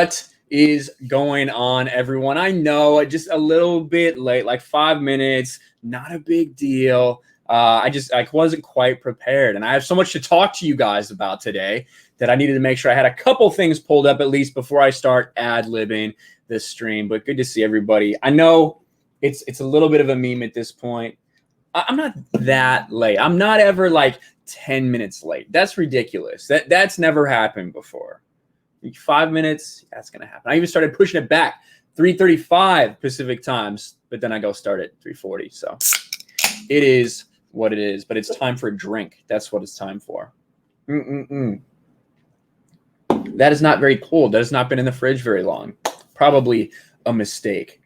What is going on, everyone? I know just a little bit late, like 5 minutes, not a big deal. I wasn't quite prepared, and I have so much to talk to you guys about today that I needed to make sure I had a couple things pulled up at least before I start ad-libbing this stream. But good to see everybody. I know it's a little bit of a meme at this point. I'm not that late. I'm not ever like 10 minutes late. That's ridiculous. That's never happened before. 5 minutes, that's gonna happen. I even started pushing it back, 3:35 Pacific times, but then I go start at 3:40. So it is what it is. But it's time for a drink. That's what it's time for. That is not very cold. That has not been in the fridge very long. Probably a mistake,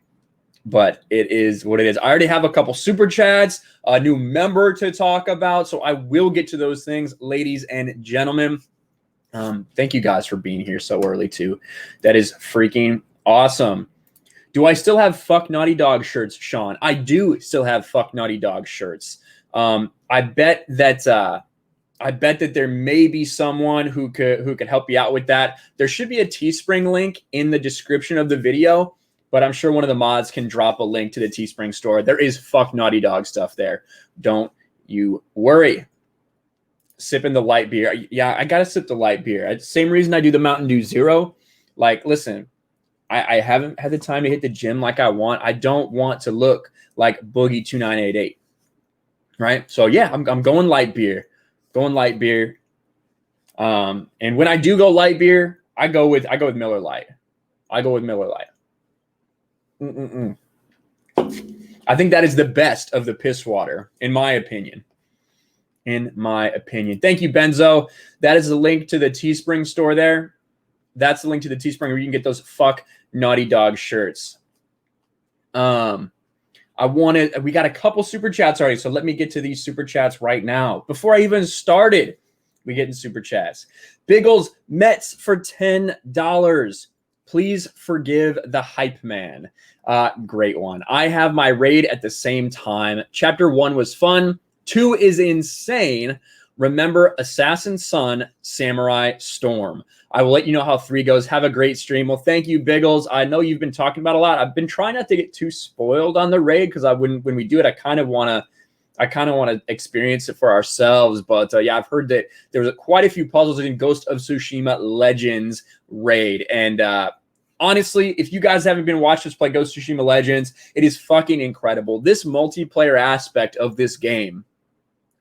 but it is what it is. I already have a couple super chats, a new member to talk about, so I will get to those things, ladies and gentlemen. Thank you guys for being here so early too. That is freaking awesome. Do I still have Fuck Naughty Dog shirts, Sean? I do still have Fuck Naughty Dog shirts. I bet that there may be someone who could help you out with that. There should be a Teespring link in the description of the video, but I'm sure one of the mods can drop a link to the Teespring store. There is Fuck Naughty Dog stuff there. Don't you worry. Sipping the light beer. Yeah, I gotta sip the light beer. Same reason I do the Mountain Dew Zero. Like, listen, I haven't had the time to hit the gym like I want. I don't want to look like Boogie 2988. Right? So yeah, I'm going light beer. Going light beer. And when I do go light beer, I go with Miller Lite. I go with Miller Lite. I think that is the best of the piss water, in my opinion. Thank you, Benzo. That is the link to the Teespring store there. That's the link to the Teespring where you can get those Fuck Naughty Dog shirts. We got a couple super chats already, so let me get to these super chats right now. Before I even started, we get in super chats. Biggles Mets for $10. Please forgive the hype man. Great one. I have my raid at the same time. Chapter 1 was fun. 2 is insane. Remember Assassin Sun, Samurai Storm. I will let you know how 3 goes. Have a great stream. Well, thank you, Biggles. I know you've been talking about a lot. I've been trying not to get too spoiled on the raid because when we do it, I kind of want to experience it for ourselves. But yeah, I've heard that there was quite a few puzzles in Ghost of Tsushima Legends raid. And honestly, if you guys haven't been watching us play Ghost of Tsushima Legends, it is fucking incredible. This multiplayer aspect of this game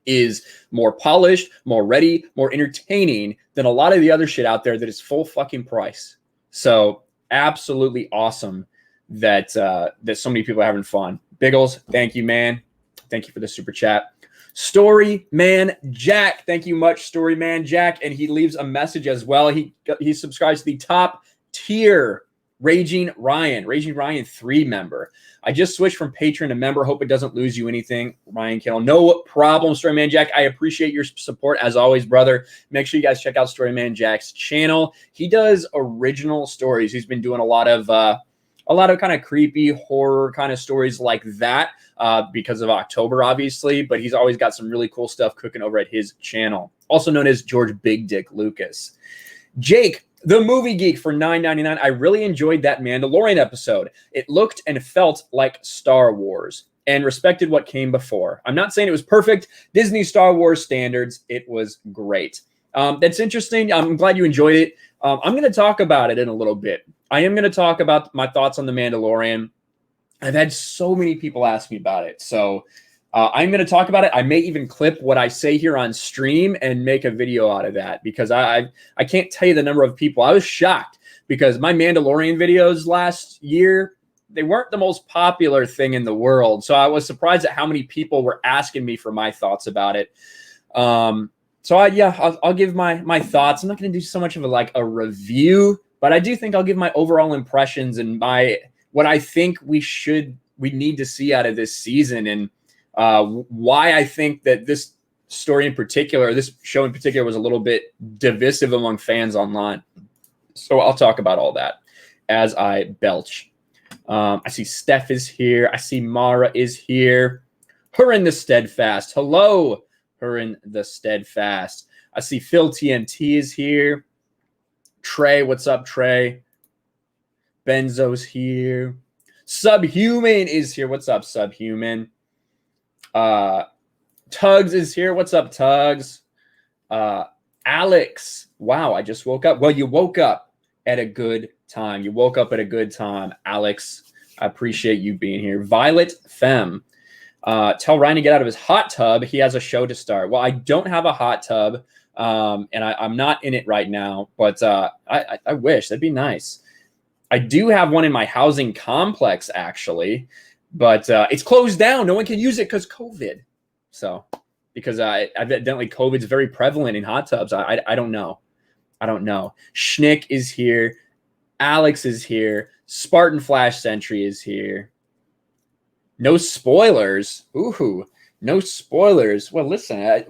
is more polished, more ready, more entertaining than a lot of the other shit out there that is full fucking price. So absolutely awesome that so many people are having fun. Biggles, thank you, man. Thank you for the super chat. Storyman Jack, thank you much, Storyman Jack. And he leaves a message as well. He subscribes to the top tier Raging Ryan 3 member. I just switched from patron to member. Hope it doesn't lose you anything, Ryan Kinel. No problem, Storyman Jack. I appreciate your support as always, brother. Make sure you guys check out Storyman Jack's channel. He does original stories. He's been doing a lot of kind of creepy horror kind of stories like that because of October, obviously. But he's always got some really cool stuff cooking over at his channel. Also known as George Big Dick Lucas. Jake, the Movie Geek for $9.99. I really enjoyed that Mandalorian episode. It looked and felt like Star Wars and respected what came before. I'm not saying it was perfect. Disney Star Wars standards, it was great. That's interesting. I'm glad you enjoyed it. I'm going to talk about it in a little bit. I am going to talk about my thoughts on The Mandalorian. I've had so many people ask me about it. So I'm going to talk about it. I may even clip what I say here on stream and make a video out of that because I can't tell you the number of people. I was shocked because my Mandalorian videos last year, they weren't the most popular thing in the world. So I was surprised at how many people were asking me for my thoughts about it. I'll give my thoughts. I'm not going to do so much of a review, but I do think I'll give my overall impressions and what I think we need to see out of this season and why I think that this story in particular, this show in particular, was a little bit divisive among fans online. So I'll talk about all that as I belch. I see Steph is here. I see Mara is here. Hurin the Steadfast. Hello, Hurin the Steadfast. I see Phil TNT is here. Trey, what's up, Trey? Benzo's here. Subhuman is here. What's up, Subhuman? Tugs is here. What's up, Tugs? Alex. Wow, I just woke up. Well, you woke up at a good time. You woke up at a good time, Alex. I appreciate you being here. Violet Femme. Tell Ryan to get out of his hot tub. He has a show to start. Well, I don't have a hot tub, and I'm not in it right now, but I wish. That'd be nice. I do have one in my housing complex, actually, but it's closed down. No one can use it because COVID. So, because evidently COVID's very prevalent in hot tubs. I don't know. I don't know. Schnick is here. Alex is here. Spartan Flash Sentry is here. No spoilers. Ooh, no spoilers. Well, listen,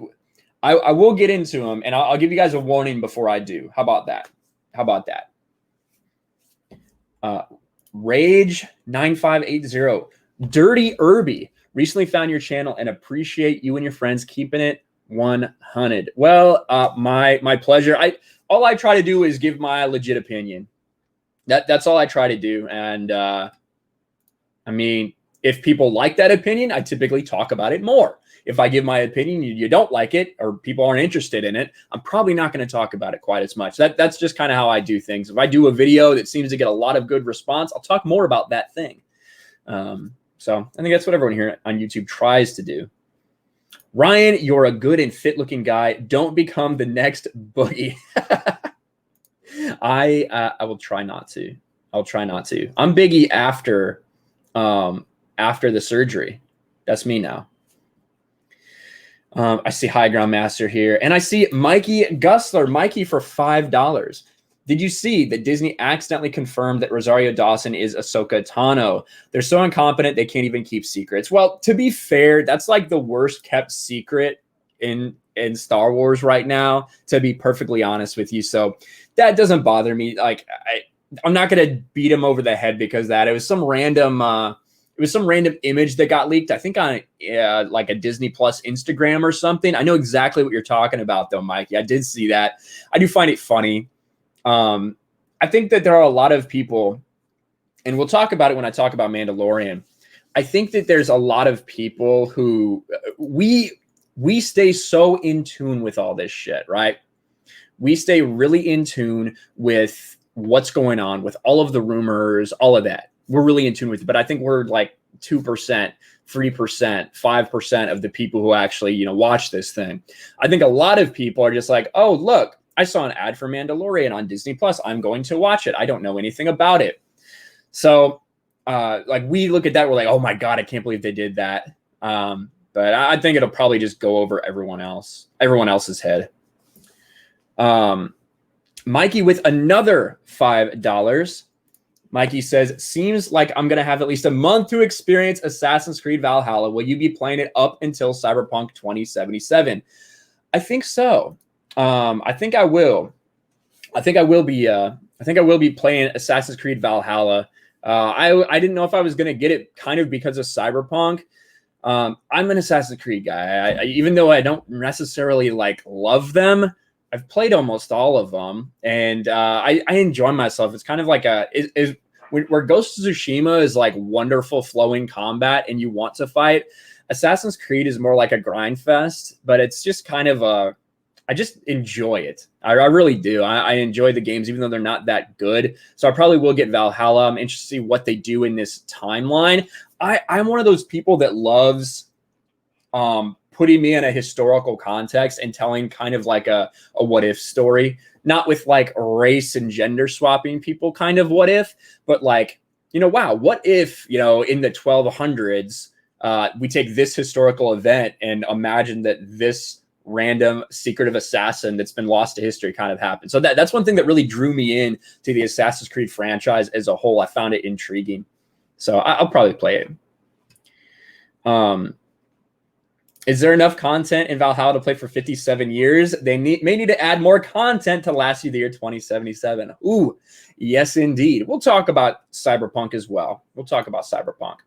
I will get into them, and I'll give you guys a warning before I do. How about that? How about that? Rage 9580. Dirty Irby. Recently found your channel and appreciate you and your friends keeping it 100. Well, my pleasure. All I try to do is give my legit opinion. That's all I try to do. And I mean, if people like that opinion, I typically talk about it more. If I give my opinion, you don't like it, or people aren't interested in it, I'm probably not going to talk about it quite as much. That's just kind of how I do things. If I do a video that seems to get a lot of good response, I'll talk more about that thing. So I think that's what everyone here on YouTube tries to do. Ryan, you're a good and fit looking guy. Don't become the next Boogie. I will try not to. I'll try not to. I'm Biggie after the surgery. That's me now. I see High Ground Master here, and I see Mikey Gusler. Mikey for $5. Did you see that Disney accidentally confirmed that Rosario Dawson is Ahsoka Tano? They're so incompetent they can't even keep secrets. Well, to be fair, that's like the worst kept secret in Star Wars right now, to be perfectly honest with you. So that doesn't bother me. Like I'm not gonna beat him over the head because that it was some random image that got leaked. I think on like a Disney Plus Instagram or something. I know exactly what you're talking about, though, Mikey. I did see that. I do find it funny. I think that there are a lot of people, and we'll talk about it when I talk about Mandalorian. I think that there's a lot of people who we stay so in tune with all this shit, right? We stay really in tune with what's going on, with all of the rumors, all of that. We're really in tune with it, but I think we're like 2%, 3%, 5% of the people who actually, watch this thing. I think a lot of people are just like, oh, look, I saw an ad for Mandalorian on Disney Plus. I'm going to watch it. I don't know anything about it. So like we look at that, we're like, oh my God, I can't believe they did that. But I think it'll probably just go over everyone else's head. Mikey with another $5. Mikey says, seems like I'm going to have at least a month to experience Assassin's Creed Valhalla. Will you be playing it up until Cyberpunk 2077? I think so. I think I will. I think I will be playing Assassin's Creed Valhalla. I didn't know if I was going to get it kind of because of Cyberpunk. I'm an Assassin's Creed guy. Even though I don't necessarily love them, I've played almost all of them, and I enjoy myself. It's kind of like where Ghost of Tsushima is like wonderful flowing combat and you want to fight. Assassin's Creed is more like a grind fest, but it's just kind of I just enjoy it. I really do. I enjoy the games, even though they're not that good. So I probably will get Valhalla. I'm interested to see what they do in this timeline. I'm one of those people that loves putting me in a historical context and telling kind of like a what if story, not with like race and gender swapping people kind of what if, but like, wow, what if, in the 1200s, we take this historical event and imagine that this random secretive assassin that's been lost to history kind of happened. So that's one thing that really drew me in to the Assassin's Creed franchise as a whole. I found it intriguing. So I'll probably play it. Is there enough content in Valhalla to play for 57 years? They may need to add more content to last you the year 2077. Ooh, yes, indeed. We'll talk about Cyberpunk as well. We'll talk about Cyberpunk.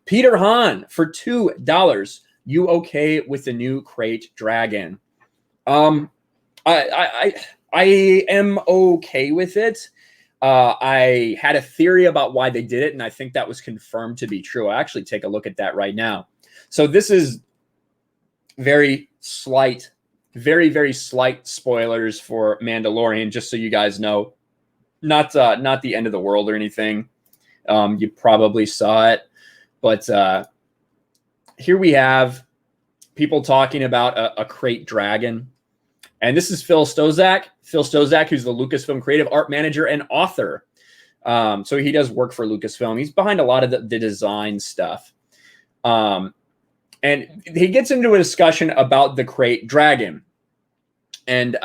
Peter Hahn for $2. You okay with the new crate dragon? I am okay with it. I had a theory about why they did it, and I think that was confirmed to be true. I actually take a look at that right now. So this is very slight, very slight spoilers for Mandalorian, just so you guys know. Not the end of the world or anything. You probably saw it, but here we have people talking about a crate dragon. And this is Phil Stozak. Phil Stozak, who's the Lucasfilm creative art manager and author. So he does work for Lucasfilm. He's behind a lot of the design stuff. And he gets into a discussion about the crate dragon. And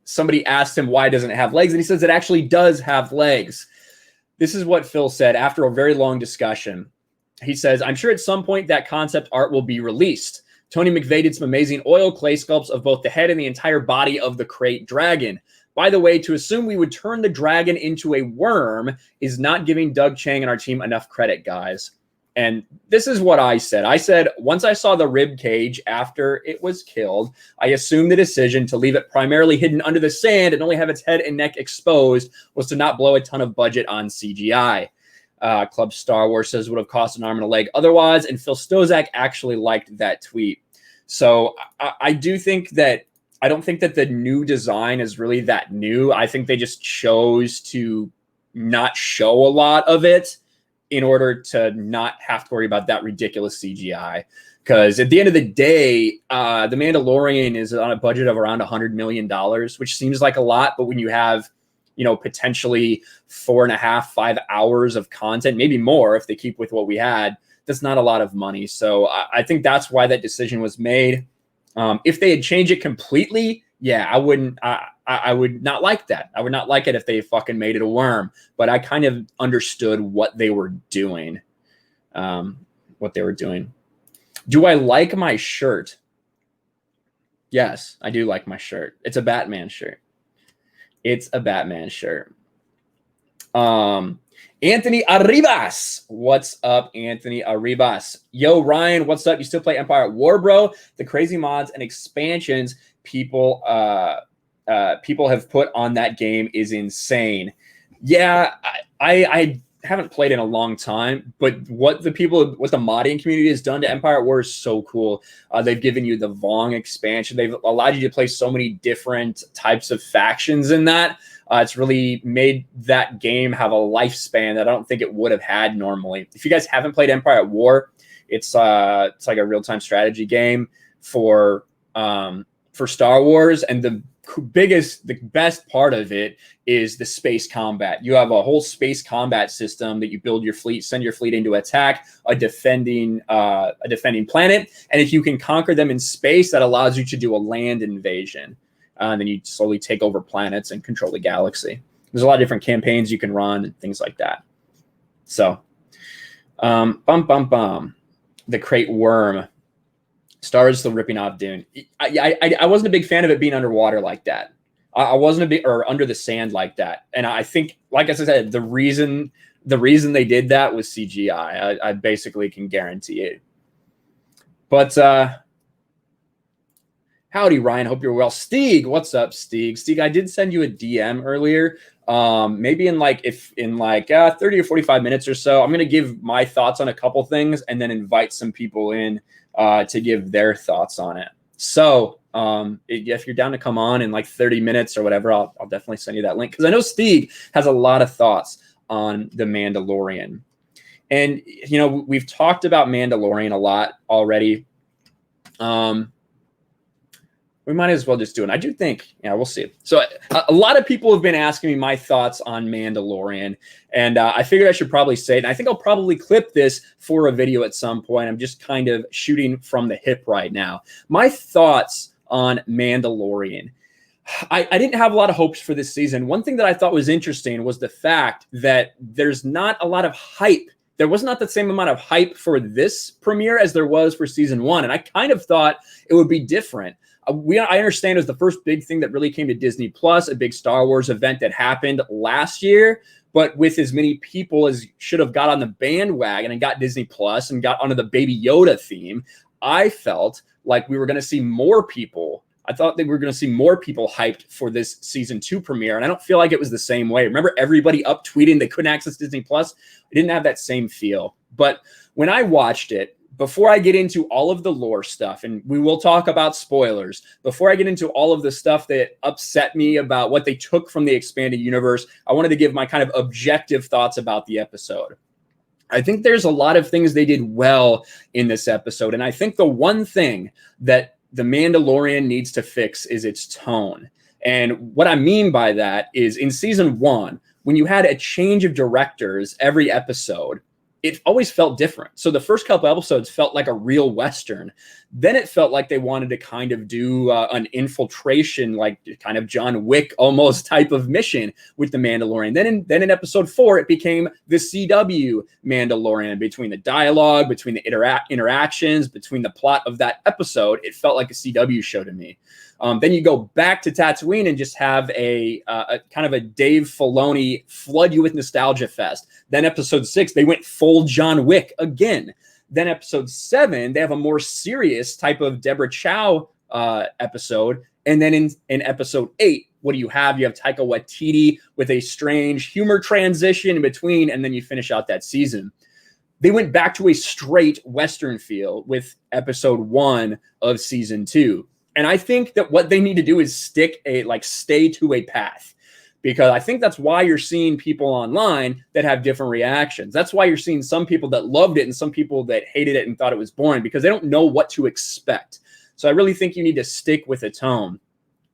somebody asked him why doesn't it have legs, and he says it actually does have legs. This is what Phil said after a very long discussion. He says, I'm sure at some point that concept art will be released. Tony McVeigh did some amazing oil clay sculpts of both the head and the entire body of the crate dragon. By the way, to assume we would turn the dragon into a worm is not giving Doug Chang and our team enough credit, guys. And this is what I said. I said, once I saw the rib cage after it was killed, I assumed the decision to leave it primarily hidden under the sand and only have its head and neck exposed was to not blow a ton of budget on CGI. Club Star Wars says would have cost an arm and a leg otherwise, and Phil Stozak actually liked that tweet. So I do think that I don't think that the new design is really that new. I think they just chose to not show a lot of it in order to not have to worry about that ridiculous CGI. Because at the end of the day, The Mandalorian is on a budget of around $100 million, which seems like a lot. But when you have, potentially 4.5, 5 hours of content, maybe more if they keep with what we had, that's not a lot of money. So I think that's why that decision was made. If they had changed it completely, yeah, I wouldn't. I would not like that. I would not like it if they fucking made it a worm. But I kind of understood what they were doing. Do I like my shirt? Yes, I do like my shirt. It's a Batman shirt. Anthony Arribas. What's up, Anthony Arribas? Yo, Ryan, what's up? You still play Empire at War, bro? The crazy mods and expansions people have put on that game is insane. Yeah, I haven't played in a long time, but what the modding community has done to Empire at War is so cool. They've given you the Vong expansion. They've allowed you to play so many different types of factions in that. It's really made that game have a lifespan that I don't think it would have had normally. If you guys haven't played Empire at War, it's like a real-time strategy game for Star Wars, and the best part of it is the space combat. You have a whole space combat system that you build your fleet, send your fleet into attack a defending planet, and if you can conquer them in space, that allows you to do a land invasion. And then you slowly take over planets and control the galaxy. There's a lot of different campaigns you can run and things like that. So, the crate worm. Stars still ripping off Dune. I wasn't a big fan of it being underwater like that. I wasn't or under the sand like that. And I think, like I said, the reason they did that was CGI. I basically can guarantee it. But howdy, Ryan. Hope you're well. Steeg, what's up, Steeg? Steeg, I did send you a DM earlier. Maybe in 30 or 45 minutes or so, I'm going to give my thoughts on a couple things and then invite some people in to give their thoughts on it. So if you're down to come on in like 30 minutes or whatever, I'll definitely send you that link, because I know Steeg has a lot of thoughts on The Mandalorian. And, we've talked about Mandalorian a lot already. We might as well just do it. I do think, we'll see. So a lot of people have been asking me my thoughts on Mandalorian, and I figured I should probably say it. And I think I'll probably clip this for a video at some point. I'm just kind of shooting from the hip right now. My thoughts on Mandalorian. I didn't have a lot of hopes for this season. One thing that I thought was interesting was the fact that there's not a lot of hype. There was not the same amount of hype for this premiere as there was for season 1. And I kind of thought it would be different. I understand it was the first big thing that really came to Disney Plus, a big Star Wars event that happened last year, but with as many people as should have got on the bandwagon and got Disney Plus and got onto the Baby Yoda theme, I felt like we were going to see more people I thought that we were going to see more people hyped for this season 2 premiere, and I don't feel like it was the same way. Remember everybody up tweeting they couldn't access Disney Plus? It didn't have that same feel. But when I watched it, before I get into all of the lore stuff, and we will talk about spoilers, before I get into all of the stuff that upset me about what they took from the expanded universe, I wanted to give my kind of objective thoughts about the episode. I think there's a lot of things they did well in this episode, and I think the one thing that The Mandalorian needs to fix is its tone. And what I mean by that is in season 1, when you had a change of directors every episode, it always felt different. So the first couple episodes felt like a real Western. Then it felt like they wanted to kind of do an infiltration, like kind of John Wick almost type of mission with the Mandalorian. Then in episode 4, it became the CW Mandalorian. Between the dialogue, between the interactions, between the plot of that episode, it felt like a CW show to me. Then you go back to Tatooine and just have a kind of a Dave Filoni flood you with nostalgia fest. Then episode 6, they went full John Wick again. Then episode 7, they have a more serious type of Deborah Chow episode. And then in episode 8, what do you have? You have Taika Waititi with a strange humor transition in between, and then you finish out that season. They went back to a straight Western feel with episode 1 of season 2. And I think that what they need to do is stay to a path, because I think that's why you're seeing people online that have different reactions. That's why you're seeing some people that loved it and some people that hated it and thought it was boring, because they don't know what to expect. So I really think you need to stick with a tone.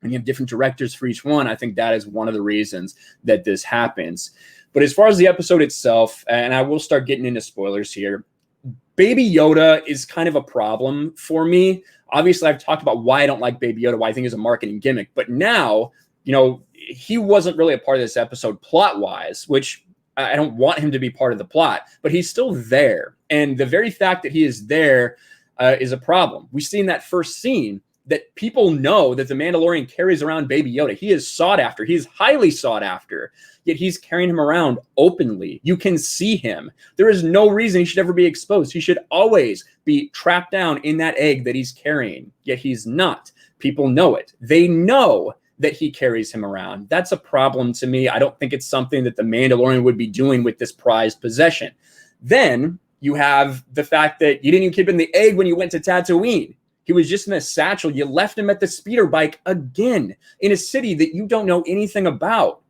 And you have different directors for each one. I think that is one of the reasons that this happens. But as far as the episode itself, and I will start getting into spoilers here, Baby Yoda is kind of a problem for me. Obviously, I've talked about why I don't like Baby Yoda, why I think he's a marketing gimmick. But now, he wasn't really a part of this episode plot-wise, which I don't want him to be part of the plot. But he's still there. And the very fact that he is there is a problem. We see in that first scene that people know that the Mandalorian carries around Baby Yoda. He is sought after. He is highly sought after. Yet he's carrying him around openly. You can see him. There is no reason he should ever be exposed. He should always be trapped down in that egg that he's carrying. Yet he's not. People know it. They know that he carries him around. That's a problem to me. I don't think it's something that the Mandalorian would be doing with this prized possession. Then you have the fact that you didn't even keep him in the egg when you went to Tatooine. He was just in a satchel. You left him at the speeder bike again in a city that you don't know anything about.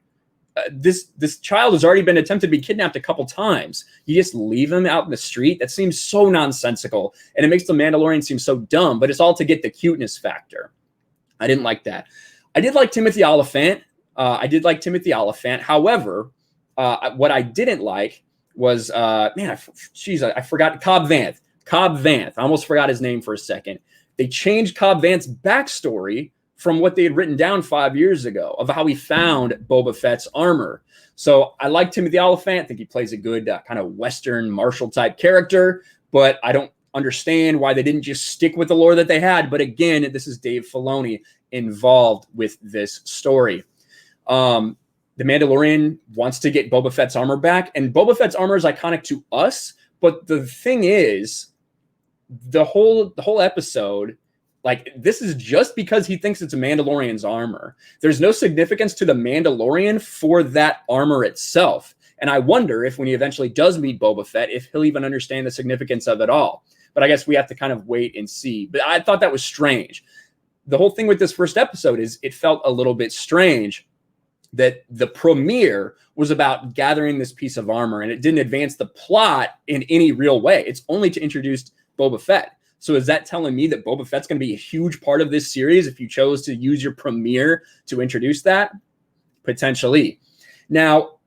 This child has already been attempted to be kidnapped a couple times. You just leave him out in the street? That seems so nonsensical, and it makes the Mandalorian seem so dumb, but it's all to get the cuteness factor. I didn't like that. I did like Timothy Olyphant. However, what I didn't like was, I forgot Cobb Vanth. I almost forgot his name for a second. They changed Cobb Vanth's backstory from what they had written down 5 years ago of how he found Boba Fett's armor. So I like Timothy Olyphant. I think he plays a good kind of Western martial type character, but I don't understand why they didn't just stick with the lore that they had. But again, this is Dave Filoni involved with this story. The Mandalorian wants to get Boba Fett's armor back, and Boba Fett's armor is iconic to us. But the thing is, the whole episode, this is just because he thinks it's a Mandalorian's armor. There's no significance to the Mandalorian for that armor itself. And I wonder if when he eventually does meet Boba Fett, if he'll even understand the significance of it all. But I guess we have to kind of wait and see. But I thought that was strange. The whole thing with this first episode is it felt a little bit strange that the premiere was about gathering this piece of armor, and it didn't advance the plot in any real way. It's only to introduce Boba Fett. So is that telling me that Boba Fett's going to be a huge part of this series if you chose to use your premiere to introduce that? Potentially. Now,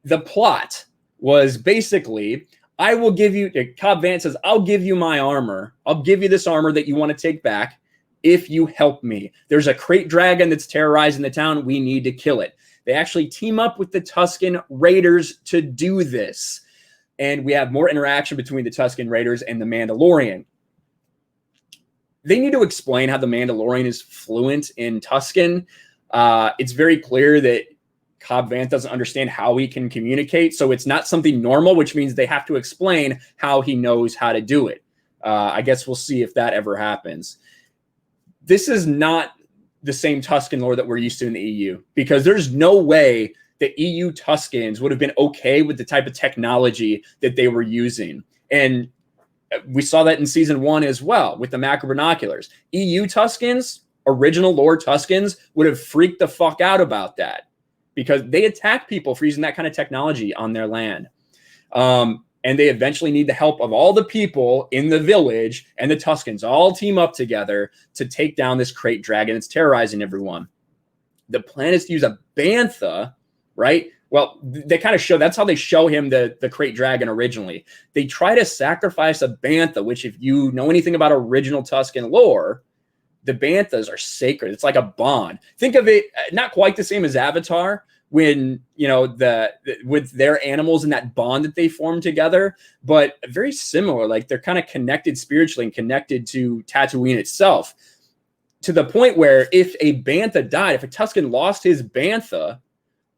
the plot was basically, I will give you, Cobb Vanth says, I'll give you my armor. I'll give you this armor that you want to take back if you help me. There's a crate dragon that's terrorizing the town. We need to kill it. They actually team up with the Tusken Raiders to do this. And we have more interaction between the Tusken Raiders and the Mandalorian. They need to explain how the Mandalorian is fluent in Tusken. It's very clear that Cobb Vanth doesn't understand how he can communicate. So it's not something normal, which means they have to explain how he knows how to do it. I guess we'll see if that ever happens. This is not the same Tusken lore that we're used to in the EU, because there's no way the EU Tuskens would have been okay with the type of technology that they were using. And we saw that in season 1 as well with the macro binoculars. EU Tuskens, original lore Tuskens, would have freaked the fuck out about that, because they attack people for using that kind of technology on their land. And they eventually need the help of all the people in the village, and the Tuskens all team up together to take down this crate dragon that's terrorizing everyone. The plan is to use a bantha, right? Well, they kind of show, that's how they show him the crate dragon originally. They try to sacrifice a bantha, which, if you know anything about original Tusken lore, the banthas are sacred. It's like a bond. Think of it not quite the same as Avatar, when, you know, with their animals and that bond that they form together, but very similar. Like, they're kind of connected spiritually and connected to Tatooine itself, to the point where if a bantha died, if a Tusken lost his bantha,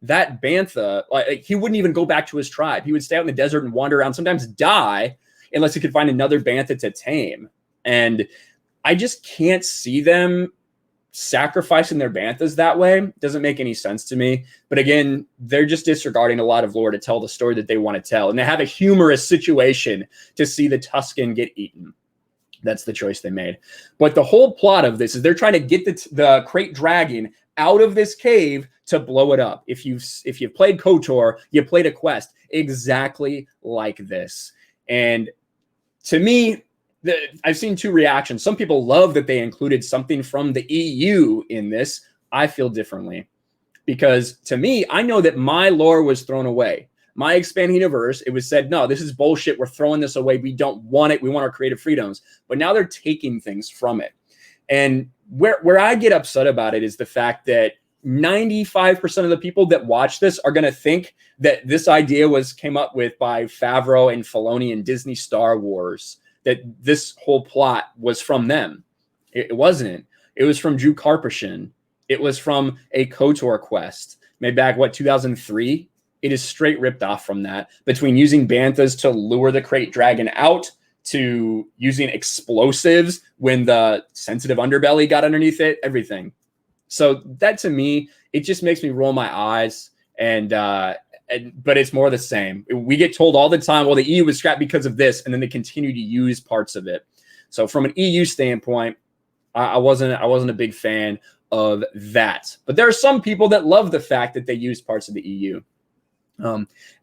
that bantha, like, he wouldn't even go back to his tribe. He would stay out in the desert and wander around, sometimes die, unless he could find another bantha to tame. And I just can't see them sacrificing their banthas that way. Doesn't make any sense to me. But again, they're just disregarding a lot of lore to tell the story that they want to tell, and they have a humorous situation to see the Tusken get eaten. That's the choice they made. But the whole plot of this is they're trying to get the crate dragon out of this cave to blow it up. If you've played KOTOR, you played a quest exactly like this. And to me, I've seen two reactions. Some people love that they included something from the EU in this. I feel differently, because to me, I know that my lore was thrown away. My expanding universe, it was said, no, this is bullshit. We're throwing this away. We don't want it. We want our creative freedoms. But now they're taking things from it. And where I get upset about it is the fact that 95% of the people that watch this are going to think that this idea came up with by Favreau and Filoni and Disney Star Wars, that this whole plot was from them. It wasn't. It was from Drew Karpyshyn. It was from a KOTOR quest made back, 2003? It is straight ripped off from that, between using banthas to lure the crate dragon out, to using explosives when the sensitive underbelly got underneath it, everything. So that, to me, it just makes me roll my eyes. But it's more the same. We get told all the time, well, the EU was scrapped because of this, and then they continue to use parts of it. So from an EU standpoint, I wasn't a big fan of that. But there are some people that love the fact that they used parts of the EU.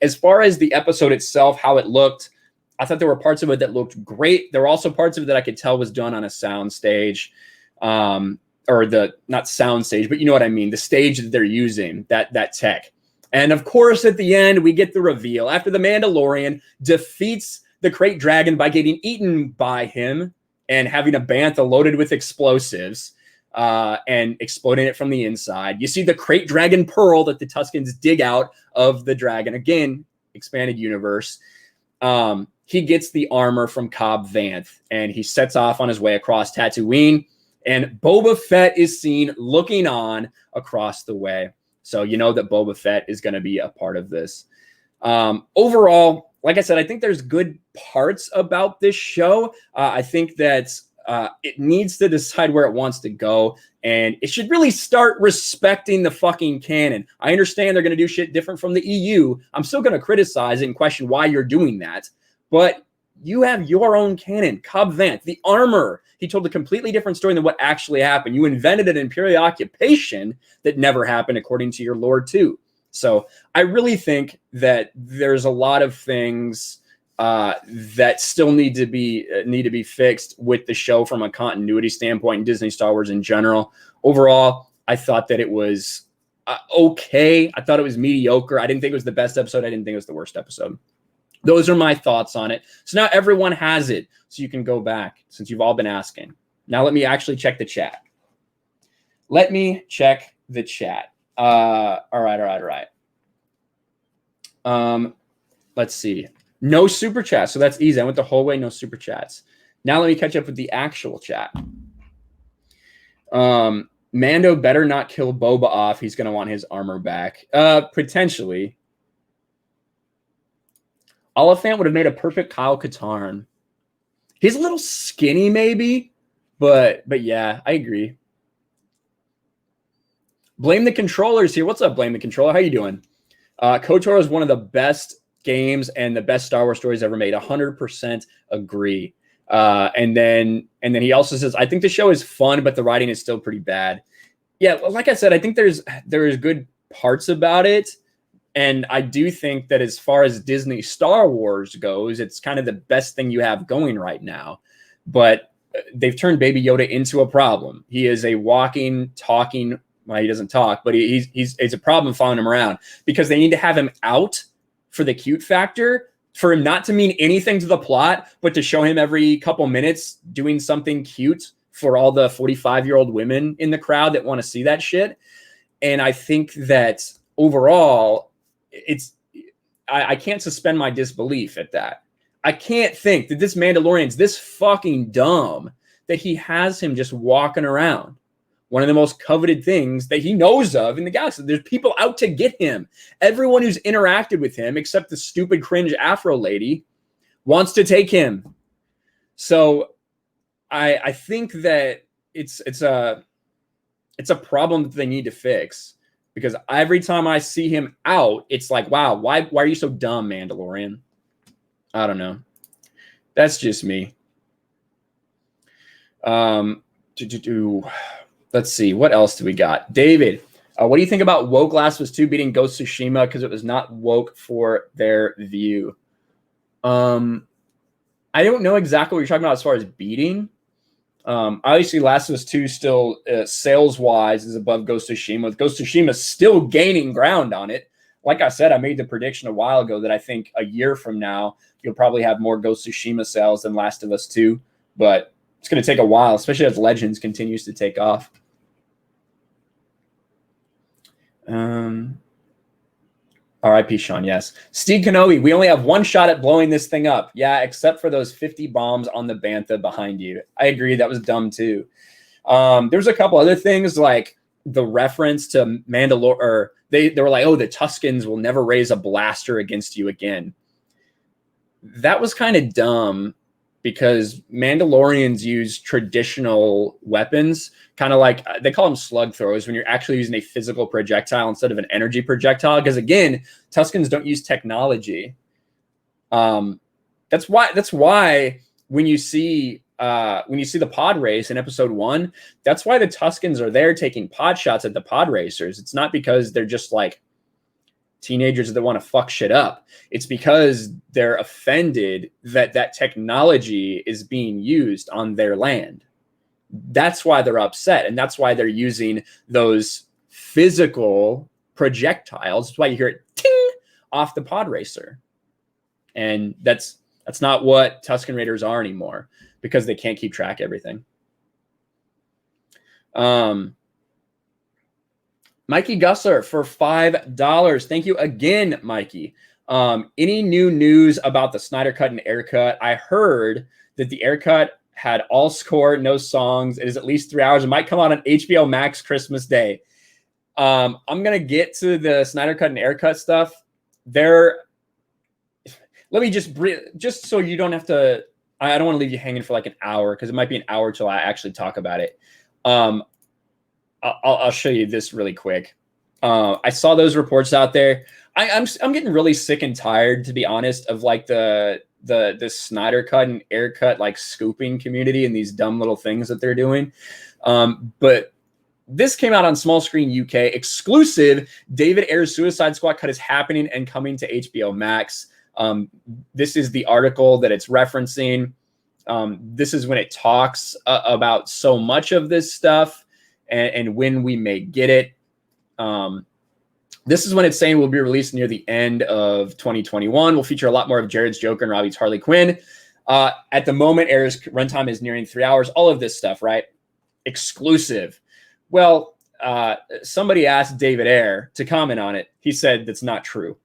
As far as the episode itself, how it looked, I thought there were parts of it that looked great. There were also parts of it that I could tell was done on a sound stage, or not sound stage, but you know what I mean, the stage that they're using, that tech. And of course, at the end, we get the reveal after the Mandalorian defeats the crate dragon by getting eaten by him and having a bantha loaded with explosives and exploding it from the inside. You see the crate dragon pearl that the Tuskens dig out of the dragon. Again, expanded universe. He gets the armor from Cobb Vanth, and he sets off on his way across Tatooine. And Boba Fett is seen looking on across the way. So you know that Boba Fett is going to be a part of this. Overall, like I said, I think there's good parts about this show. I think that it needs to decide where it wants to go, and it should really start respecting the fucking canon. I understand they're going to do shit different from the EU. I'm still going to criticize it and question why you're doing that. But you have your own canon. Cobb Vanth, the armor, he told a completely different story than what actually happened. You invented an Imperial occupation that never happened, according to your lore too. So I really think that there's a lot of things that still need to be fixed with the show from a continuity standpoint, and Disney Star Wars in general. Overall, I thought that it was okay. I thought it was mediocre. I didn't think it was the best episode. I didn't think it was the worst episode. Those are my thoughts on it. So now everyone has it, so you can go back, since you've all been asking. Now let me actually check the chat. Let me check the chat. All right. Let's see. No super chats, so that's easy. I went the whole way, no super chats. Now let me catch up with the actual chat. Mando better not kill Boba off. He's going to want his armor back. Potentially. Oliphant would have made a perfect Kyle Katarn. He's a little skinny, maybe, but yeah, I agree. Blame the Controllers here. What's up, Blame the Controller? How you doing? KOTOR is one of the best games and the best Star Wars stories ever made. 100% agree. And then he also says, I think the show is fun, but the writing is still pretty bad. Yeah, like I said, I think there is good parts about it. And I do think that as far as Disney Star Wars goes, it's kind of the best thing you have going right now. But they've turned Baby Yoda into a problem. He is a walking, talking, well, he doesn't talk, but he's a problem following him around because they need to have him out for the cute factor, for him not to mean anything to the plot, but to show him every couple minutes doing something cute for all the 45-year-old women in the crowd that want to see that shit. And I think that overall, I can't suspend my disbelief at that. I can't think that this Mandalorian's this fucking dumb that he has him just walking around. One of the most coveted things that he knows of in the galaxy. There's people out to get him. Everyone who's interacted with him, except the stupid cringe Afro lady, wants to take him. So I think that it's a problem that they need to fix, because every time I see him out, it's like, wow, why are you so dumb, Mandalorian? I don't know. That's just me. Let's see. What else do we got? David, what do you think about Woke Last Was 2 beating Ghost of Tsushima because it was not woke for their view? I don't know exactly what you're talking about as far as beating. Obviously, Last of Us 2 still, sales-wise, is above Ghost of Tsushima. With Ghost of Tsushima still gaining ground on it. Like I said, I made the prediction a while ago that I think a year from now, you'll probably have more Ghost of Tsushima sales than Last of Us 2. But it's going to take a while, especially as Legends continues to take off. R.I.P. Sean, yes. Steve Kenobi, we only have one shot at blowing this thing up. Yeah, except for those 50 bombs on the Bantha behind you. I agree, that was dumb too. There's a couple other things, like the reference to Mandalorian, or they were like, oh, the Tuskens will never raise a blaster against you again. That was kind of dumb, because Mandalorians use traditional weapons, kind of like they call them slug throwers, when you're actually using a physical projectile instead of an energy projectile. Because again, Tuskens don't use technology. That's why when you see the pod race in episode 1, that's why the Tuskens are there taking pod shots at the pod racers. It's not because they're just like teenagers that want to fuck shit up. It's because they're offended that technology is being used on their land. That's why they're upset, and that's why they're using those physical projectiles. That's why you hear it ting off the pod racer. And that's not what Tusken Raiders are anymore, because they can't keep track of everything. Mikey Gussler for $5. Thank you again, Mikey. Any new news about the Snyder Cut and Ayer Cut? I heard that the Ayer Cut had all score, no songs. It is at least 3 hours. It might come out on HBO Max Christmas Day. I'm going to get to the Snyder Cut and Ayer Cut stuff. Let me just so you don't have to, I don't want to leave you hanging for like an hour, because it might be an hour till I actually talk about it. I'll show you this really quick. I saw those reports out there. I'm getting really sick and tired, to be honest, of like the Snyder Cut and Ayer Cut like scooping community and these dumb little things that they're doing. But this came out on Small Screen UK exclusive. David Ayer's Suicide Squad cut is happening and coming to HBO Max. This is the article that it's referencing. This is when it talks about so much of this stuff and when we may get it. This is when it's saying will be released near the end of 2021. We'll feature a lot more of Jared's Joker and Robbie's Harley Quinn. At the moment, Ayer's runtime is nearing 3 hours. All of this stuff, right? Exclusive. Well, somebody asked David Ayer to comment on it. He said that's not true.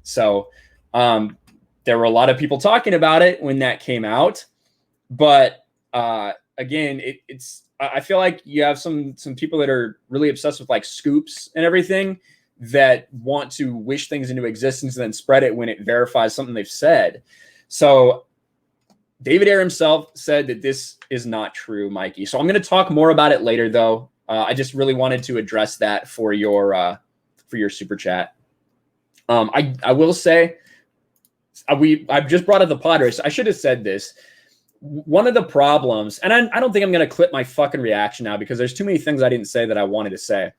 So there were a lot of people talking about it when that came out. But again, I feel like you have some people that are really obsessed with like scoops and everything that want to wish things into existence and then spread it when it verifies something they've said. So David Ayer himself said that this is not true, Mikey. So I'm going to talk more about it later, though. I just really wanted to address that for your super chat. I will say, I've just brought up the pod race. I should have said this. One of the problems, and I don't think I'm going to clip my fucking reaction now because there's too many things I didn't say that I wanted to say.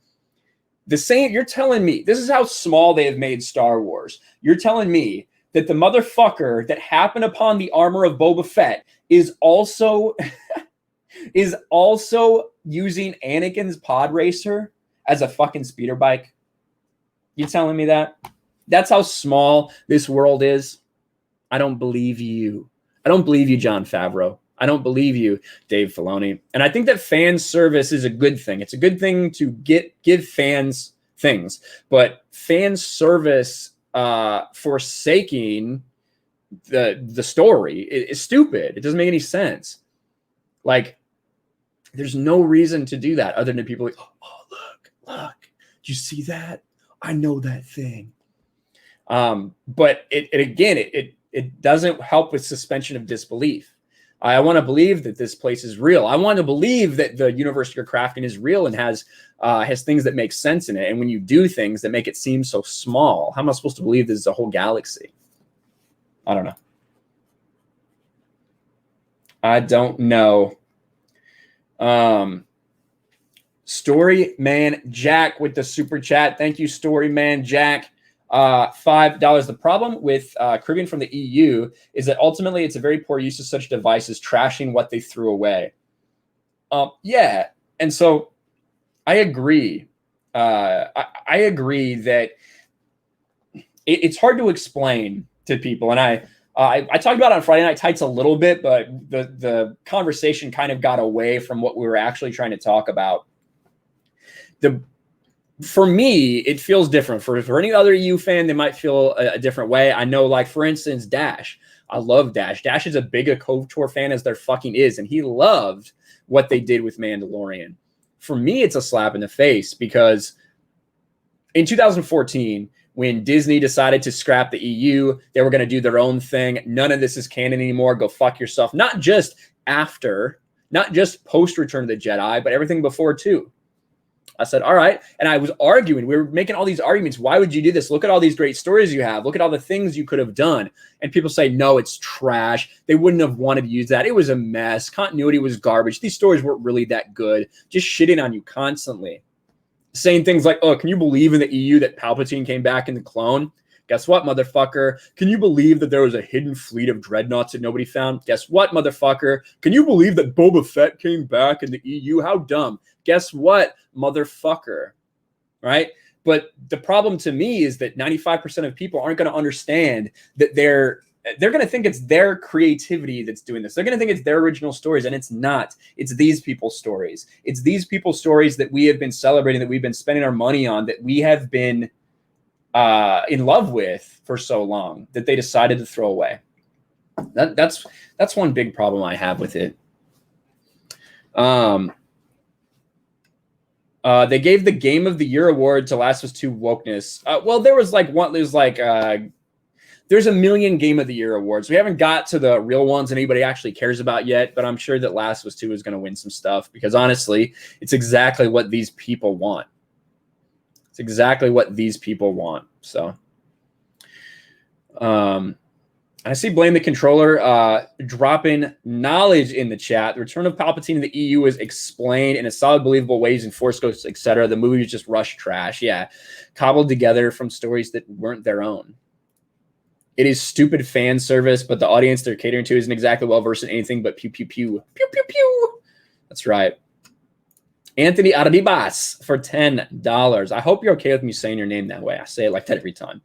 You're telling me, this is how small they have made Star Wars. You're telling me that the motherfucker that happened upon the armor of Boba Fett is also using Anakin's pod racer as a fucking speeder bike? You telling me that? That's how small this world is? I don't believe you. I don't believe you, Jon Favreau. I don't believe you, Dave Filoni. And I think that fan service is a good thing. It's a good thing to give fans things. But fan service forsaking the story is stupid. It doesn't make any sense. Like, there's no reason to do that other than people like, oh, look, did you see that? I know that thing. But it doesn't help with suspension of disbelief. I want to believe that this place is real. I want to believe that the universe you're crafting is real and has things that make sense in it. And when you do things that make it seem so small, how am I supposed to believe this is a whole galaxy? I don't know. I don't know. Storyman Jack with the super chat. Thank you, Storyman Jack. $5. The problem with Caribbean from the EU is that ultimately it's a very poor use of such devices, trashing what they threw away. Yeah, and so I agree. I agree that it's hard to explain to people, and I talked about it on Friday Night Tights a little bit, but the conversation kind of got away from what we were actually trying to talk about. For me, it feels different. For any other EU fan, they might feel a different way. I know, like, for instance, Dash. I love Dash. Dash is a big a KOTOR fan as there fucking is, and he loved what they did with Mandalorian. For me, it's a slap in the face because in 2014, when Disney decided to scrap the EU, they were going to do their own thing. None of this is canon anymore. Go fuck yourself. Not just post Return of the Jedi, but everything before too. I said, all right. And I was arguing. We were making all these arguments. Why would you do this? Look at all these great stories you have. Look at all the things you could have done. And people say, no, it's trash. They wouldn't have wanted to use that. It was a mess. Continuity was garbage. These stories weren't really that good. Just shitting on you constantly. Saying things like, oh, can you believe in the EU that Palpatine came back in the clone? Guess what, motherfucker? Can you believe that there was a hidden fleet of dreadnoughts that nobody found? Guess what, motherfucker? Can you believe that Boba Fett came back in the EU? How dumb. Guess what, motherfucker? Right? But the problem to me is that 95% of people aren't going to understand that they're going to think it's their creativity that's doing this. They're going to think it's their original stories, and it's not. It's these people's stories. It's these people's stories that we have been celebrating, that we've been spending our money on, that we have been in love with for so long, that they decided to throw away. That's one big problem I have with it. They gave the Game of the Year award to Last of Us 2 wokeness. Well, there's a million Game of the Year awards. We haven't got to the real ones that anybody actually cares about yet, but I'm sure that Last of Us 2 is going to win some stuff because honestly, it's exactly what these people want. It's exactly what these people want. So, I see Blame the Controller dropping knowledge in the chat. The return of Palpatine in the EU is explained in a solid, believable way using Force Ghosts, etc. The movie was just rush trash. Yeah, cobbled together from stories that weren't their own. It is stupid fan service, but the audience they're catering to isn't exactly well-versed in anything but pew, pew, pew. Pew, pew, pew. That's right. Anthony Aradibas for $10. I hope you're okay with me saying your name that way. I say it like that every time.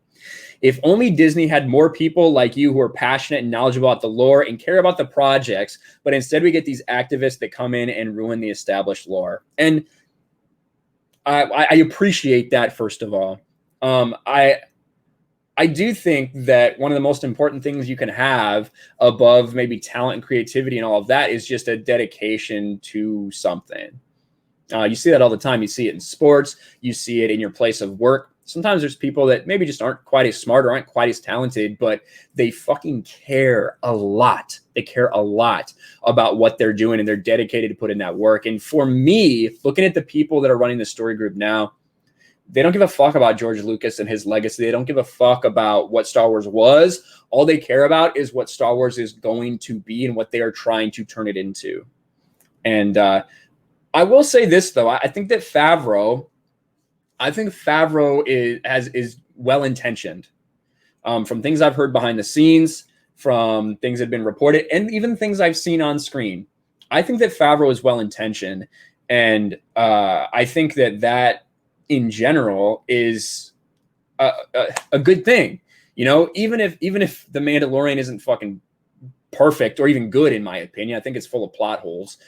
If only Disney had more people like you who are passionate and knowledgeable about the lore and care about the projects, but instead we get these activists that come in and ruin the established lore. And I appreciate that, first of all. I do think that one of the most important things you can have above maybe talent and creativity and all of that is just a dedication to something. You see that all the time. You see it in sports. You see it in your place of work. Sometimes there's people that maybe just aren't quite as smart or aren't quite as talented, but they fucking care a lot. They care a lot about what they're doing, and they're dedicated to put in that work. And for me, looking at the people that are running the story group now, they don't give a fuck about George Lucas and his legacy. They don't give a fuck about what Star Wars was. All they care about is what Star Wars is going to be and what they are trying to turn it into. And I will say this, though. I think that Favreau is well-intentioned. From things I've heard behind the scenes, from things that have been reported, and even things I've seen on screen. I think that Favreau is well-intentioned. And I think that in general is a good thing. You know, even if The Mandalorian isn't fucking perfect or even good, in my opinion, I think it's full of plot holes.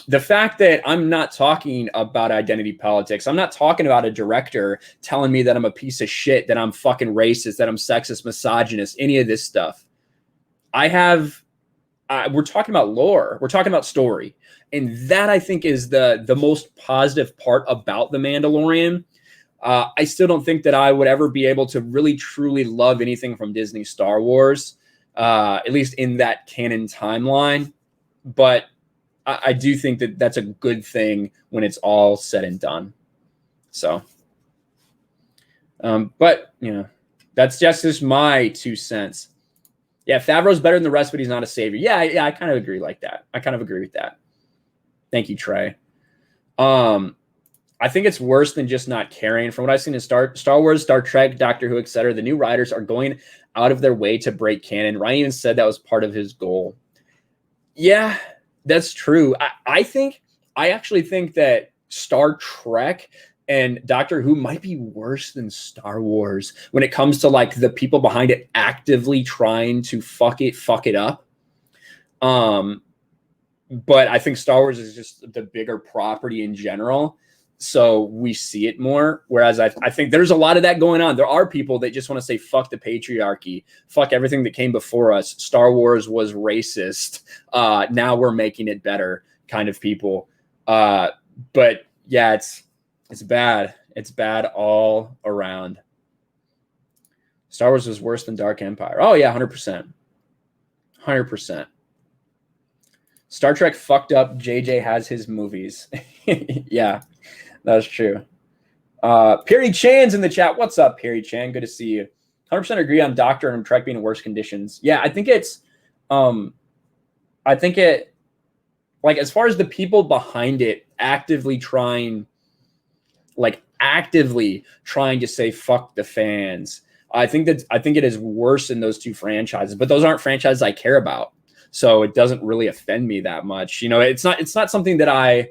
The fact that I'm not talking about identity politics, I'm not talking about a director telling me that I'm a piece of shit, that I'm fucking racist, that I'm sexist, misogynist, any of this stuff. We're talking about lore. We're talking about story. And that, I think, is the most positive part about The Mandalorian. I still don't think that I would ever be able to really, truly love anything from Disney Star Wars, at least in that canon timeline. But I do think that that's a good thing when it's all said and done. So, but, you know, that's just my 2 cents. Yeah, Favreau's better than the rest, but he's not a savior. Yeah, I kind of agree like that. I kind of agree with that. Thank you, Trey. I think it's worse than just not caring. From what I've seen in Star Wars, Star Trek, Doctor Who, etc., the new writers are going out of their way to break canon. Ryan even said that was part of his goal. Yeah, that's true. I actually think that Star Trek and Doctor Who might be worse than Star Wars when it comes to like the people behind it actively trying to fuck it up. But I think Star Wars is just the bigger property in general, so we see it more. Whereas I think there's a lot of that going on. There are people that just want to say fuck the patriarchy, fuck everything that came before us. Star Wars was racist. Now we're making it better kind of people. But yeah, it's bad. It's bad all around. Star Wars was worse than Dark Empire. Oh yeah, 100%. 100%. Star Trek fucked up. JJ has his movies. Yeah, that's true. Perry Chan's in the chat. What's up, Perry Chan? Good to see you. 100% agree on Doctor and Trek being in worse conditions. Yeah, I think it, like, as far as the people behind it actively trying to say fuck the fans, I think it is worse in those two franchises, but those aren't franchises I care about. So it doesn't really offend me that much. You know, it's not something that I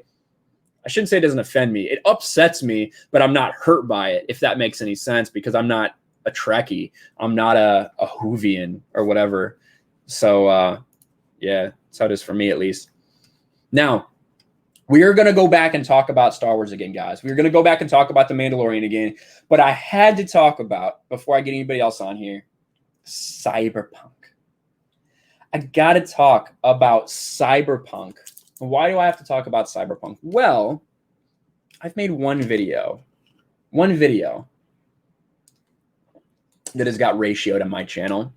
shouldn't say it doesn't offend me. It upsets me, but I'm not hurt by it, if that makes any sense, because I'm not a Trekkie. I'm not a Whovian or whatever. So, yeah, that's how it is for me, at least. Now, we are going to go back and talk about Star Wars again, guys. We're going to go back and talk about The Mandalorian again. But I had to talk about, before I get anybody else on here, Cyberpunk. I got to talk about Cyberpunk. Why do I have to talk about Cyberpunk? Well, I've made one video that has got ratioed on my channel.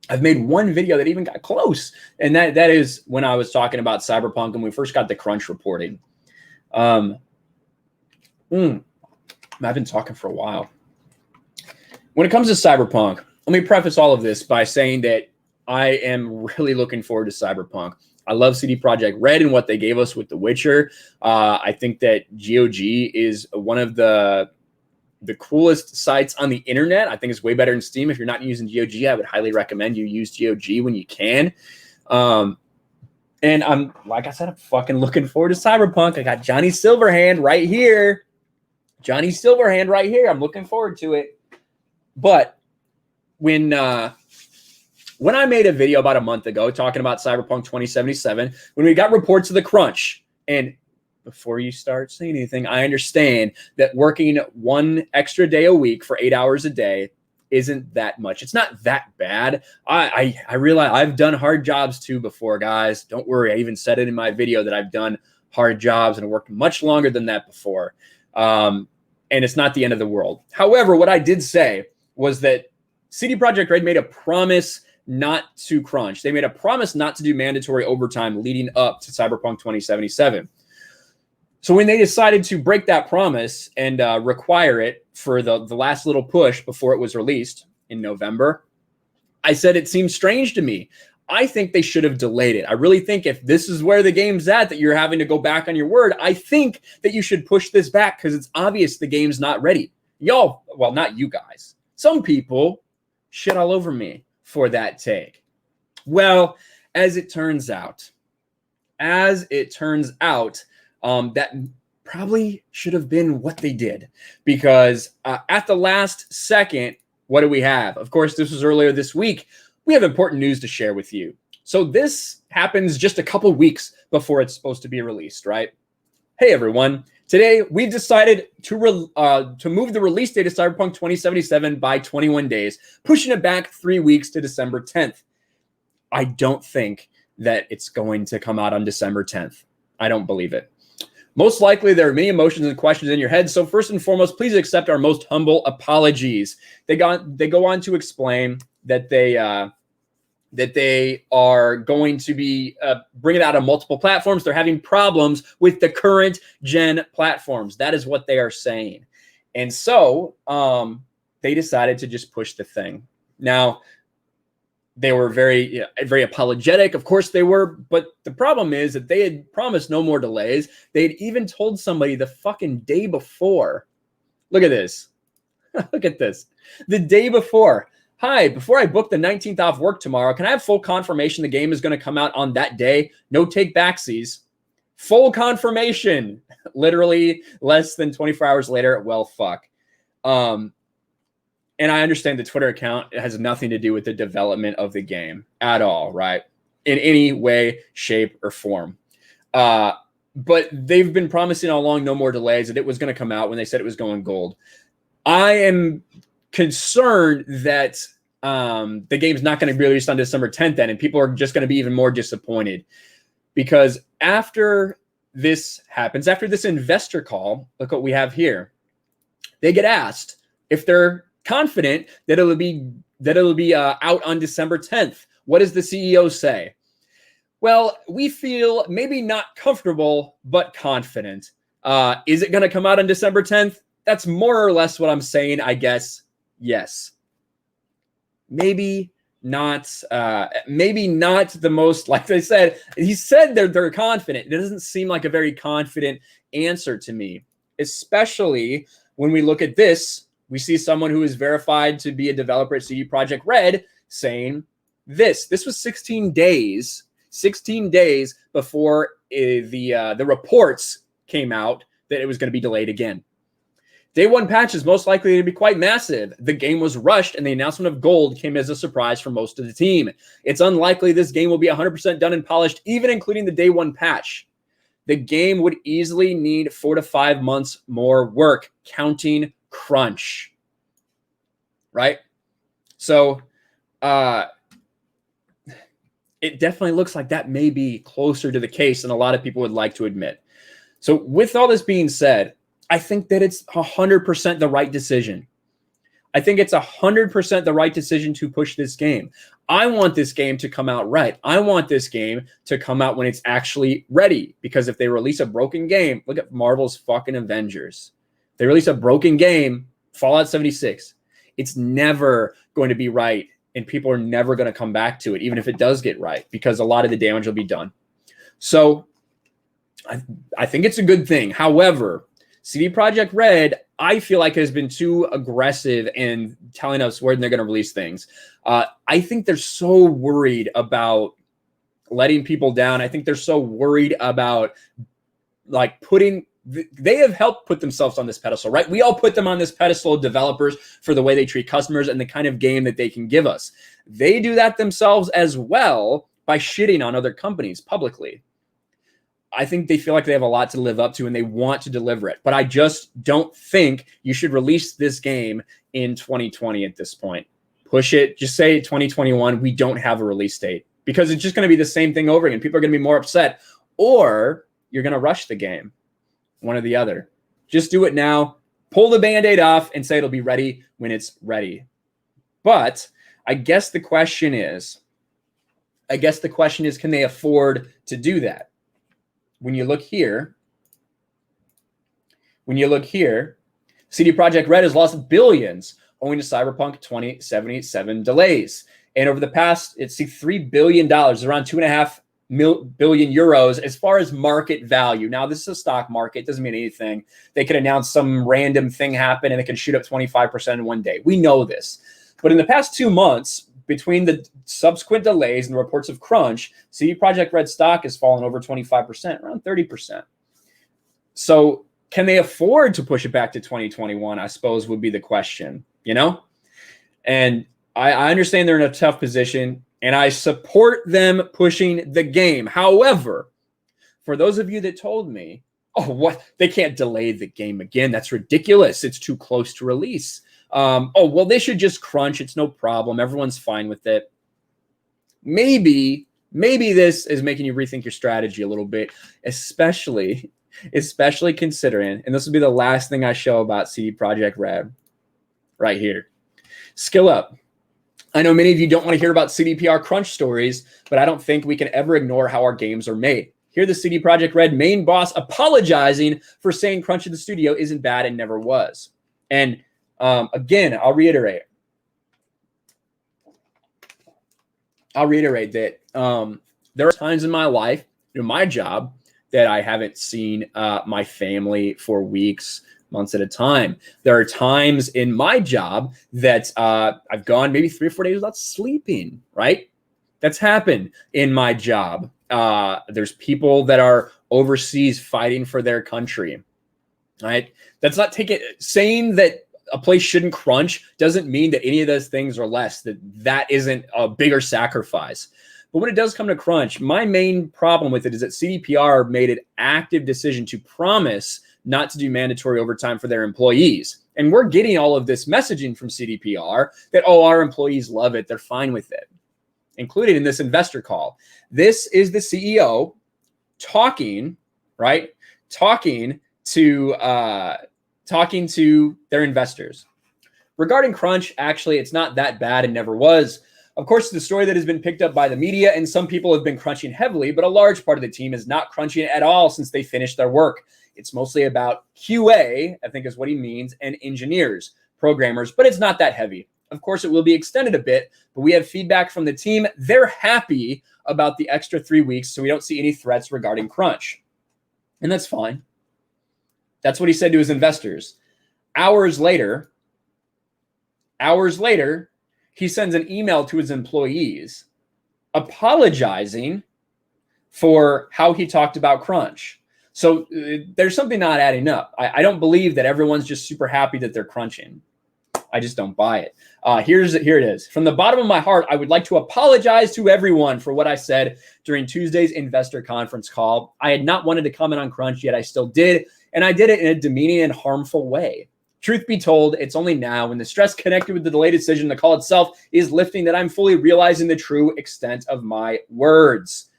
I've made one video that even got close, and that is when I was talking about Cyberpunk and we first got the crunch reporting. I've been talking for a while. When it comes to Cyberpunk, let me preface all of this by saying that I am really looking forward to Cyberpunk. I love CD Projekt Red and what they gave us with The Witcher. I think that GOG is one of the coolest sites on the internet. I think it's way better than Steam. If you're not using GOG, I would highly recommend you use GOG when you can. And I'm, like I said, I'm fucking looking forward to Cyberpunk. I got Johnny Silverhand right here. I'm looking forward to it. But when I made a video about a month ago talking about Cyberpunk 2077, when we got reports of the crunch, and before you start saying anything, I understand that working one extra day a week for 8 hours a day isn't that much. It's not that bad. I realize I've done hard jobs too before, guys. Don't worry. I even said it in my video that I've done hard jobs and worked much longer than that before. And it's not the end of the world. However, what I did say was that CD Projekt Red made a promise not to crunch. They made a promise not to do mandatory overtime leading up to Cyberpunk 2077. So when they decided to break that promise and require it for the last little push before it was released in November, I said it seemed strange to me. I think they should have delayed it. I really think if this is where the game's at, that you're having to go back on your word, I think that you should push this back because it's obvious the game's not ready. Y'all, well, not you guys. Some people shit all over me for that take. Well, as it turns out, that probably should have been what they did, because at the last second, what do we have? Of course, this was earlier this week. We have important news to share with you. So this happens just a couple weeks before it's supposed to be released, right? Hey, everyone. Today, we've decided to move the release date of Cyberpunk 2077 by 21 days, pushing it back 3 weeks to December 10th. I don't think that it's going to come out on December 10th. I don't believe it. Most likely, there are many emotions and questions in your head. So first and foremost, please accept our most humble apologies. They go on to explain that they are going to be bringing it out on multiple platforms. They're having problems with the current gen platforms. That is what they are saying. And so they decided to just push the thing. Now, they were very apologetic. Of course they were. But the problem is that they had promised no more delays. They had even told somebody the fucking day before. Look at this. Look at this. The day before. Hi, before I book the 19th off work tomorrow, can I have full confirmation the game is going to come out on that day? No take backsies. Full confirmation. Literally less than 24 hours later. Well, fuck. And I understand the Twitter account has nothing to do with the development of the game at all, right? In any way, shape, or form. But they've been promising all along no more delays, that it was going to come out when they said it was going gold. I am concerned that the game's not going to be released on December 10th then, and people are just going to be even more disappointed. Because after this happens, after this investor call, look what we have here. They get asked if they're confident that it'll be out on December 10th. What does the CEO say? Well, we feel maybe not comfortable, but confident. Is it going to come out on December 10th? That's more or less what I'm saying, I guess. Yes. Maybe not. Maybe not the most, like they said. He said they're confident. It doesn't seem like a very confident answer to me, especially when we look at this. We see someone who is verified to be a developer at CD Projekt Red saying this. This was 16 days before the reports came out that it was going to be delayed again. Day one patch is most likely to be quite massive. The game was rushed, and the announcement of gold came as a surprise for most of the team. It's unlikely this game will be 100% done and polished, even including the day one patch. The game would easily need 4 to 5 months more work, counting crunch. Right? So it definitely looks like that may be closer to the case than a lot of people would like to admit. So with all this being said, I think that it's 100% the right decision. I think it's 100% the right decision to push this game. I want this game to come out right. I want this game to come out when it's actually ready. Because if they release a broken game, look at Marvel's fucking Avengers. They release a broken game, Fallout 76. It's never going to be right. And people are never going to come back to it, even if it does get right, because a lot of the damage will be done. So I think it's a good thing. However, CD Projekt Red, I feel like, has been too aggressive in telling us where they're going to release things. I think they're so worried about letting people down. I think they're so worried about they have helped put themselves on this pedestal, right? We all put them on this pedestal of developers for the way they treat customers and the kind of game that they can give us. They do that themselves as well by shitting on other companies publicly. I think they feel like they have a lot to live up to and they want to deliver it. But I just don't think you should release this game in 2020 at this point. Push it. Just say 2021. We don't have a release date, because it's just going to be the same thing over again. People are going to be more upset, or you're going to rush the game. One or the other. Just do it now. Pull the Band-Aid off and say it'll be ready when it's ready. But I guess the question is, can they afford to do that? When you look here, CD Projekt Red has lost billions owing to Cyberpunk 2077 delays. And over the past, it's $3 billion, around 2.5 billion euros as far as market value. Now, this is a stock market. Doesn't mean anything. They could announce some random thing happen and it can shoot up 25% in one day. We know this. But in the past 2 months, between the subsequent delays and the reports of crunch, CD Projekt Red stock has fallen over 25%, around 30%. So can they afford to push it back to 2021, I suppose, would be the question, you know? And I understand they're in a tough position, and I support them pushing the game. However, for those of you that told me, oh, what? They can't delay the game again. That's ridiculous. It's too close to release. Oh, well, they should just crunch. It's no problem. Everyone's fine with it. Maybe this is making you rethink your strategy a little bit, especially considering, and this will be the last thing I show about CD Projekt Red right here. Skill up. I know many of you don't want to hear about CDPR crunch stories, but I don't think we can ever ignore how our games are made. Here, the CD Projekt Red main boss apologizing for saying crunch in the studio isn't bad and never was. And again, I'll reiterate that there are times in my life, in my job, that I haven't seen my family for weeks, months at a time. There are times in my job that I've gone maybe 3 or 4 days without sleeping, right? That's happened in my job. There's people that are overseas fighting for their country, right? That's not saying that a place shouldn't crunch doesn't mean that any of those things are less, that isn't a bigger sacrifice. But when it does come to crunch, my main problem with it is that CDPR made an active decision to promise not to do mandatory overtime for their employees. And we're getting all of this messaging from CDPR that, oh, our employees love it. They're fine with it. Included in this investor call. This is the CEO talking, right? Talking to their investors. Regarding crunch, actually, it's not that bad and never was. Of course, the story that has been picked up by the media, and some people have been crunching heavily, but a large part of the team is not crunching at all since they finished their work. It's mostly about QA, I think is what he means, and engineers, programmers, but it's not that heavy. Of course, it will be extended a bit, but we have feedback from the team. They're happy about the extra 3 weeks, so we don't see any threats regarding crunch. And that's fine. That's what he said to his investors. Hours later, he sends an email to his employees apologizing for how he talked about crunch. So there's something not adding up. I don't believe that everyone's just super happy that they're crunching. I just don't buy it. Here it is. From the bottom of my heart, I would like to apologize to everyone for what I said during Tuesday's investor conference call. I had not wanted to comment on crunch, yet I still did, and I did it in a demeaning and harmful way. Truth be told, it's only now when the stress connected with the delayed decision, the call itself is lifting, that I'm fully realizing the true extent of my words.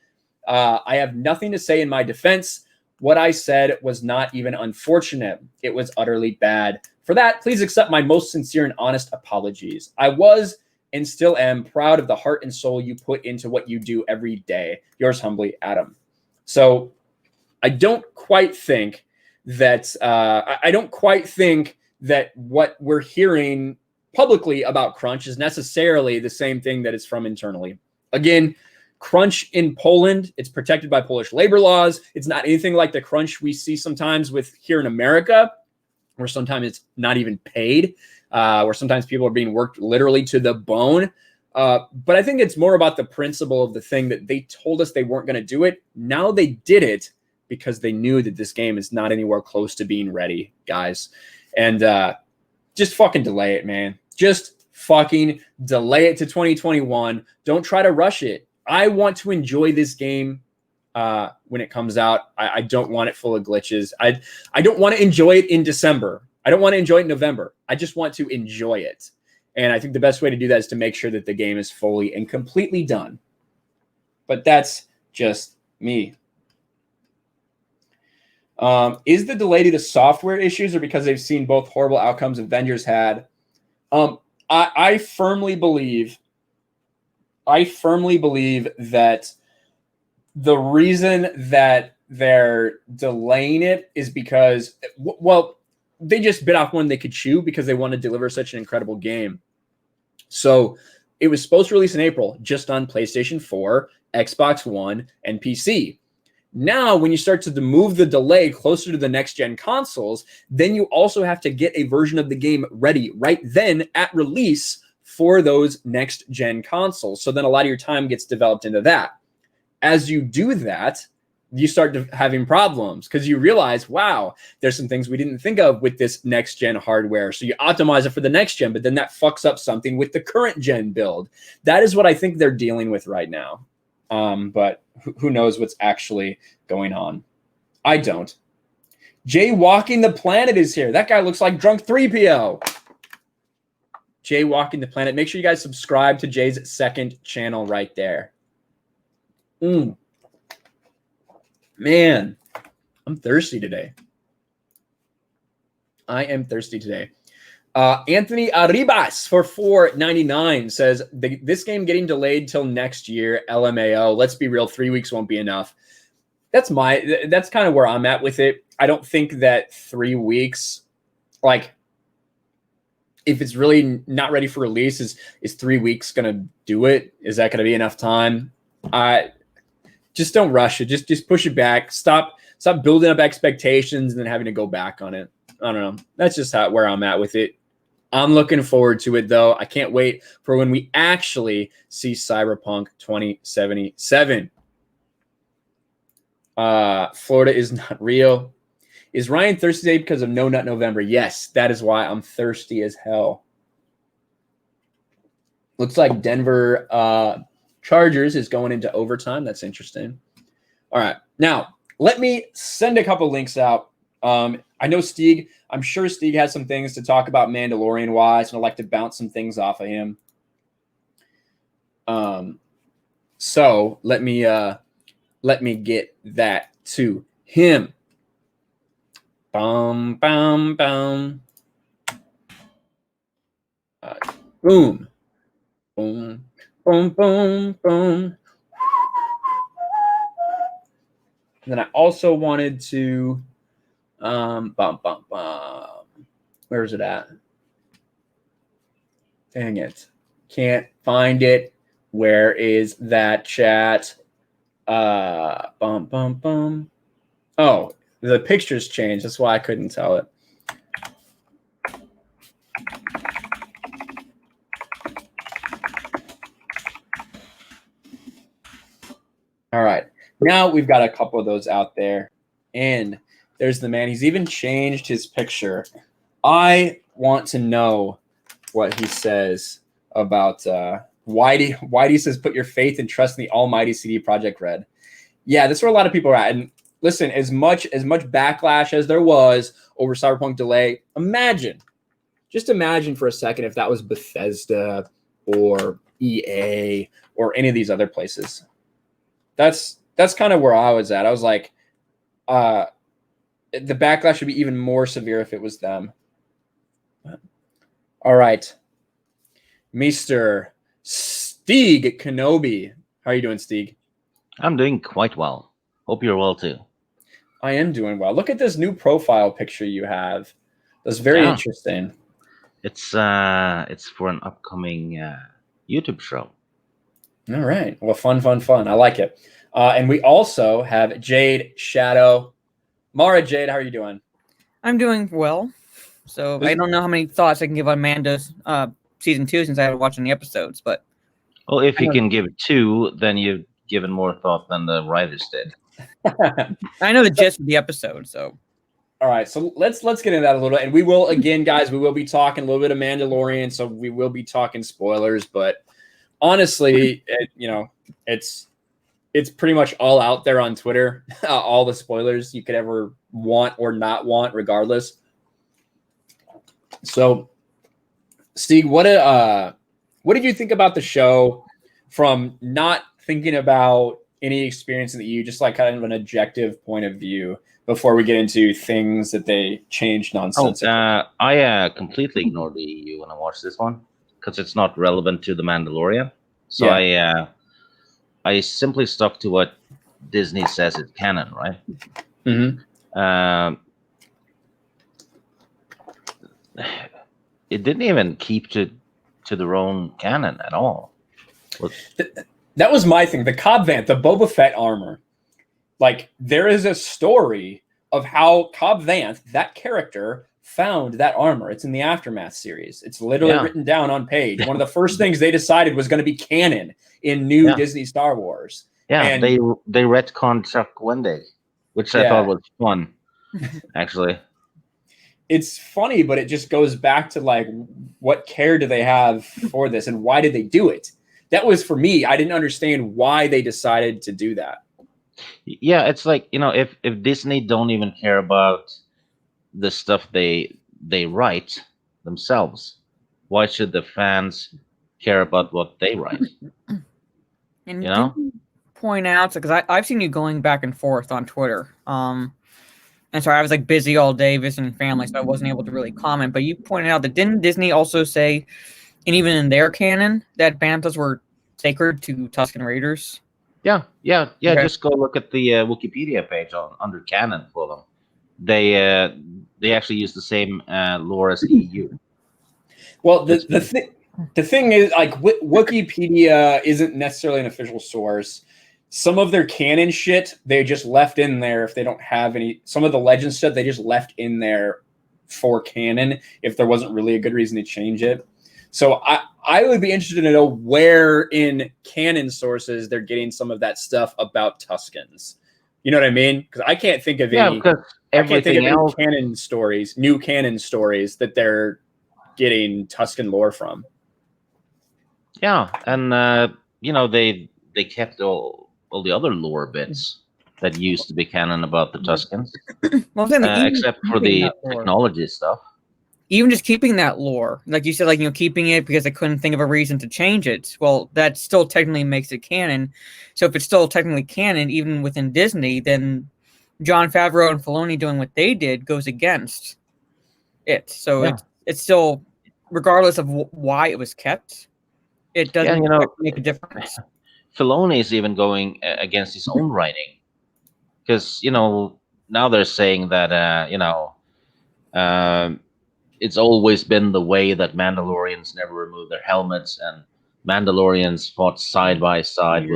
I have nothing to say in my defense. What I said was not even unfortunate. It was utterly bad. For that, please accept my most sincere and honest apologies. I was and still am proud of the heart and soul you put into what you do every day. Yours humbly, Adam. So I don't quite think that what we're hearing publicly about crunch is necessarily the same thing that it's from internally. Again, crunch in Poland, it's protected by Polish labor laws. It's not anything like the crunch we see sometimes with here in America, where sometimes it's not even paid, where sometimes people are being worked literally to the bone. But I think it's more about the principle of the thing that they told us they weren't going to do it. Now they did it because they knew that this game is not anywhere close to being ready, guys. And just fucking delay it, man. Just fucking delay it to 2021. Don't try to rush it. I want to enjoy this game when it comes out. I don't want it full of glitches. I don't want to enjoy it in December. I don't want to enjoy it in November. I just want to enjoy it. And I think the best way to do that is to make sure that the game is fully and completely done. But that's just me. Is the delay due to software issues or because they've seen both horrible outcomes Avengers had? I firmly believe I firmly believe that the reason that they're delaying it is because, well, they just bit off one they could chew because they want to deliver such an incredible game. So it was supposed to release in April just on PlayStation 4, Xbox One, and PC. Now, when you start to move the delay closer to the next-gen consoles, then you also have to get a version of the game ready right then at release for those next-gen consoles. So then a lot of your time gets developed into that. As you do that, you start having problems because you realize, wow, there's some things we didn't think of with this next-gen hardware. So you optimize it for the next-gen, but then that fucks up something with the current-gen build. That is what I think they're dealing with right now. But who knows what's actually going on? I don't. Jay Walking the Planet is here. That guy looks like Drunk 3PO. Jay Walking the Planet. Make sure you guys subscribe to Jay's second channel right there. Man, I'm thirsty today. I am thirsty today. Anthony Arribas for $4.99 says this game getting delayed till next year. LMAO. Let's be real, 3 weeks won't be enough. That's kind of where I'm at with it. I don't think that 3 weeks, like, if it's really not ready for release, is 3 weeks gonna do it? Is that gonna be enough time? Just don't rush it. Just push it back. Stop building up expectations and then having to go back on it. I don't know. That's just where I'm at with it. I'm looking forward to it, though. I can't wait for when we actually see Cyberpunk 2077. Florida is not real. Is Ryan thirsty today because of No Nut November? Yes, that is why I'm thirsty as hell. Looks like Denver Chargers is going into overtime. That's interesting. All right. Now, let me send a couple links out. I know Stieg, I'm sure Stieg has some things to talk about Mandalorian-wise, and I'd like to bounce some things off of him. So let me get that to him. Boom. Boom. Boom. Boom, boom, boom. And then I also wanted to where's it at? Dang it. Can't find it. Where is that chat? Oh, the pictures changed. That's why I couldn't tell it. All right. Now we've got a couple of those out there. And there's the man. He's even changed his picture. I want to know what he says about Whitey says, put your faith and trust in the almighty CD Projekt Red. Yeah, that's where a lot of people are at. And listen, as much backlash as there was over Cyberpunk delay, just imagine for a second if that was Bethesda or EA or any of these other places. That's kind of where I was at. I was like, the backlash would be even more severe if it was them. All right. Mr. Stieg Kenobi. How are you doing, Stieg? I'm doing quite well. Hope you're well too. I am doing well. Look at this new profile picture you have. That's very interesting. It's for an upcoming YouTube show. All right. Well, fun. I like it. And we also have Jade Shadow. Mara, Jade, how are you doing? I'm doing well. So I don't know how many thoughts I can give on Amanda's season 2 since I haven't watched any episodes, but well, if you can give 2, then you've given more thought than the writers did. I know the gist of the episode, so. All right, so let's get into that a little bit, and we will again, guys. We will be talking a little bit of Mandalorian, so we will be talking spoilers. But honestly, it's pretty much all out there on Twitter, all the spoilers you could ever want or not want, regardless. So, Stieg, what did you think about the show from not thinking about any experience in the EU, just like kind of an objective point of view before we get into things that they changed nonsensically? I completely ignored the EU when I watched this one because it's not relevant to The Mandalorian. So Yeah. I simply stuck to what Disney says is canon, right? Mm-hmm. It didn't even keep to their own canon at all. That was my thing. The Cobb Vanth, the Boba Fett armor. Like, there is a story of how Cobb Vanth, that character, found that armor. It's in the Aftermath series. It's literally written down on page. One of the first things they decided was going to be canon in new Disney Star Wars. Yeah, and they retconned Chuck Wendig, which I thought was fun, actually. It's funny, but it just goes back to, like, what care do they have for this, and why did they do it? That was, for me, I didn't understand why they decided to do that. Yeah, it's like, if Disney don't even care about the stuff they write themselves, why should the fans care about what they write? And did you point out, because I've seen you going back and forth on Twitter. And sorry, I was like busy all day visiting family, so I wasn't able to really comment. But you pointed out that didn't Disney also say, and even in their canon, that banthas were sacred to Tusken Raiders? Yeah. Okay. Just go look at the Wikipedia page under canon for them. They actually use the same lore as the EU. Well, the thing is, like, Wikipedia isn't necessarily an official source. Some of their canon shit they just left in there if they don't have any. Some of the legend stuff they just left in there for canon if there wasn't really a good reason to change it. So I would be interested to know where in canon sources they're getting some of that stuff about Tuskens. You know what I mean? Because I can't think of any. Because everything else, new canon stories that they're getting Tusken lore from. Yeah, and they kept all the other lore bits that used to be canon about the Tuskens, except for the technology stuff. Even just keeping that lore, like you said, keeping it because they couldn't think of a reason to change it. Well, that still technically makes it canon. So if it's still technically canon, even within Disney, then Jon Favreau and Filoni doing what they did goes against it. So it's still, regardless of why it was kept, it doesn't make a difference. Filoni is even going against his own writing, because now they're saying that it's always been the way that Mandalorians never remove their helmets, and Mandalorians fought side by side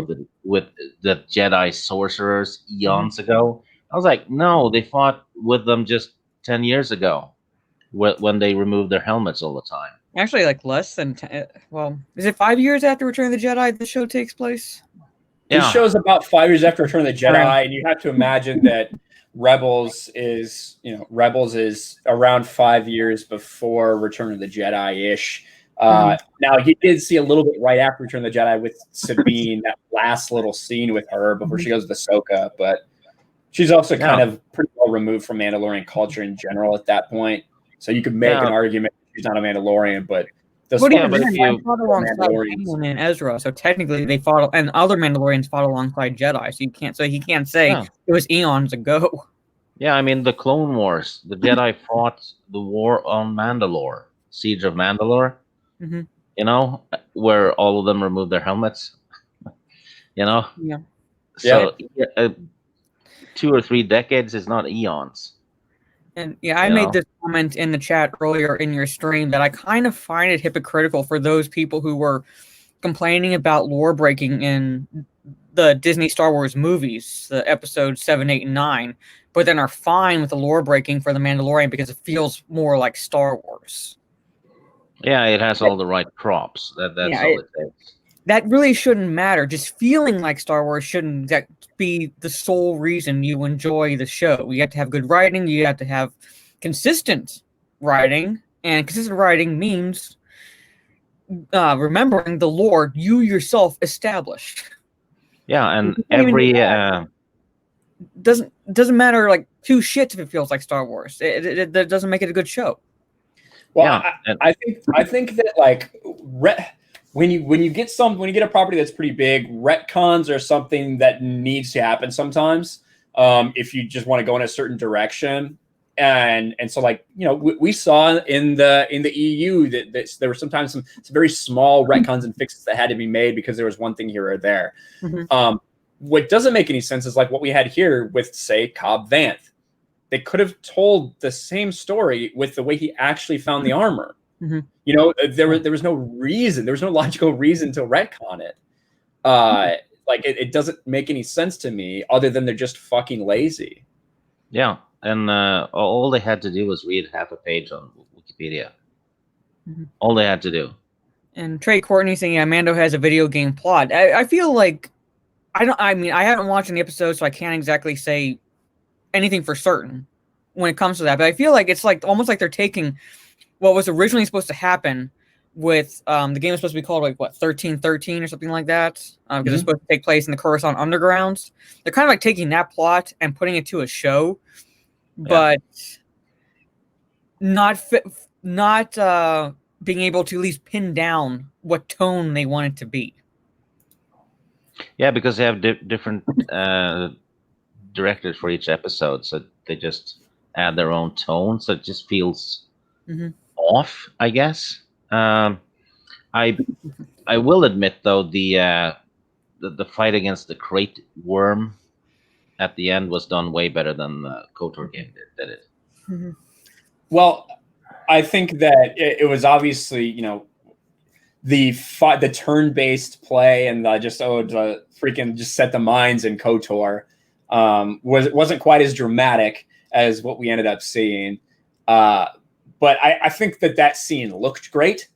with the Jedi sorcerers eons ago. I was like, no, they fought with them just 10 years ago when they removed their helmets all the time. Actually, like less than 10. Well, is it 5 years after Return of the Jedi the show takes place? This show's about 5 years after Return of the Jedi, and you have to imagine that Rebels is around 5 years before Return of the Jedi-ish. Now, he did see a little bit right after Return of the Jedi with Sabine, that last little scene with her before she goes to Ahsoka, but she's also kind of pretty well removed from Mandalorian culture in general at that point. So you could make an argument she's not a Mandalorian, but they fought alongside Anakin and Ezra, so technically they fought, and other Mandalorians fought alongside Jedi. So he can't say it was eons ago. Yeah, I mean the Clone Wars, the Jedi fought the war on Mandalore, Siege of Mandalore. Where all of them removed their helmets. Yeah. So 2 or 3 decades is not eons. And I made this comment in the chat earlier in your stream that I kind of find it hypocritical for those people who were complaining about lore breaking in the Disney Star Wars movies, the episodes 7, 8, and 9, but then are fine with the lore breaking for The Mandalorian because it feels more like Star Wars. Yeah, it has all the right props. That's all it takes. That really shouldn't matter. Just feeling like Star Wars shouldn't be the sole reason you enjoy the show. You have to have good writing. You have to have consistent writing. And consistent writing means remembering the lore you yourself established. Yeah, and every... doesn't matter like two shits if it feels like Star Wars. It doesn't make it a good show. Well, I think that, like, when you get a property that's pretty big, retcons are something that needs to happen sometimes. If you just want to go in a certain direction, And so, like, you know, we saw in the EU that there were sometimes some very small retcons and fixes that had to be made because there was one thing here or there. Mhm. What doesn't make any sense is like what we had here with, say, Cobb Vanth. They could have told the same story with the way he actually found the armor. Mhm. You know, there was no reason, there was no logical reason to retcon it. Like it doesn't make any sense to me other than they're just fucking lazy. Yeah, and all they had to do was read half a page on Wikipedia. Mhm. All they had to do. And Trey Courtney saying, yeah, Mando has a video game plot. I feel like I mean, I haven't watched any episodes, so I can't exactly say anything for certain when it comes to that. But I feel like it's like almost like they're taking what was originally supposed to happen with the game was supposed to be called like what 1313 or something like that because it's supposed to take place in the Coruscant Undergrounds. They're kind of like taking that plot and putting it to a show, but not being able to at least pin down what tone they want it to be. Yeah, because they have different directors for each episode, so they just add their own tone, so it just feels off, I guess. I will admit though the fight against the crate worm at the end was done way better than the KOTOR game did it. Well, I think that it was obviously, you know, the turn-based play and the freaking just set the mines in KOTOR wasn't quite as dramatic as what we ended up seeing. But I think that scene looked great.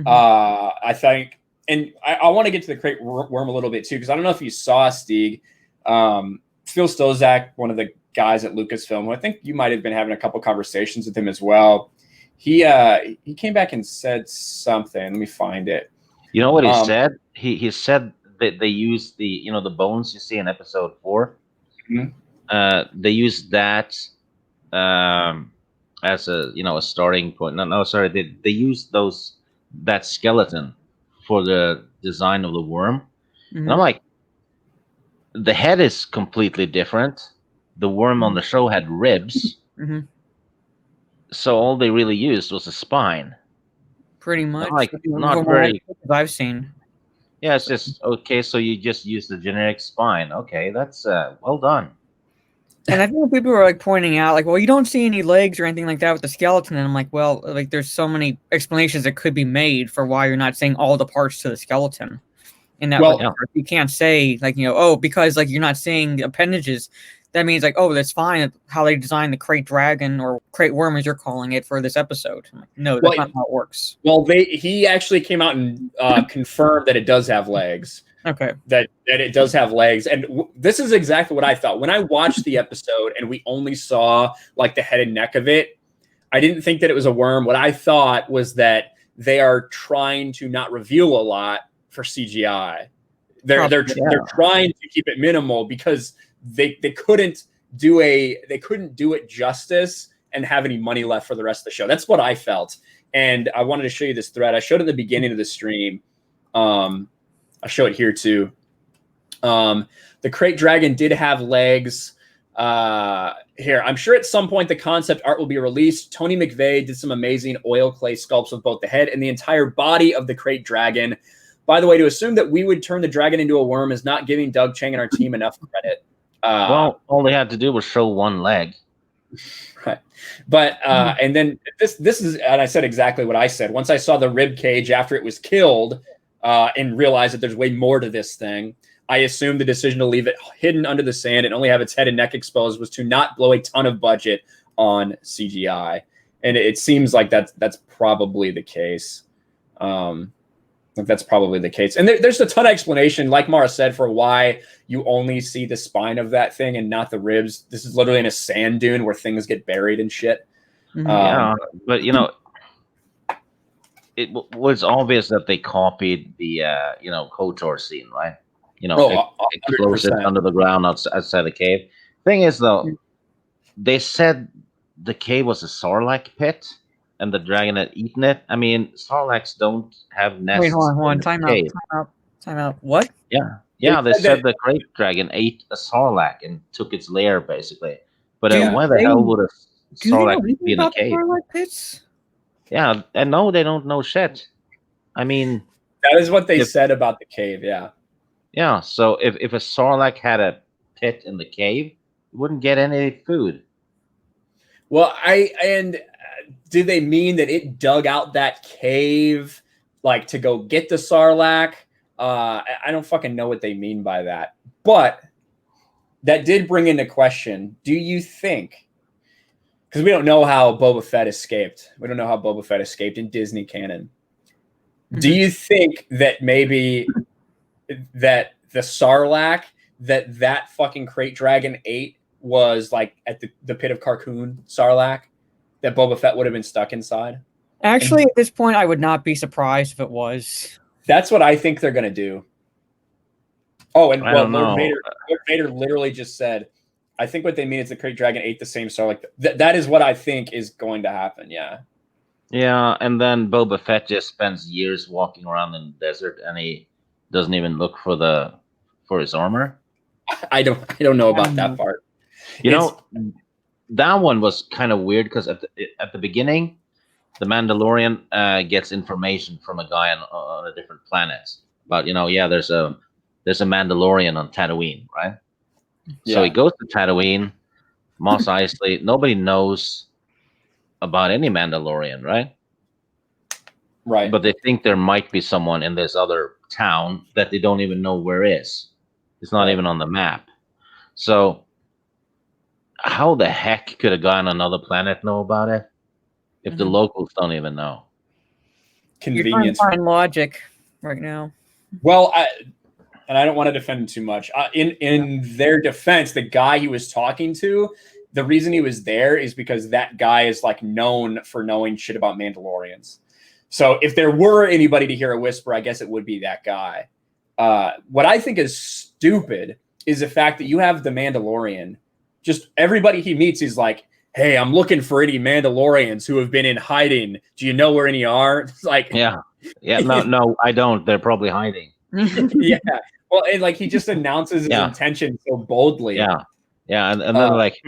I think, and I want to get to the crate worm a little bit too, because I don't know if you saw Stieg. Phil Stozak, one of the guys at Lucasfilm, I think you might have been having a couple conversations with him as well. He came back and said something. Let me find it. You know what he said? He said that they used the the bones you see in episode 4. They used that as a starting point. No, sorry. They used that skeleton for the design of the worm, and I'm like, the head is completely different. The worm on the show had ribs. So all they really used was a spine. Pretty much. Like, not very. I've seen. Yeah, it's just okay. So you just use the generic spine. Okay, that's well done. And I think people were like pointing out, like, well, you don't see any legs or anything like that with the skeleton. And I'm like, well, like, there's so many explanations that could be made for why you're not seeing all the parts to the skeleton. In that regard, you can't say like because like you're not seeing appendages. That means like, oh, that's fine. How they designed the crate dragon or crate worm, as you're calling it, for this episode. I'm like, no, that's not how it works. Well, he actually came out and confirmed that it does have legs. Okay. That it does have legs, and this is exactly what I thought when I watched the episode, and we only saw like the head and neck of it. I didn't think that it was a worm. What I thought was that they are trying to not reveal a lot for CGI. They're trying to keep it minimal because they couldn't do it justice and have any money left for the rest of the show. That's what I felt. And I wanted to show you this thread. I showed it in the beginning of the stream. I'll show it here too. The crate dragon did have legs. Here, I'm sure at some point the concept art will be released. Tony McVeigh did some amazing oil clay sculpts of both the head and the entire body of the crate dragon. By the way, to assume that we would turn the dragon into a worm is not giving Doug Chang and our team enough credit. Well, all they had to do was show one leg. Right. But and then this is, and I said exactly what I said. Once I saw the rib cage after it was killed and realized that there's way more to this thing, I assumed the decision to leave it hidden under the sand and only have its head and neck exposed was to not blow a ton of budget on CGI. And it seems like that's probably the case. That's probably the case. And there's a ton of explanation, like Mara said, for why you only see the spine of that thing and not the ribs. This is literally in a sand dune where things get buried and shit. Yeah, but it was obvious that they copied the KOTOR scene, right? Explosive under the ground outside the cave. Thing is, though, they said the cave was a Sarlacc pit. And the dragon had eaten it. I mean, Sarlaccs don't have nests. Wait, hold on. Time out. What? Yeah. They said the crate dragon ate a Sarlacc and took its lair, basically. But why the hell would Do they know Sarlacc anything be in a about the cave. Sarlacc pits? Yeah, and no, they don't know shit. I mean, That is what they if said about the cave. Yeah. yeah, so if a Sarlacc had a pit in the cave, it wouldn't get any food. Well, do they mean that it dug out that cave like to go get the Sarlacc? I don't fucking know what they mean by that. But that did bring into question, do you think, because we don't know how Boba Fett escaped. We don't know how Boba Fett escaped in Disney canon. Do you think that maybe that the Sarlacc that fucking Crate Dragon ate was like at the pit of Carcoon Sarlacc that Boba Fett would have been stuck inside? Actually, at this point, I would not be surprised if it was. That's what I think they're gonna do. Oh, and I well, don't know. Lord Vader literally just said, I think what they mean is the Crate Dragon ate the same Sarlacc. That is what I think is going to happen. Yeah. Yeah, and then Boba Fett just spends years walking around in the desert, and he doesn't even look for his armor. I don't know about that part. You know, that one was kind of weird because at the beginning, the Mandalorian gets information from a guy on a different planet about there's a Mandalorian on Tatooine, right? Yeah. So he goes to Tatooine, Mos Eisley. Nobody knows about any Mandalorian, right? Right. But they think there might be someone in this other town that they don't even know where is. It's not even on the map. So how the heck could a guy on another planet know about it if the locals don't even know? Convenience. You're trying to find logic right now. Well, I don't want to defend him too much. In their defense, the guy he was talking to, the reason he was there is because that guy is like known for knowing shit about Mandalorians. So if there were anybody to hear a whisper, I guess it would be that guy. What I think is stupid is the fact that you have the Mandalorian. Just everybody he meets, he's like, hey, I'm looking for any Mandalorians who have been in hiding. Do you know where any are? It's like, yeah, no, I don't. They're probably hiding. Yeah. Well, and like he just announces his intention so boldly. Yeah, and then like,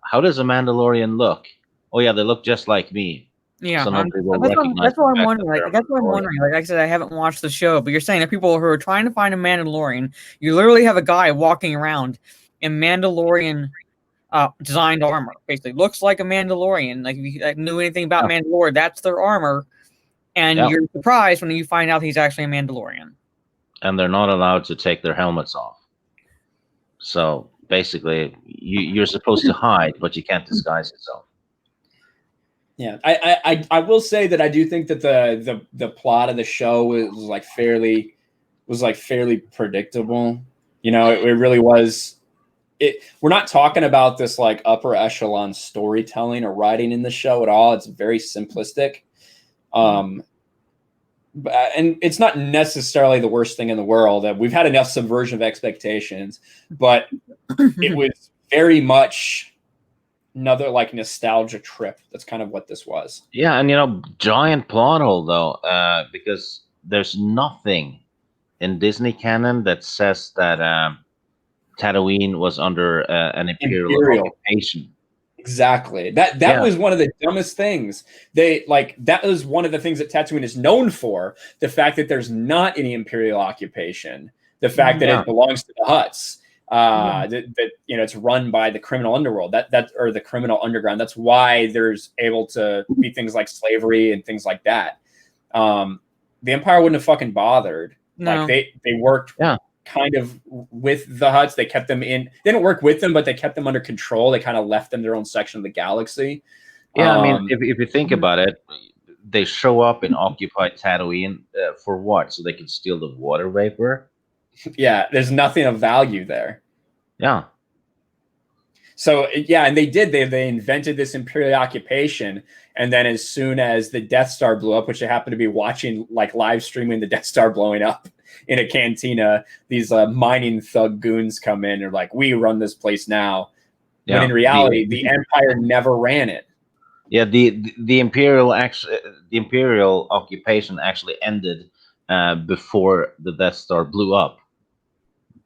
how does a Mandalorian look? Oh yeah, they look just like me. Yeah, so that's what I'm wondering. Like, that's what I'm wondering. Like I said, I haven't watched the show, but you're saying that people who are trying to find a Mandalorian, you literally have a guy walking around in Mandalorian designed armor. Basically, looks like a Mandalorian. Like if you knew anything about Mandalore, that's their armor, and you're surprised when you find out he's actually a Mandalorian. And they're not allowed to take their helmets off. So basically, you're supposed to hide, but you can't disguise yourself. Yeah, I will say that I do think that the plot of the show was fairly predictable. You know, it really was. We're not talking about this like upper echelon storytelling or writing in the show at all. It's very simplistic. And it's not necessarily the worst thing in the world. We've had enough subversion of expectations, but it was very much another like nostalgia trip. That's kind of what this was. Yeah, and giant plot hole though, because there's nothing in Disney canon that says that Tatooine was under an imperial occupation. Exactly. That was one of the dumbest things. That was one of the things that Tatooine is known for. The fact that there's not any imperial occupation. The fact that it belongs to the Hutts. That it's run by the criminal underworld. Or the criminal underground. That's why there's able to be things like slavery and things like that. The Empire wouldn't have fucking bothered. No. Like they worked kind of with the Hutts. They kept them in. They didn't work with them, but they kept them under control. They kind of left them their own section of the galaxy. Yeah, I mean, if you think about it, they show up in occupied Tatooine for what? So they can steal the water vapor? Yeah, there's nothing of value there. Yeah. So and they did. They invented this imperial occupation, and then as soon as the Death Star blew up, which they happened to be watching, like live streaming the Death Star blowing up in a cantina, these mining thug goons come in and are like, "We run this place now." When in reality, the Empire never ran it. Yeah, the imperial occupation actually ended before the Death Star blew up,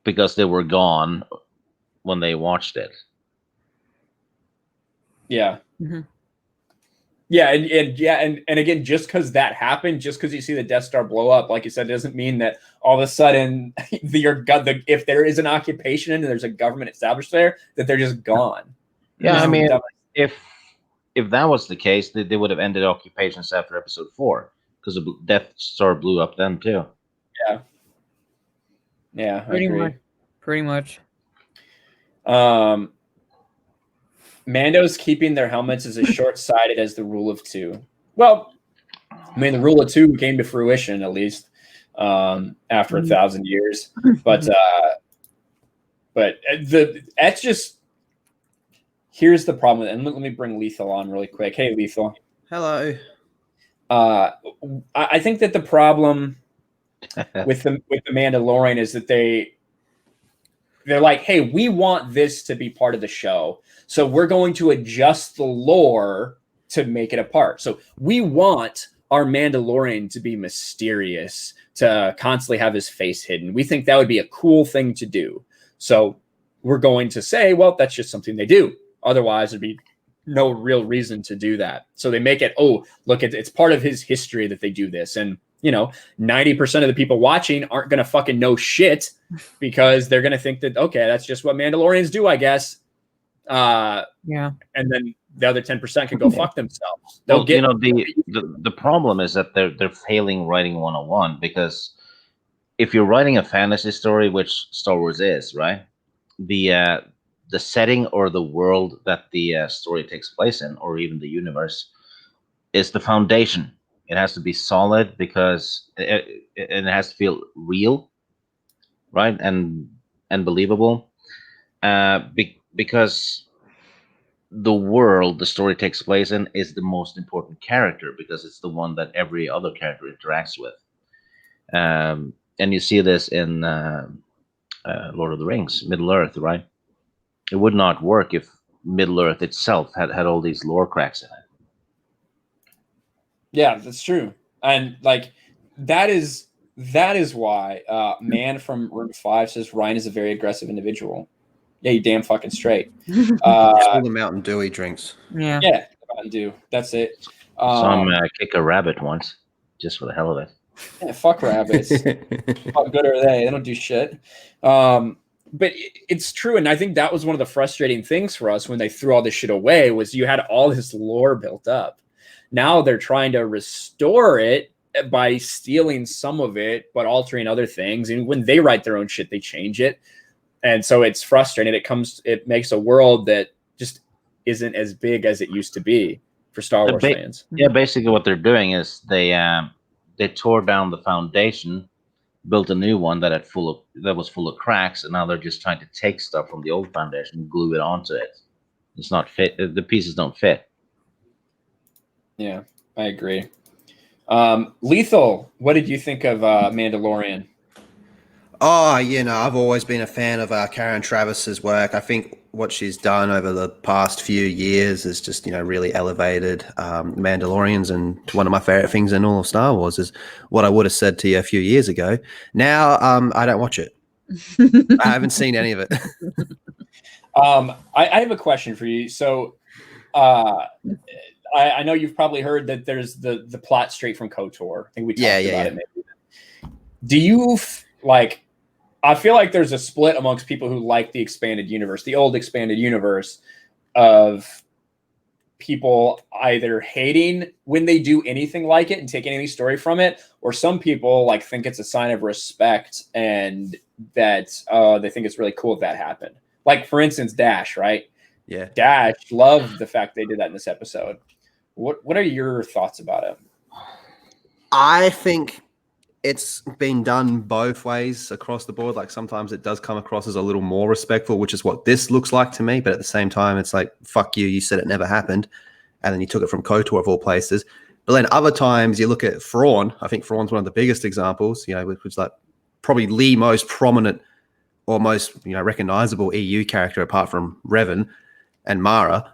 because they were gone when they watched it. Yeah. Mhm. Yeah, and again, just because that happened, just because you see the Death Star blow up, like you said, doesn't mean that all of a sudden if there is an occupation and there's a government established there, that they're just gone. Yeah, I mean, if that was the case, they would have ended occupations after episode 4 because the Death Star blew up then too. Yeah, I agree. Pretty much. Mando's keeping their helmets as short-sighted as the rule of 2. Well, I mean, the rule of 2 came to fruition at least after 1,000 years, but that's just. Here's the problem, and let me bring Lethal on really quick. Hey, Lethal. Hello. I think that the problem with the Mandalorian is that they're like, hey, we want this to be part of the show, so we're going to adjust the lore to make it a part. So we want our Mandalorian to be mysterious, to constantly have his face hidden. We think that would be a cool thing to do. So we're going to say, well, that's just something they do. Otherwise, there'd be no real reason to do that. So they make it, oh, look, it's part of his history that they do this. And, 90% of the people watching aren't going to fucking know shit because they're going to think that, okay, that's just what Mandalorians do, I guess. Yeah. And then the other 10% can go fuck themselves. Well, the problem is that they're failing writing 101, because if you're writing a fantasy story, which Star Wars is, right? The setting or the world that the story takes place in, or even the universe, is the foundation. It has to be solid because it has to feel real, right, and believable. Because the world the story takes place in is the most important character, because it's the one that every other character interacts with. And you see this in Lord of the Rings, Middle Earth, right? It would not work if Middle Earth itself had all these lore cracks in it. Yeah, that's true. And that is why Man from Room 5 says Ryan is a very aggressive individual. Yeah, you damn fucking straight. All the Mountain Dew he drinks. Yeah. Yeah, Mountain Dew. That's it. Saw him kick a rabbit once, just for the hell of it. Yeah, fuck rabbits. How good are they? They don't do shit. But it's true, and I think that was one of the frustrating things for us when they threw all this shit away, was you had all this lore built up. Now they're trying to restore it by stealing some of it, but altering other things. And when they write their own shit, they change it. And so it's frustrating. It makes a world that just isn't as big as it used to be for Star Wars fans. Yeah, basically what they're doing is they tore down the foundation, built a new one that was full of cracks, and now they're just trying to take stuff from the old foundation and glue it onto it. It's not fit. The pieces don't fit. Yeah, I agree. Lethal, what did you think of Mandalorian? Oh, I've always been a fan of Karen Travis's work. I think what she's done over the past few years is just, really elevated Mandalorians, and one of my favorite things in all of Star Wars is what I would have said to you a few years ago. Now, I don't watch it. I haven't seen any of it. I have a question for you. So, I know you've probably heard that there's the plot straight from KOTOR. I think we talked about it. Maybe. Do you I feel like there's a split amongst people who like the expanded universe, the old expanded universe, of people either hating when they do anything like it and taking any story from it, or some people think it's a sign of respect and that they think it's really cool that happened. Like, for instance, Dash, right? Yeah. Dash loved the fact they did that in this episode. What are your thoughts about it? I think it's been done both ways across the board. Sometimes it does come across as a little more respectful, which is what this looks like to me. But at the same time, it's like, fuck you, you said it never happened. And then you took it from KOTOR of all places. But then other times you look at Thrawn. I think Thrawn's one of the biggest examples, which was probably the most prominent or most, recognizable EU character apart from Revan and Mara.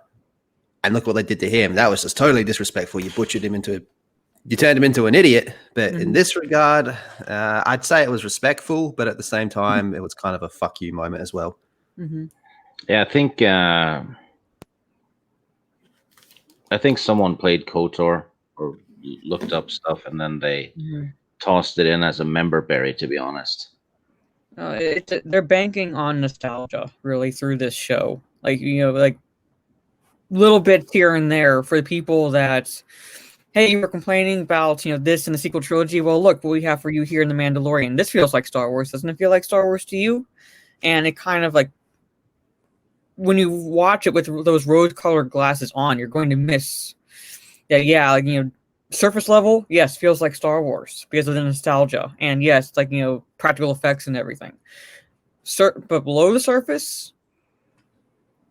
And look what they did to him. That was just totally disrespectful. You turned him into an idiot. But in this regard, I'd say it was respectful, but at the same time, it was kind of a fuck you moment as well. Mm-hmm. Yeah, I think I think someone played KOTOR or looked up stuff, and then they tossed it in as a member berry. To be honest, they're banking on nostalgia really through this show. Like like little bits here and there for the people that, hey, you were complaining about this in the sequel trilogy. Well, look what we have for you here in the Mandalorian. This feels like Star Wars, doesn't it? Feel like Star Wars to you? And it kind of like, when you watch it with those rose-colored glasses on, you're going to miss that. Yeah, like surface level, yes, feels like Star Wars because of the nostalgia, and yes, like practical effects and everything. But below the surface,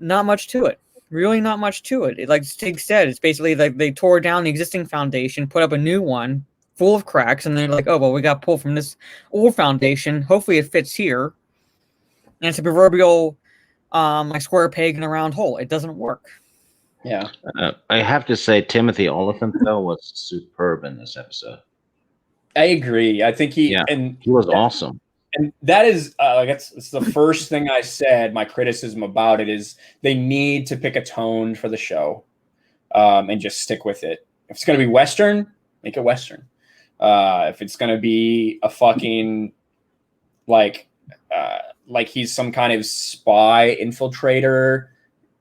not much to it. Really, not much to it. Like Stig said, it's basically like they tore down the existing foundation, put up a new one full of cracks, and they're like, oh well, we got pulled from this old foundation. Hopefully, it fits here. And it's a proverbial like square peg in a round hole. It doesn't work. Yeah. I have to say, Timothy Oliphant though was superb in this episode. I agree. I think he was awesome. And that is it's the first thing I said. My criticism about it is they need to pick a tone for the show, and just stick with it. If it's going to be Western, make it Western. If it's going to be a fucking like he's some kind of spy infiltrator,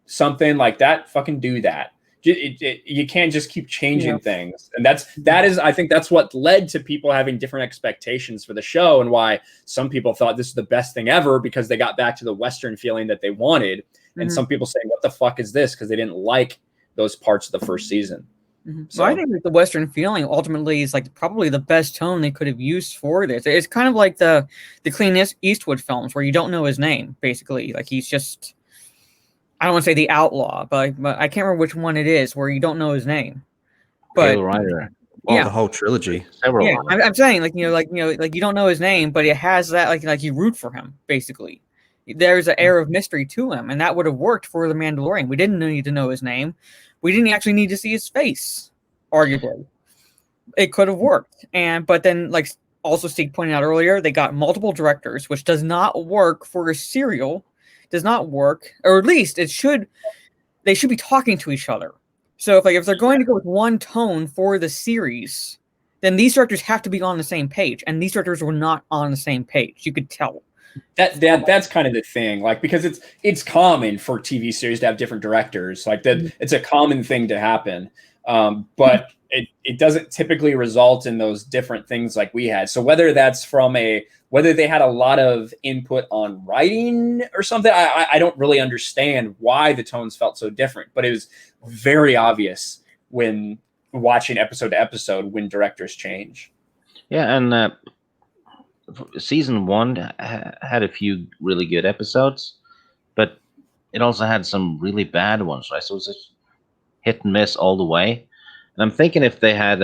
something like that, fucking do that. You can't just keep changing things. And that is I think that's what led to people having different expectations for the show, and why some people thought this is the best thing ever because they got back to the Western feeling that they wanted. And some people saying, what the fuck is this? Because they didn't like those parts of the first season. So I think that the Western feeling ultimately is like probably the best tone they could have used for this. It's kind of like the Clint Eastwood films where you don't know his name, basically. Like he's just, I don't want to say the outlaw, but I can't remember which one it is where you don't know his name. But the whole trilogy. Yeah, I'm saying like you don't know his name, but it has that like you root for him, basically. There's an air of mystery to him, and that would have worked for the Mandalorian. We didn't need to know his name. We didn't actually need to see his face, arguably. It could have worked. But then, like also Steve pointed out earlier, they got multiple directors, which does not work for a serial. Does not work, or at least they should be talking to each other. So if they're going to go with one tone for the series, then these directors have to be on the same page. And these directors were not on the same page. You could tell. That's kind of the thing, like, because it's common for TV series to have different directors, like that. It's a common thing to happen, but it doesn't typically result in those different things like we had. So whether that's whether they had a lot of input on writing or something, I don't really understand why the tones felt so different, but it was very obvious when watching episode to episode when directors change. Yeah, and season 1 had a few really good episodes, but it also had some really bad ones, right? So it was just hit and miss all the way. And I'm thinking if they had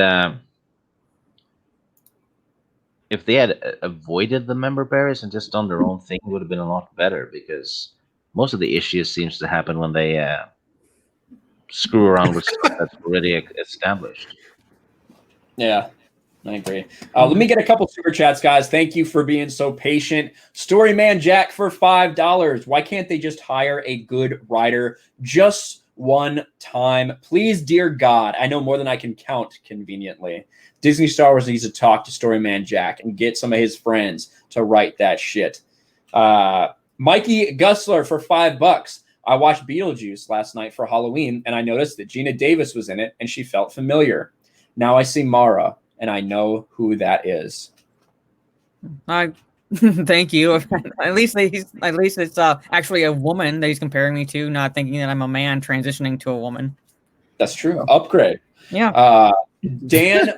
avoided the member berries and just done their own thing, it would have been a lot better, because most of the issues seems to happen when they screw around with stuff that's already established. Yeah, I agree. Let me get a couple super chats, guys. Thank you for being so patient. Storyman Jack for $5. Why can't they just hire a good writer just one time? Please, dear God. I know more than I can count conveniently. Disney Star Wars needs to talk to Storyman Jack and get some of his friends to write that shit. Mikey Gussler for $5. I watched Beetlejuice last night for Halloween, and I noticed that Gina Davis was in it, and she felt familiar. Now I see Mara, and I know who that is. Thank you. At least it's actually a woman that he's comparing me to, not thinking that I'm a man transitioning to a woman. That's true. Upgrade. Yeah. Dan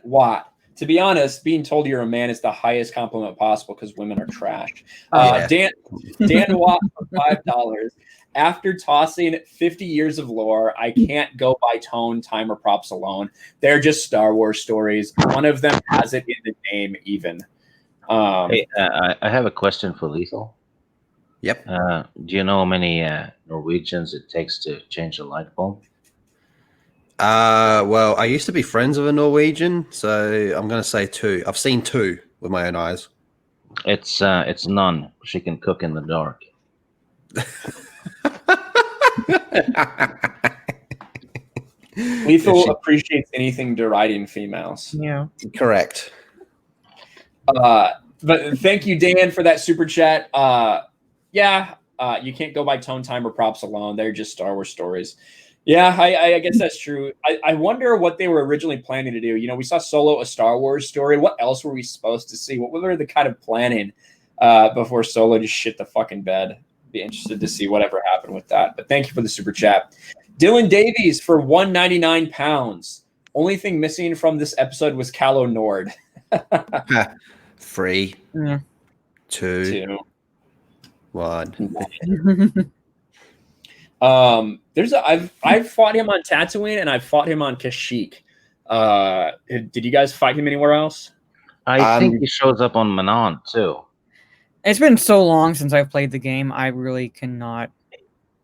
Watt. To be honest, being told you're a man is the highest compliment possible because women are trash. Dan Watt for $5. After tossing 50 years of lore, I can't go by tone, time, or props alone. They're just Star Wars stories. One of them has it in the name, even. Hey, I have a question for Lethal. Yep. Do you know how many Norwegians it takes to change a light bulb? Well, I used to be friends with a Norwegian, so I'm going to say 2. I've seen 2 with my own eyes. It's none. She can cook in the dark. Lethal appreciates anything deriding females. Yeah. Correct. But thank you, Dan, for that super chat. You can't go by tone, time, or props alone. They're just Star Wars stories. Yeah, I guess that's true. I wonder what they were originally planning to do. You know, we saw Solo, a Star Wars story. What else were we supposed to see? What were the kind of planning before Solo just shit the fucking bed? Be interested to see whatever happened with that. But thank you for the super chat. Dylan Davies for £199. Only thing missing from this episode was Calo Nord. 3, Yeah. 2, 1. I've fought him on Tatooine and I've fought him on Kashyyyk. Did you guys fight him anywhere else? I think he shows up on Manon too. It's been so long since I've played the game. I really cannot.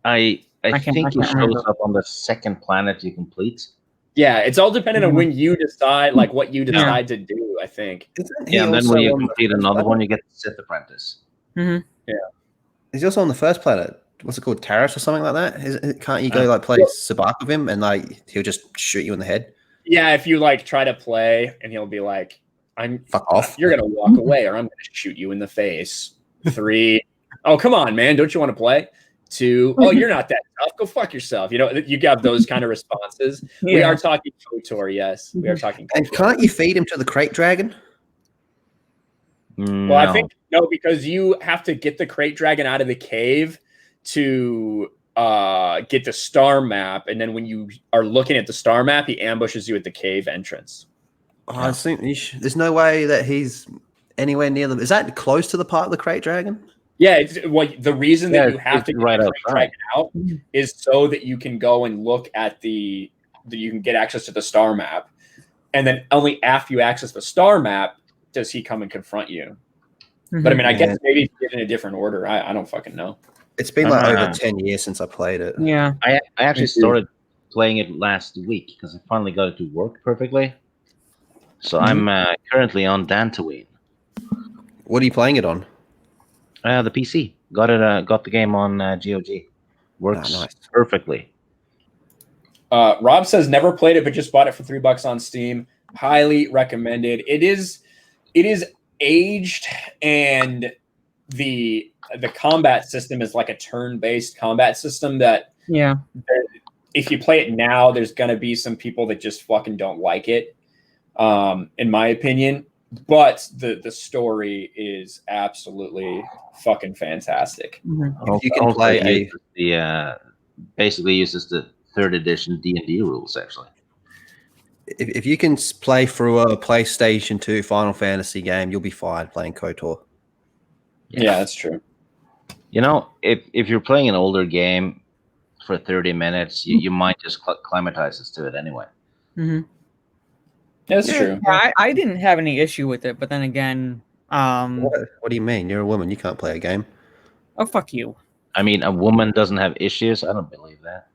I think he shows remember. up on the second planet you complete. Yeah, it's all dependent on when you decide, like what you decide to do, I think. Yeah, and then when you complete another one, you get the Sith Apprentice. Mm-hmm. Yeah. He's also on the first planet. What's it called? Taris or something like that? Can't you go like play Sabak with him and like he'll just shoot you in the head? Yeah, if you like try to play and he'll be like, Fuck off. You're gonna walk away or I'm gonna shoot you in the face. 3. Oh, come on, man. Don't you want to play? 2. Oh, you're not that tough. Go fuck yourself. You know, you got those kind of responses. Yeah. We are talking KOTOR, yes. We are talking KOTOR. And can't you feed him to the crate dragon? Well, I think no, because you have to get the crate dragon out of the cave to get the star map, and then when you are looking at the star map, he ambushes you at the cave entrance. Oh, I think there's no way that he's anywhere near them. Is that close to the part of the crate dragon? Yeah, the reason that you have to get right the crate dragon out is so that you can go and look at you can get access to the star map, and then only after you access the star map does he come and confront you. Mm-hmm. But I mean, I guess maybe he did in a different order. I don't fucking know. It's been like over 10 years since I played it. Yeah. I actually started playing it last week because I finally got it to work perfectly. So I'm currently on Dantooine. What are you playing it on? The PC. Got the game on GOG. Works perfectly. Rob says never played it, but just bought it for $3 on Steam. Highly recommended. It is aged, and the combat system is like a turn-based combat system that if you play it now, there's gonna be some people that just fucking don't like it, in my opinion. But the story is absolutely fucking fantastic. Mm-hmm. If you can play basically uses the 3rd edition D&D rules actually. If you can play through a PlayStation 2 Final Fantasy game, you'll be fine playing KOTOR. Yeah, that's true. You know, if you're playing an older game for 30 minutes, you might just climatize to it anyway. Mm-hmm. That's true. Yeah, I didn't have any issue with it, but then again, what do you mean? You're a woman. You can't play a game. Oh, fuck you. I mean, a woman doesn't have issues. I don't believe that.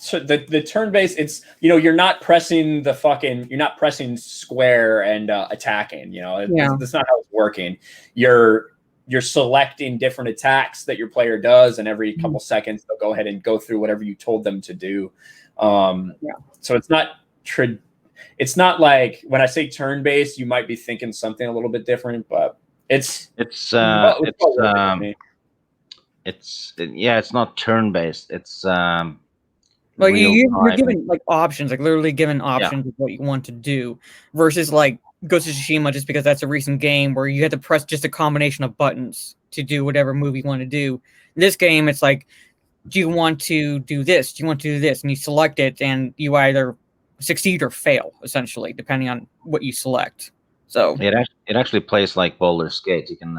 So the turn based, it's you're not pressing square and attacking. That's not how it's working. You're selecting different attacks that your player does, and every couple seconds they'll go ahead and go through whatever you told them to do. So it's not it's not like when I say turn based, you might be thinking something a little bit different, but it's not turn based. It's well, you're given like options, like literally given options of what you want to do, versus like Ghost of Tsushima, just because that's a recent game where you have to press just a combination of buttons to do whatever move you want to do. In this game, it's like, do you want to do this? Do you want to do this? And you select it, and you either succeed or fail, essentially, depending on what you select. So it actually plays like Baldur's Gate. You can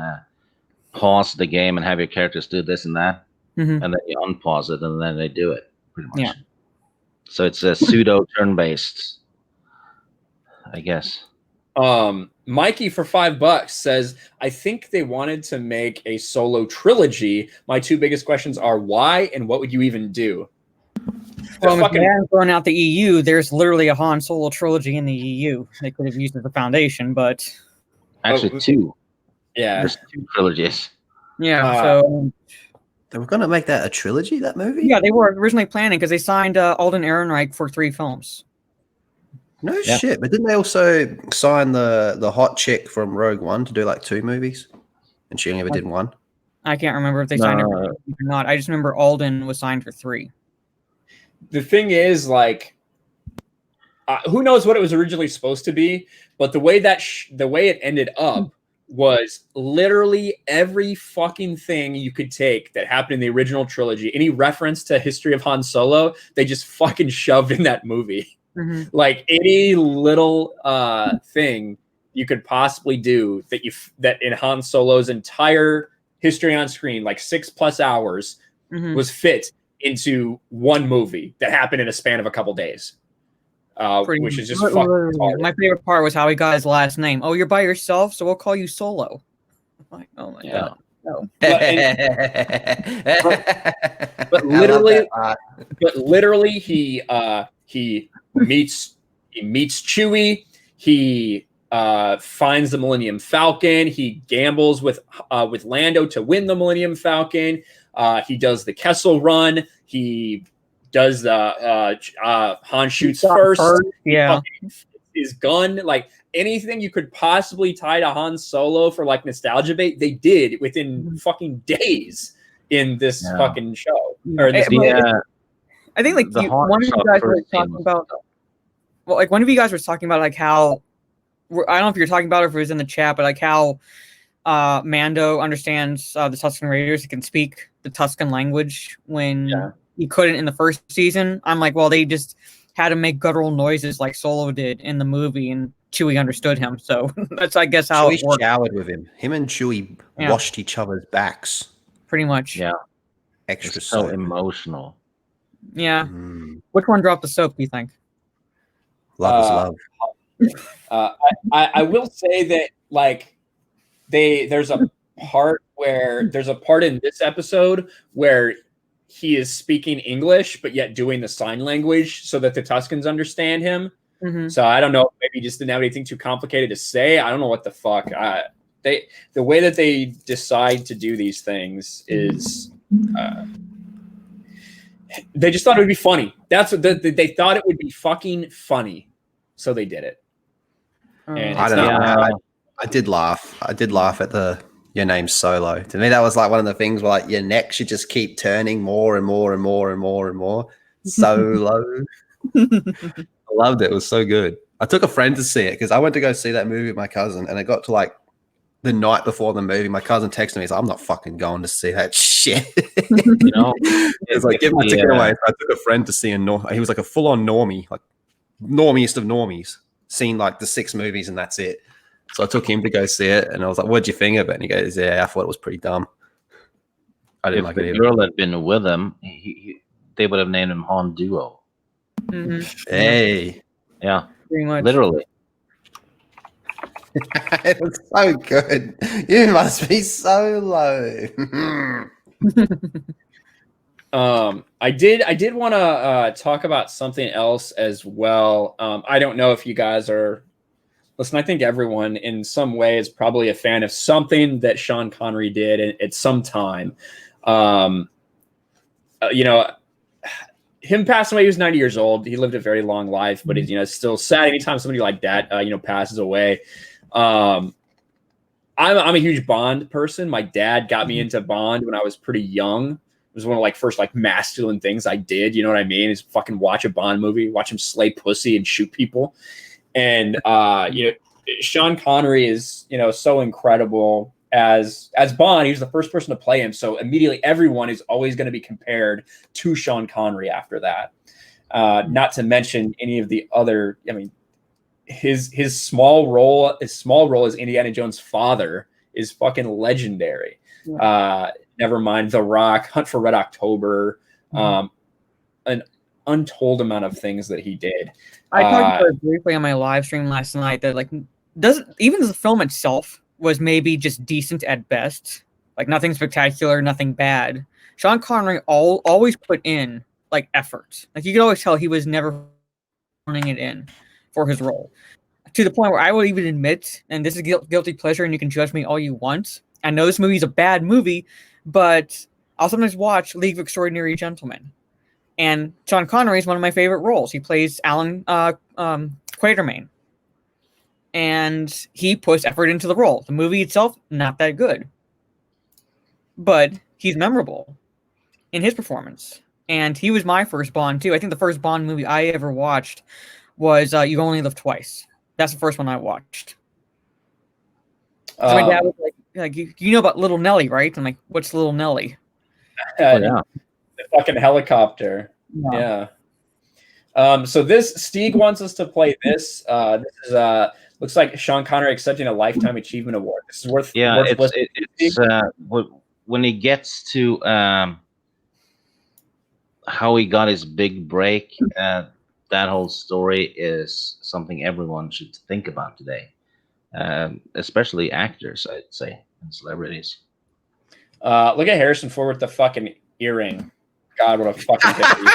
pause the game and have your characters do this and that, and then you unpause it, and then they do it, pretty much. Yeah. So it's a pseudo turn-based, I guess. Mikey for $5 says, I think they wanted to make a Solo Trilogy. My 2 biggest questions are why and what would you even do? Well, if they hadn't thrown out the EU, there's literally a Han Solo Trilogy in the EU. They could have used it as a foundation, but... Actually, 2. Yeah. There's 2 trilogies. Yeah. So They were going to make that a trilogy, that movie? yeah, they were originally planning because they signed Alden Ehrenreich for 3 films. No shit. But didn't they also sign the hot chick from Rogue One to do like 2 movies? And she only ever did 1? I can't remember if they signed it or not. I just remember Alden was signed for 3. The thing is, like, who knows what it was originally supposed to be, but the way that the way it ended up was literally every fucking thing you could take that happened in the original trilogy, any reference to history of Han Solo, they just fucking shoved in that movie. Mm-hmm. Like any little thing you could possibly do that in Han Solo's entire history on screen, like 6+ hours, was fit into one movie that happened in a span of a couple days. Which is just fucking retarded. My favorite part was how he got his last name. Oh, you're by yourself, so we'll call you Solo. I'm like, oh my god. No. But literally, he meets Chewie. He finds the Millennium Falcon. He gambles with Lando to win the Millennium Falcon. He does the Kessel Run. He does the Han shoots first. Yeah, his gun, like anything you could possibly tie to Han Solo for like nostalgia bait, they did within fucking days in this fucking show. Or in this I think like one of you guys were talking about. Well, like one of you guys was talking about like how I don't know if you're talking about it or if it was in the chat, but like how Mando understands the Tusken Raiders. He can speak the Tusken language when he couldn't in the first season. I'm like, well, they just had to make guttural noises like Solo did in the movie, and Chewie understood him. So that's, I guess, how Chewie it worked. showered with him. Him and Chewie washed each other's backs. Pretty much. Yeah. Extra so soap. emotional. Yeah. Which one dropped the soap, do you think? Love is love. I will say that like there's a part in this episode where he is speaking English but yet doing the sign language so that the Tuskens understand him. So I don't know, maybe he just didn't have anything too complicated to say. I don't know what the fuck. The way that they decide to do these things is they just thought it would be funny. That's what they thought it would be fucking funny, so they did it. And I don't know. I did laugh. I did laugh at your name's Solo. To me, that was like one of the things where like your neck should just keep turning more and more and more and more and more. Solo. I loved it. It was so good. I took a friend to see it because I went to go see that movie with my cousin, and it got to like the night before the movie. My cousin texted me, he's like, I'm not fucking going to see that shit. You know, it's like, give my ticket away. So I took a friend to see he was like a full-on normie, like normiest of normies, seen like the 6 movies and that's it. So I took him to go see it, and I was like, "What'd you think of it?" And he goes, "Yeah, I thought it was pretty dumb. I didn't like it." If the girl had been with him, they would have named him Han Duo. Hey, yeah, pretty much, literally. It was so good. You must be so low. I did want to talk about something else as well. I don't know if you guys are. Listen, I think everyone in some way is probably a fan of something that Sean Connery did at some time. You know, him passing away, he was 90 years old. He lived a very long life, but it's still sad anytime somebody like that, passes away. I'm a huge Bond person. My dad got me into Bond when I was pretty young. It was one of like first like masculine things I did. You know what I mean? Is fucking watch a Bond movie, watch him slay pussy and shoot people. And Sean Connery is so incredible as Bond. He was the first person to play him, so immediately everyone is always going to be compared to Sean Connery after that. Not to mention any of the other. I mean, his small role as Indiana Jones' father is fucking legendary. Never mind The Rock, Hunt for Red October, an untold amount of things that he did. I talked about it briefly on my live stream last night that like even the film itself was maybe just decent at best, like nothing spectacular, nothing bad. Sean Connery always put in like effort. Like you could always tell he was never putting it in for his role, to the point where I would even admit, and this is guilty pleasure, and you can judge me all you want, I know this movie's a bad movie, but I'll sometimes watch League of Extraordinary Gentlemen. And Sean Connery is one of my favorite roles. He plays Alan Quatermain. And he puts effort into the role. The movie itself, not that good. But he's memorable in his performance. And he was my first Bond, too. I think the first Bond movie I ever watched was You Only Live Twice. That's the first one I watched. So my dad was like you know about Little Nelly, right? I'm like, what's Little Nelly? The fucking helicopter. Yeah. So this Stieg wants us to play this. This is looks like Sean Connery accepting a Lifetime Achievement Award. This is worth. When he gets to how he got his big break. That whole story is something everyone should think about today, especially actors, I'd say, and celebrities. Look at Harrison Ford with the fucking earring. God, what a fucking baby.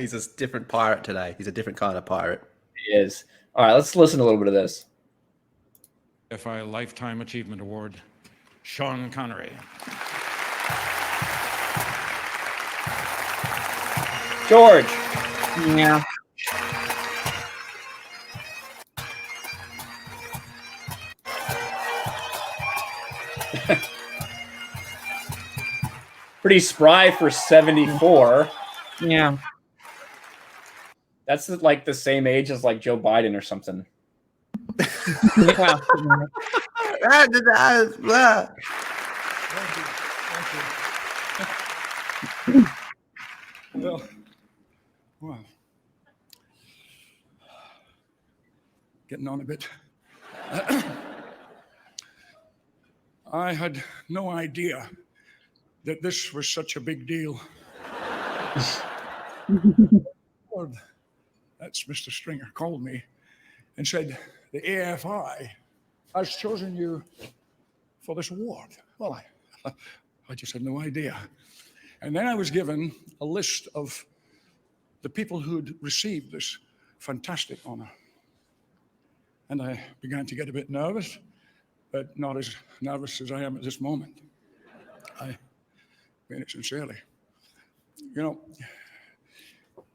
He's a different pirate today. He's a different kind of pirate. He is. All right, let's listen to a little bit of this. FI Lifetime Achievement Award, Sean Connery. George. Yeah. Pretty spry for 74. Yeah. That's like the same age as like Joe Biden or something. Yeah. Well, getting on a bit. I had no idea that this was such a big deal. Lord, that's Mr. Stringer called me and said, the AFI has chosen you for this award. Well, I just had no idea. And then I was given a list of the people who'd received this fantastic honor. And I began to get a bit nervous, but not as nervous as I am at this moment. I mean it sincerely. You know,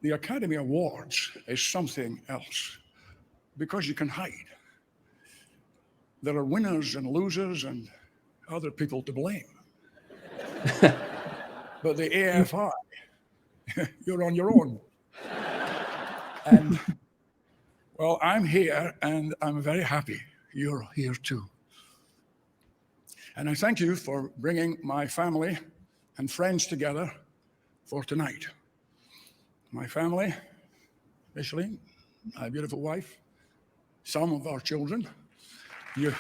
the Academy Awards is something else because you can hide. There are winners and losers and other people to blame. But the AFI, you're on your own. And, well, I'm here and I'm very happy you're here too. And I thank you for bringing my family and friends together for tonight. My family, Micheline, my beautiful wife, some of our children. You.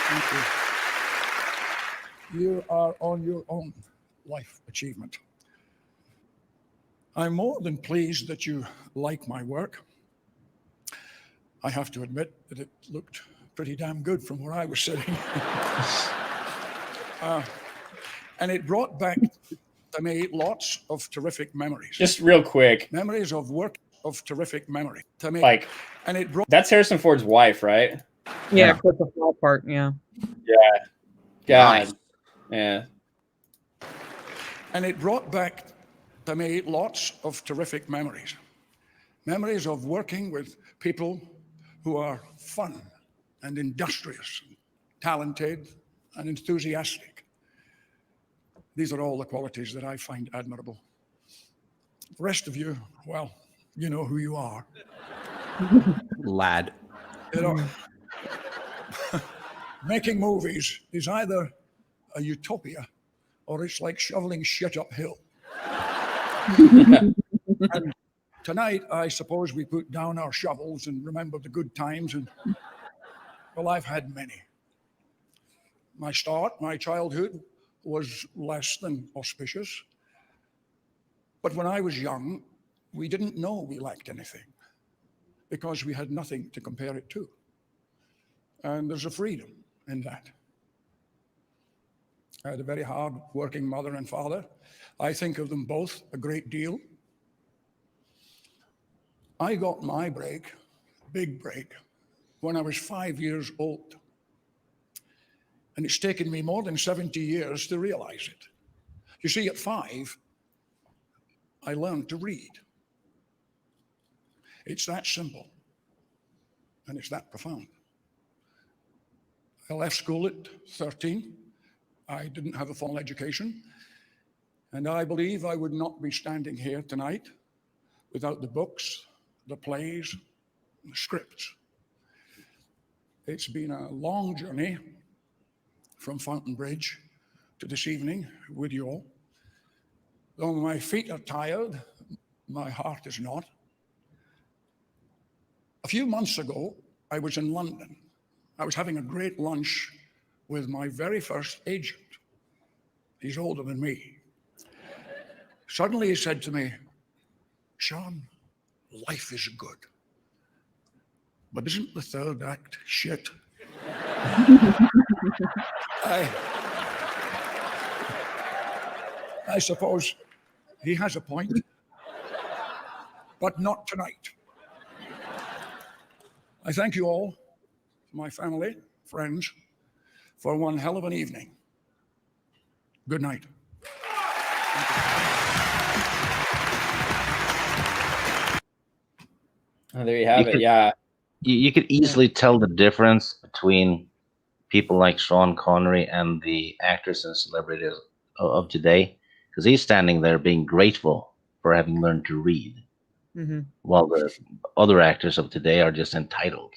Thank you. You are on your own life achievement. I'm more than pleased that you like my work. I have to admit that it looked pretty damn good from where I was sitting. And it brought back to me lots of terrific memories. Just real quick. Memories of work of terrific memory to me. Like, and it brought. That's Harrison Ford's wife, right? Yeah, put the fall part, yeah. Yeah. God. Nice. Yeah. And it brought back to me lots of terrific memories. Memories of working with people who are fun and industrious, talented and enthusiastic. These are all the qualities that I find admirable. The rest of you, well, you know who you are. Lad. You know, making movies is either a utopia or it's like shoveling shit uphill. And tonight, I suppose we put down our shovels and remember the good times. And, well, I've had many. My start, my childhood, was less than auspicious. But when I was young, we didn't know we lacked anything because we had nothing to compare it to. And there's a freedom in that. I had a very hard working mother and father. I think of them both a great deal. I got my break, big break, when I was 5 years old. And it's taken me more than 70 years to realize it. You see, at 5, I learned to read. It's that simple, and it's that profound. I left school at 13. I didn't have a formal education, and I believe I would not be standing here tonight without the books, the plays, the scripts. It's been a long journey from Fountain Bridge to this evening with you all. Though my feet are tired, my heart is not. A few months ago, I was in London. I was having a great lunch with my very first agent. He's older than me. Suddenly he said to me, "Sean, life is good. But isn't the third act shit?" I suppose he has a point, but not tonight. I thank you all, my family, friends, for one hell of an evening. Good night. Oh, there you have it. Yeah. You could easily tell the difference between people like Sean Connery and the actors and celebrities of today, because he's standing there being grateful for having learned to read, while the other actors of today are just entitled.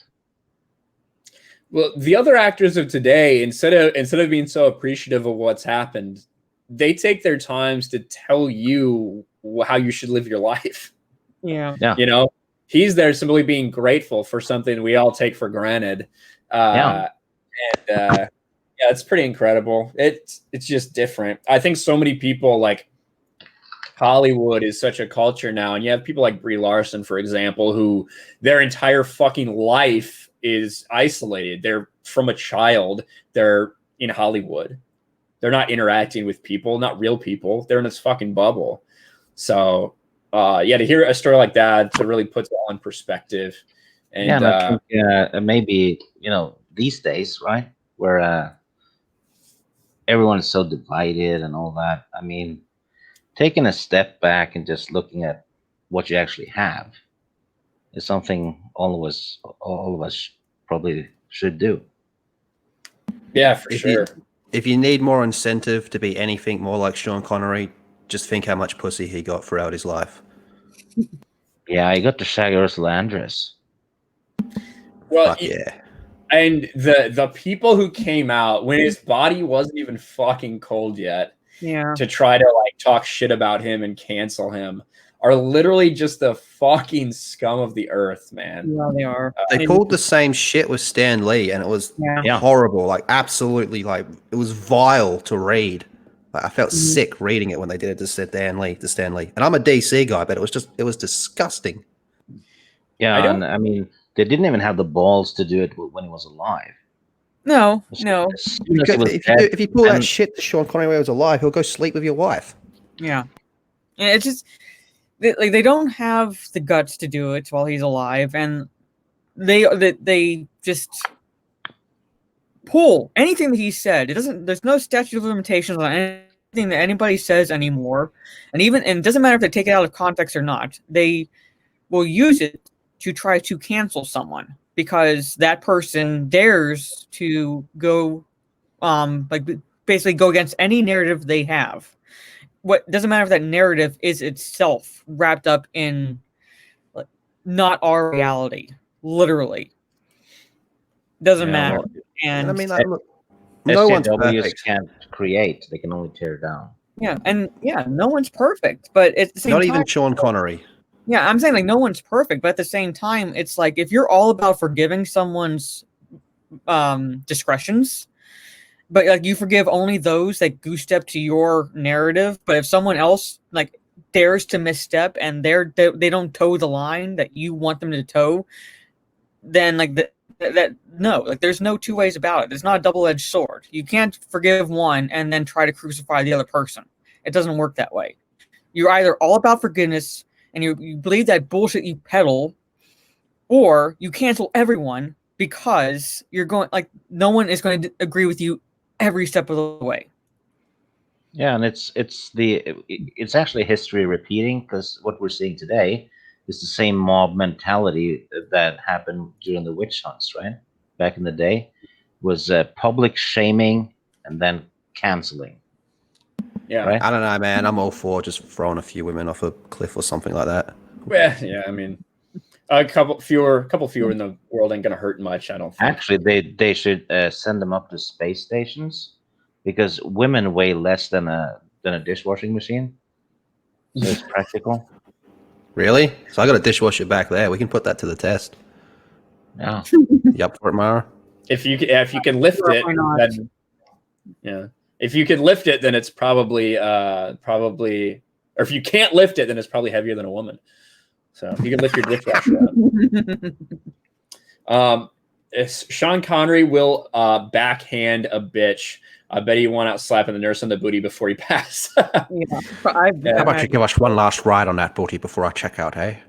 Well, the other actors of today, instead of being so appreciative of what's happened, they take their times to tell you how you should live your life. Yeah. Yeah. You know, he's there simply being grateful for something we all take for granted. Yeah. And yeah, it's pretty incredible. It's just different. I think so many people, like, Hollywood is such a culture now, and you have people like Brie Larson, for example, who their entire fucking life is isolated. They're from a child. They're in Hollywood. They're not interacting with people, not real people. They're in this fucking bubble. So, yeah, to hear a story like that, to really put it all in perspective. And Yeah, and I think maybe, these days, right, where everyone is so divided and all that. I mean, taking a step back and just looking at what you actually have is something all of us probably should do. yeah, for sure. If you need more incentive to be anything more like Sean Connery, just think how much pussy he got throughout his life. Yeah, I got to shag Ursula Andress. Well, Fuck yeah. and the people who came out when his body wasn't even fucking cold yet, Yeah. to try to like talk shit about him and cancel him are literally just the fucking scum of the earth, man. Yeah, they are. They pulled the same shit with Stan Lee, and it was Yeah. horrible. Like, absolutely, like, it was vile to read. Like, I felt sick reading it when they did it to Stan Lee. And I'm a DC guy, but it was disgusting. Yeah, and I mean, they didn't even have the balls to do it when he was alive. No. As soon as he was If dead, you pull that shit to Sean Connery when he was alive, he'll go sleep with your wife. Yeah. And it's just they don't have the guts to do it while he's alive, and they just pull anything that he said. There's no statute of limitations on anything that anybody says anymore. And it doesn't matter if they take it out of context or not. They will use it to try to cancel someone because that person dares to go basically go against any narrative they have. What doesn't matter if that narrative is itself wrapped up in not our reality, literally. Doesn't matter. And I mean, like, look, no one's SJWs perfect. can't create; they can only tear down. No one's perfect, but at the same Not time, even Sean Connery. yeah, I'm saying like no one's perfect, but at the same time, it's like if you're all about forgiving someone's discretions, but like you forgive only those that goose step to your narrative, but if someone else like dares to misstep and they don't toe the line that you want them to toe, then like there's no two ways about it. It's not a double-edged sword. You can't forgive one and then try to crucify the other person. It doesn't work that way. You're either all about forgiveness and you believe that bullshit you peddle, or you cancel everyone because you're going like no one is going to agree with you every step of the way. Yeah, and it's actually history repeating, because what we're seeing today is the same mob mentality that happened during the witch hunts, right? Back in the day, was public shaming and then canceling, Yeah. right? I don't know, man. I'm all for just throwing a few women off a cliff or something like that. Yeah. I mean, a couple fewer in the world ain't gonna hurt much. I don't think. Actually, they should send them up to space stations, because women weigh less than a dishwashing machine, so it's practical. Really? So I got a dishwasher back there. We can put that to the test. Yeah. You up for it, Mara? If you can lift Sure, it, why not? then yeah. If you can lift it, then it's probably, or if you can't lift it, then it's probably heavier than a woman. So if you can lift your dishwasher up. Sean Connery will backhand a bitch. I bet he went out slapping the nurse on the booty before he passed. Yeah. How about you give us one last ride on that booty before I check out, hey?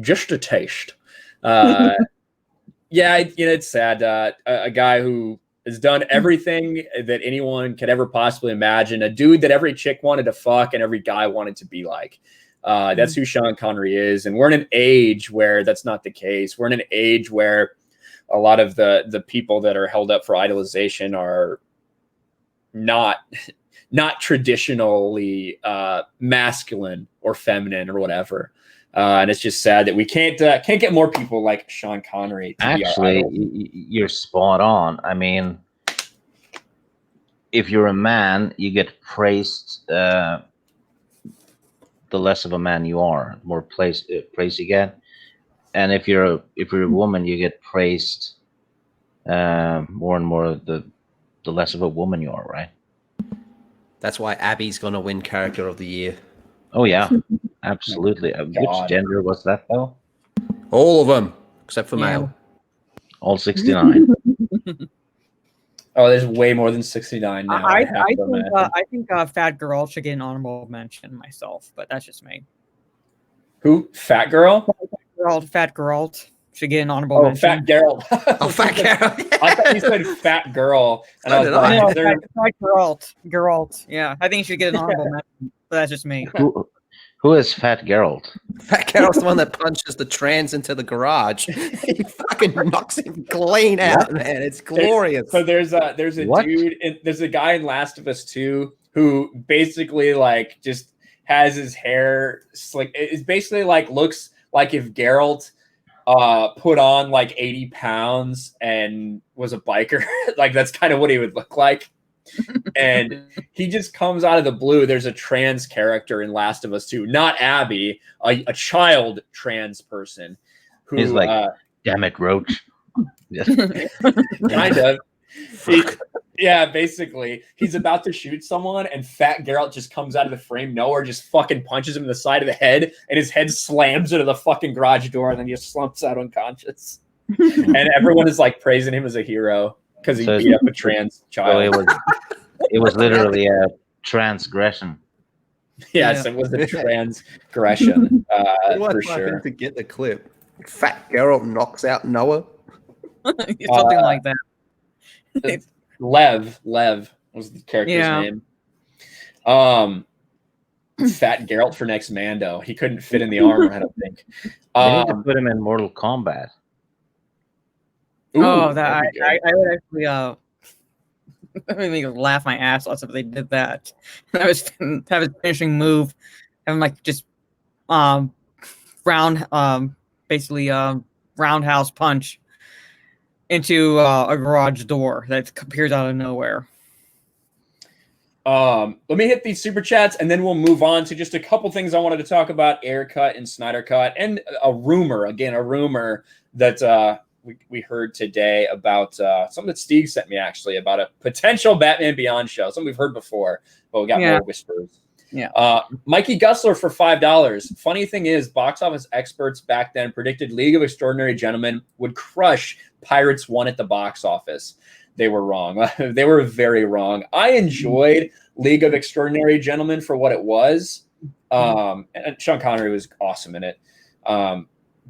Just a taste. Yeah, it's sad. A guy who has done everything that anyone could ever possibly imagine. A dude that every chick wanted to fuck and every guy wanted to be like. That's who Sean Connery is. And we're in an age where that's not the case. We're in an age where a lot of the people that are held up for idolization are not traditionally masculine or feminine or whatever. And it's just sad that we can't get more people like Sean Connery to Actually, be our idol. you're spot on. I mean, if you're a man, you get praised. The less of a man you are, more praise you get. And if you're a woman, you get praised more and more. The less of a woman you are, right? That's why Abby's gonna win Character of the Year. Oh yeah, absolutely. Which gender was that though? All of them except for Yeah. male. All 69. Oh, there's way more than 69 now. I have to imagine. think Fat Girl should get an honorable mention myself, but that's just me. Who? Fat Girl? Fat Girl should get an honorable mention. Fat Geralt. Oh, Fat Girl. I thought you said Fat Girl, and So I was did like, No, they're- Fat Geralt. Yeah, I think he should get an honorable mention, but that's just me. Who is Fat Geralt? Fat Carol's the one that punches the trans into the garage. He fucking knocks him clean out, man. It's glorious. So there's a What? dude, there's a guy in Last of Us 2 who basically like just has his hair slick. It's basically like looks like if Geralt put on like 80 pounds and was a biker. Like that's kind of what he would look like. And he just comes out of the blue. There's a trans character in Last of Us 2, not Abby, a child trans person who He's like, damn it, Roach. kind of. Yeah, basically, he's about to shoot someone, and Fat Geralt just comes out of the frame nowhere, just fucking punches him in the side of the head, and his head slams into the fucking garage door, and then he just slumps out unconscious. And everyone is like praising him as a hero because he So- beat up a trans So child. it was literally a transgression. Yes, it was a transgression What for fucking sure. to get the clip. Fat Geralt knocks out Noah. Something like that. Lev was the character's Yeah. name. Fat Geralt for next Mando. He couldn't fit in the armor, I don't think. They need to put him in Mortal Kombat. Oh, that'd that be I good. would actually made me laugh my ass off if they did that. That was finishing move, having like just basically roundhouse punch into a garage door that appears out of nowhere. Let me hit these super chats and then we'll move on to just a couple things I wanted to talk about: Ayer cut and Snyder cut, and a rumor that we heard today about something that Steve sent me actually about a potential Batman Beyond show. Something we've heard before, but we got more whispers. Yeah. Mikey Gussler for $5. Funny thing is, box office experts back then predicted League of Extraordinary Gentlemen would crush Pirates 1 at the box office. They were wrong. They were very wrong. I enjoyed League of Extraordinary Gentlemen for what it was. And Sean Connery was awesome in it.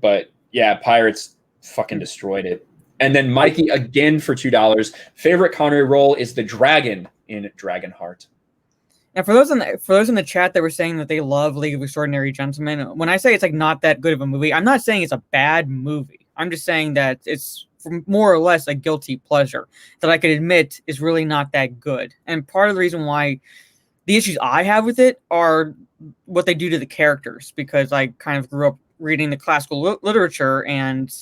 But yeah, Pirates fucking destroyed it. And then Mikey again for $2. Favorite Connery role is the dragon in Dragonheart. Now, for those in the chat that were saying that they love League of Extraordinary Gentlemen, when I say it's like not that good of a movie, I'm not saying it's a bad movie. I'm just saying that it's more or less a guilty pleasure that I could admit is really not that good. And part of the reason why the issues I have with it are what they do to the characters, because I kind of grew up reading the classical literature, and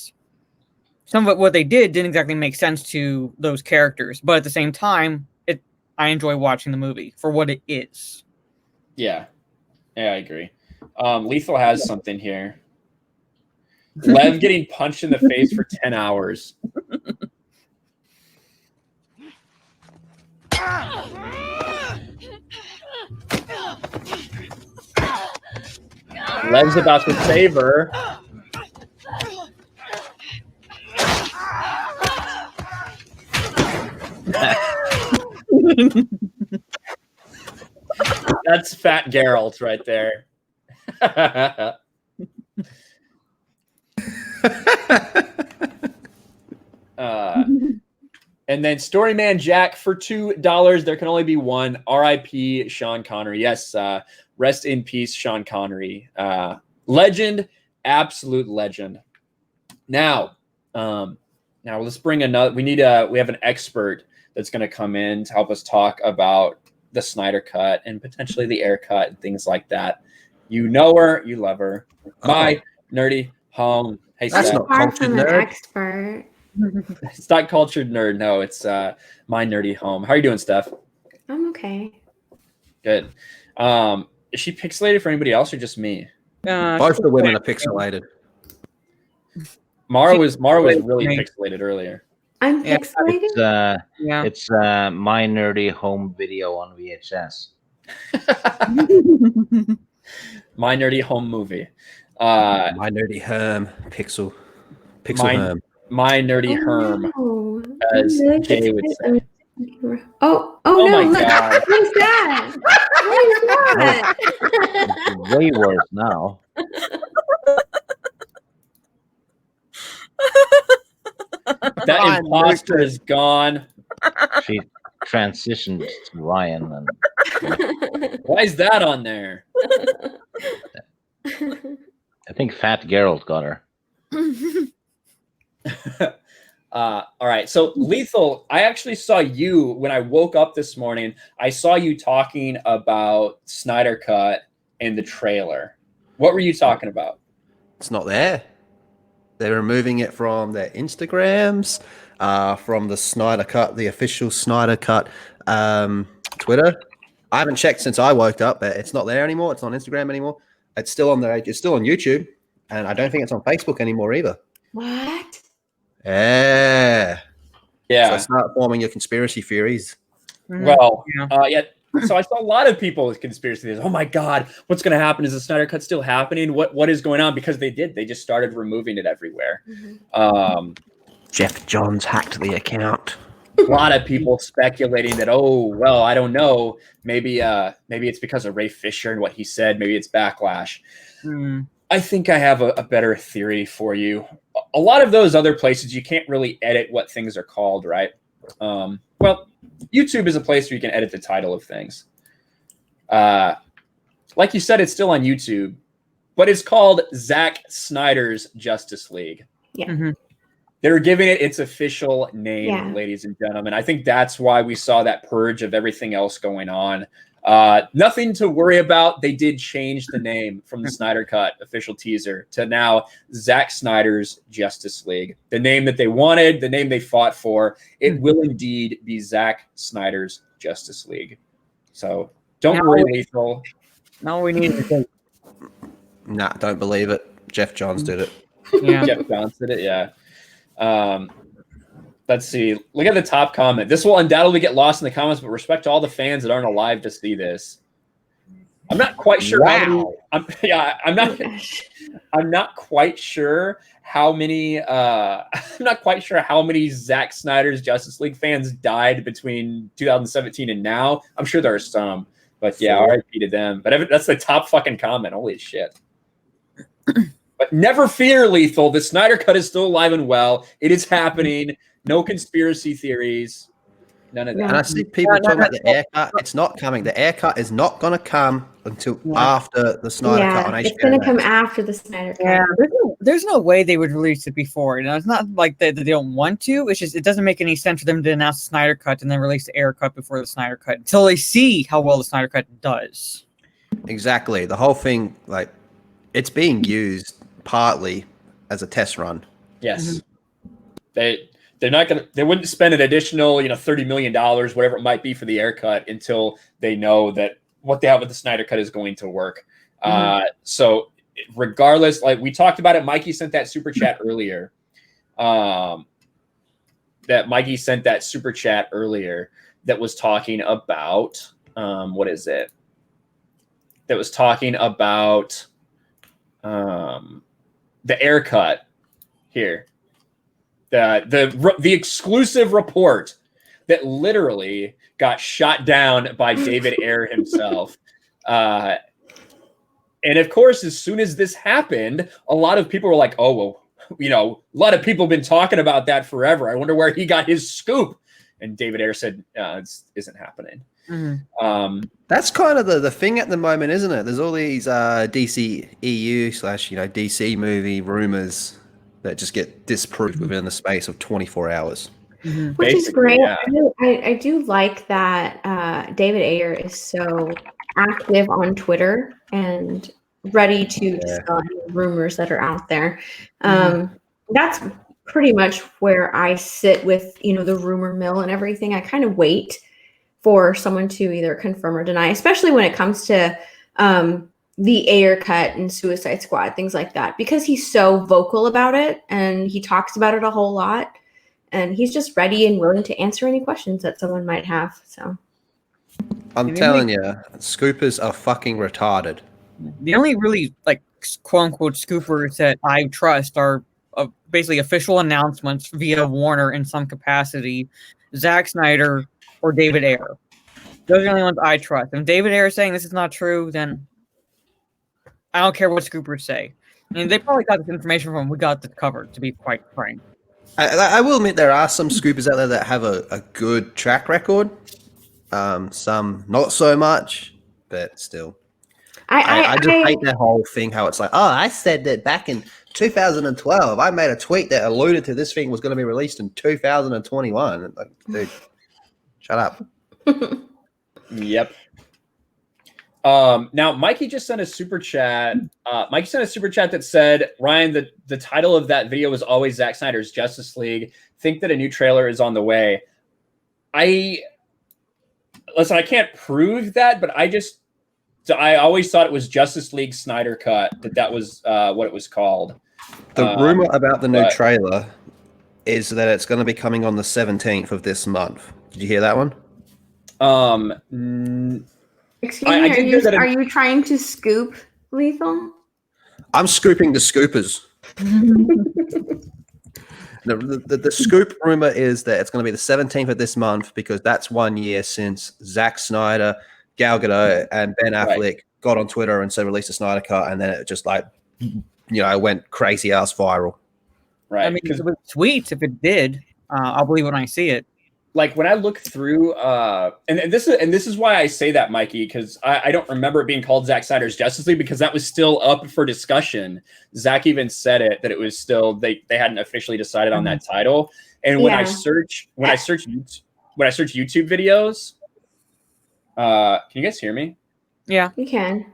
some of what they did didn't exactly make sense to those characters. But at the same time, I enjoy watching the movie for what it is. Yeah, I agree. Lethal has something here. Lev getting punched in the face for 10 hours. Lev's about to save her. That's Fat Geralt right there. And then Storyman Jack for $2. There can only be one. R.I.P. Sean Connery. Yes, rest in peace, Sean Connery. Legend, absolute legend. Now let's bring another. We have an expert that's going to come in to help us talk about the Snyder cut and potentially the Ayer cut and things like that. You know her, you love her. My nerdy home. Hey, That's Steph. not Far cultured from an nerd. expert. It's not cultured nerd. No, it's my nerdy home. How are you doing, Steph? I'm okay. Good. Is she pixelated for anybody else or just me? Both the women are pixelated. Mara was really pixelated earlier. I'm Yeah, pixelated. It's my nerdy home video on VHS. My nerdy home movie. My nerdy Herm. Pixel Herm. My nerdy Herm, no. as I'm really Jay would excited. say. Oh Oh no! my Look, God. what is that? What is that? It's way worse now. That imposter is gone. She transitioned to Ryan, and Why is that on there? I think Fat Geralt got her. All right. So Lethal, I actually saw you when I woke up this morning. I saw you talking about Snyder Cut and the trailer. What were you talking about? It's not there. They're removing it from their Instagrams, from the Snyder Cut, the official Snyder Cut Twitter. I haven't checked since I woke up, but it's not there anymore. It's not on Instagram anymore. It's still on there. It's still on YouTube, and I don't think it's on Facebook anymore either. What? Yeah. Yeah. So start forming your conspiracy theories. Well, Yeah. yeah. So I saw a lot of people with conspiracy theories. Oh my God, what's going to happen? Is the Snyder Cut still happening? What is going on? Because they just started removing it everywhere. Jeff Johns hacked the account. A lot of people speculating that, oh, well, I don't know. Maybe it's because of Ray Fisher and what he said. Maybe it's backlash. I think I have a better theory for you. A lot of those other places, you can't really edit what things are called, right? Well, YouTube is a place where you can edit the title of things. Like you said, it's still on YouTube, but it's called Zack Snyder's Justice League. Yeah. They're giving it its official name, Yeah. ladies and gentlemen. I think that's why we saw that purge of everything else going on. Nothing to worry about. They did change the name from the Snyder Cut official teaser to now Zack Snyder's Justice League. The name that they wanted, the name they fought for. It will indeed be Zack Snyder's Justice League. So don't worry, Lethal. Now we need to Nah, don't believe it. Jeff Johns did it. yeah. Jeff Johns did it, yeah. Let's see. Look at the top comment. This will undoubtedly get lost in the comments, but respect to all the fans that aren't alive to see this. I'm not quite sure how many. I'm not quite sure how many. I'm not quite sure how many Zack Snyder's Justice League fans died between 2017 and now. I'm sure there are some, but yeah, RIP to them. But that's the top fucking comment. Holy shit. But never fear, Lethal. The Snyder Cut is still alive and well. It is happening. No conspiracy theories. None of that. And I see people talking about the air cut. It's not coming. The air cut is not going to come until after the Snyder Cut on HBO. It's going to come after the Snyder Cut. Yeah, there's no way they would release it before. You know, it's not like they don't want to. It's just it doesn't make any sense for them to announce the Snyder Cut and then release the air cut before the Snyder Cut until they see how well the Snyder Cut does. Exactly. The whole thing, like, it's being used partly as a test run. Yes. They're not gonna. They wouldn't spend an additional, $30 million, whatever it might be, for the air cut until they know that what they have with the Snyder Cut is going to work. So, regardless, like we talked about it, Mikey sent that super chat earlier. That was talking about what is it? That was talking about the air cut here. The exclusive report that literally got shot down by David Ayer himself. And of course, as soon as this happened, a lot of people were like, oh, well, a lot of people have been talking about that forever. I wonder where he got his scoop. And David Ayer said, it isn't happening. That's kind of the thing at the moment, isn't it? There's all these DC EU / DC movie rumors that just get disproved within the space of 24 hours. Which is great. Yeah. I do like that David Ayer is so active on Twitter and ready to dispel any rumors that are out there. That's pretty much where I sit with, the rumor mill and everything. I kind of wait for someone to either confirm or deny, especially when it comes to the Ayer cut and Suicide Squad, things like that, because he's so vocal about it and he talks about it a whole lot, and he's just ready and willing to answer any questions that someone might have. So I'm telling you, scoopers are fucking retarded. The only really quote unquote scoopers that I trust are basically official announcements via Warner in some capacity, Zack Snyder or David Ayer. Those are the only ones I trust. If David Ayer is saying this is not true, then I don't care what scoopers say. I mean, they probably got this information from We Got This Covered, to be quite frank. I will admit there are some scoopers out there that have a good track record. Some not so much, but still. I just hate that whole thing, how it's like, I said that back in 2012. I made a tweet that alluded to this thing was going to be released in 2021. Like, dude, shut up. Yep. Now, Mikey just sent a super chat. Mikey sent a super chat that said, Ryan, the title of that video was always Zack Snyder's Justice League. Think that a new trailer is on the way. Listen, I can't prove that, but I always thought it was Justice League Snyder Cut, that was what it was called. The rumor about the new trailer is that it's going to be coming on the 17th of this month. Did you hear that one? Excuse me, are you trying to scoop, Lethal? I'm scooping the scoopers. The scoop rumor is that it's going to be the 17th of this month because that's 1 year since Zack Snyder, Gal Gadot, and Ben Affleck got on Twitter and said release the Snyder Cut, and then it just went crazy ass viral. Right. I mean, it was tweets. If it did, I'll believe when I see it. Like when I look through, and this is why I say that, Mikey, because I don't remember it being called Zack Snyder's Justice League because that was still up for discussion. Zack even said it that it was still they hadn't officially decided on that title. And when I search YouTube videos, can you guys hear me? Yeah, you can.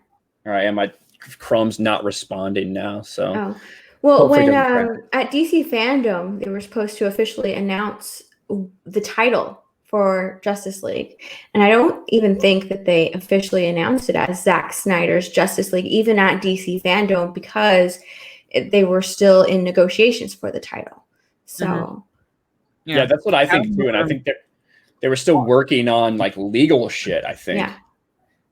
All right, and my Chrome's not responding now, so. Oh. Well, when at DC Fandom they were supposed to officially announce the title for Justice League, and I don't even think that they officially announced it as Zack Snyder's Justice League, even at DC Fandom, because they were still in negotiations for the title. So, yeah, that's what I think too, and I think they were still working on legal shit. I think.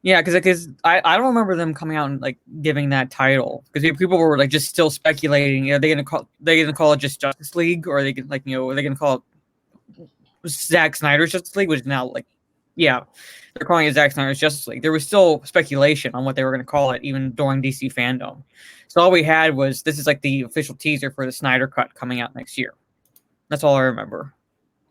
Yeah, because I don't remember them coming out and giving that title because people were just still speculating. Are they gonna call it just Justice League, or are they are they gonna call it Zack Snyder's Justice League, which is now they're calling it Zack Snyder's Justice League. There was still speculation on what they were going to call it, even during DC fandom. So all we had was this is like the official teaser for the Snyder Cut coming out next year. That's all I remember.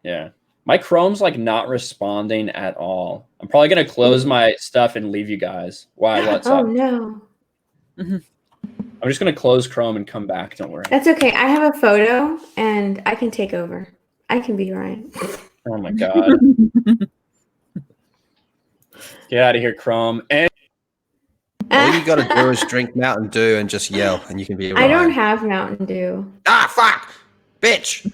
Yeah. My Chrome's like not responding at all. I'm probably going to close my stuff and leave you guys. Why? What's Oh up? no. I'm just going to close Chrome and come back. Don't worry. That's okay. I have a photo and I can take over. I can be Ryan. Oh my God. Get out of here, Chrome. And All you got to do is drink Mountain Dew and just yell, and you can be. I don't have Mountain Dew. Ah, fuck, bitch!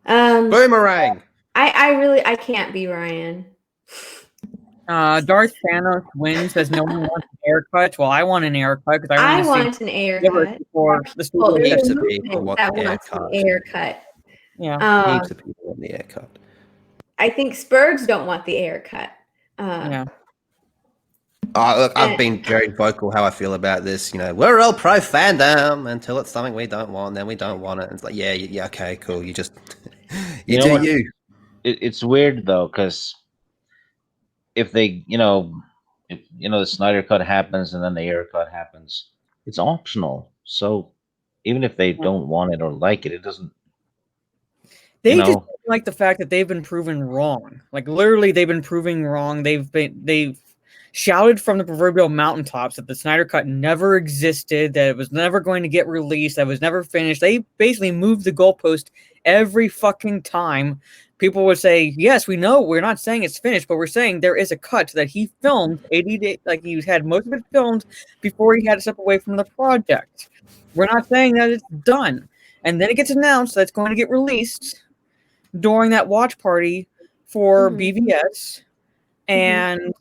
Um, Boomerang. I can't be Ryan. Darth Thanos wins as no one wants an haircut. Well, I want an haircut because I I want an Ayer see cut. for the Well, studio. there's Heaps a of people movement want that the wants an haircut. Ayer cut. Yeah. Heaps of people want the haircut. I think Spurgs don't want the Ayer cut. Yeah. Look, I've been very vocal how I feel about this. You know, we're all pro fandom until it's something we don't want, then we don't want it. And it's like, yeah, okay, cool. You just, you do what? you. It's weird though, because if they, if the Snyder Cut happens and then the Ayer Cut happens, it's optional. So even if they don't want it or like it, it doesn't. They You just know. don't like the fact that they've been proven wrong. Like literally, they've been proven wrong. They've shouted from the proverbial mountaintops that the Snyder Cut never existed, that it was never going to get released, that it was never finished. They basically moved the goalpost every fucking time. People would say, yes, we know, we're not saying it's finished, but we're saying there is a cut that he filmed 80 days, like he had most of it filmed before he had to step away from the project. We're not saying that it's done. And then it gets announced that it's going to get released during that watch party for BVS. And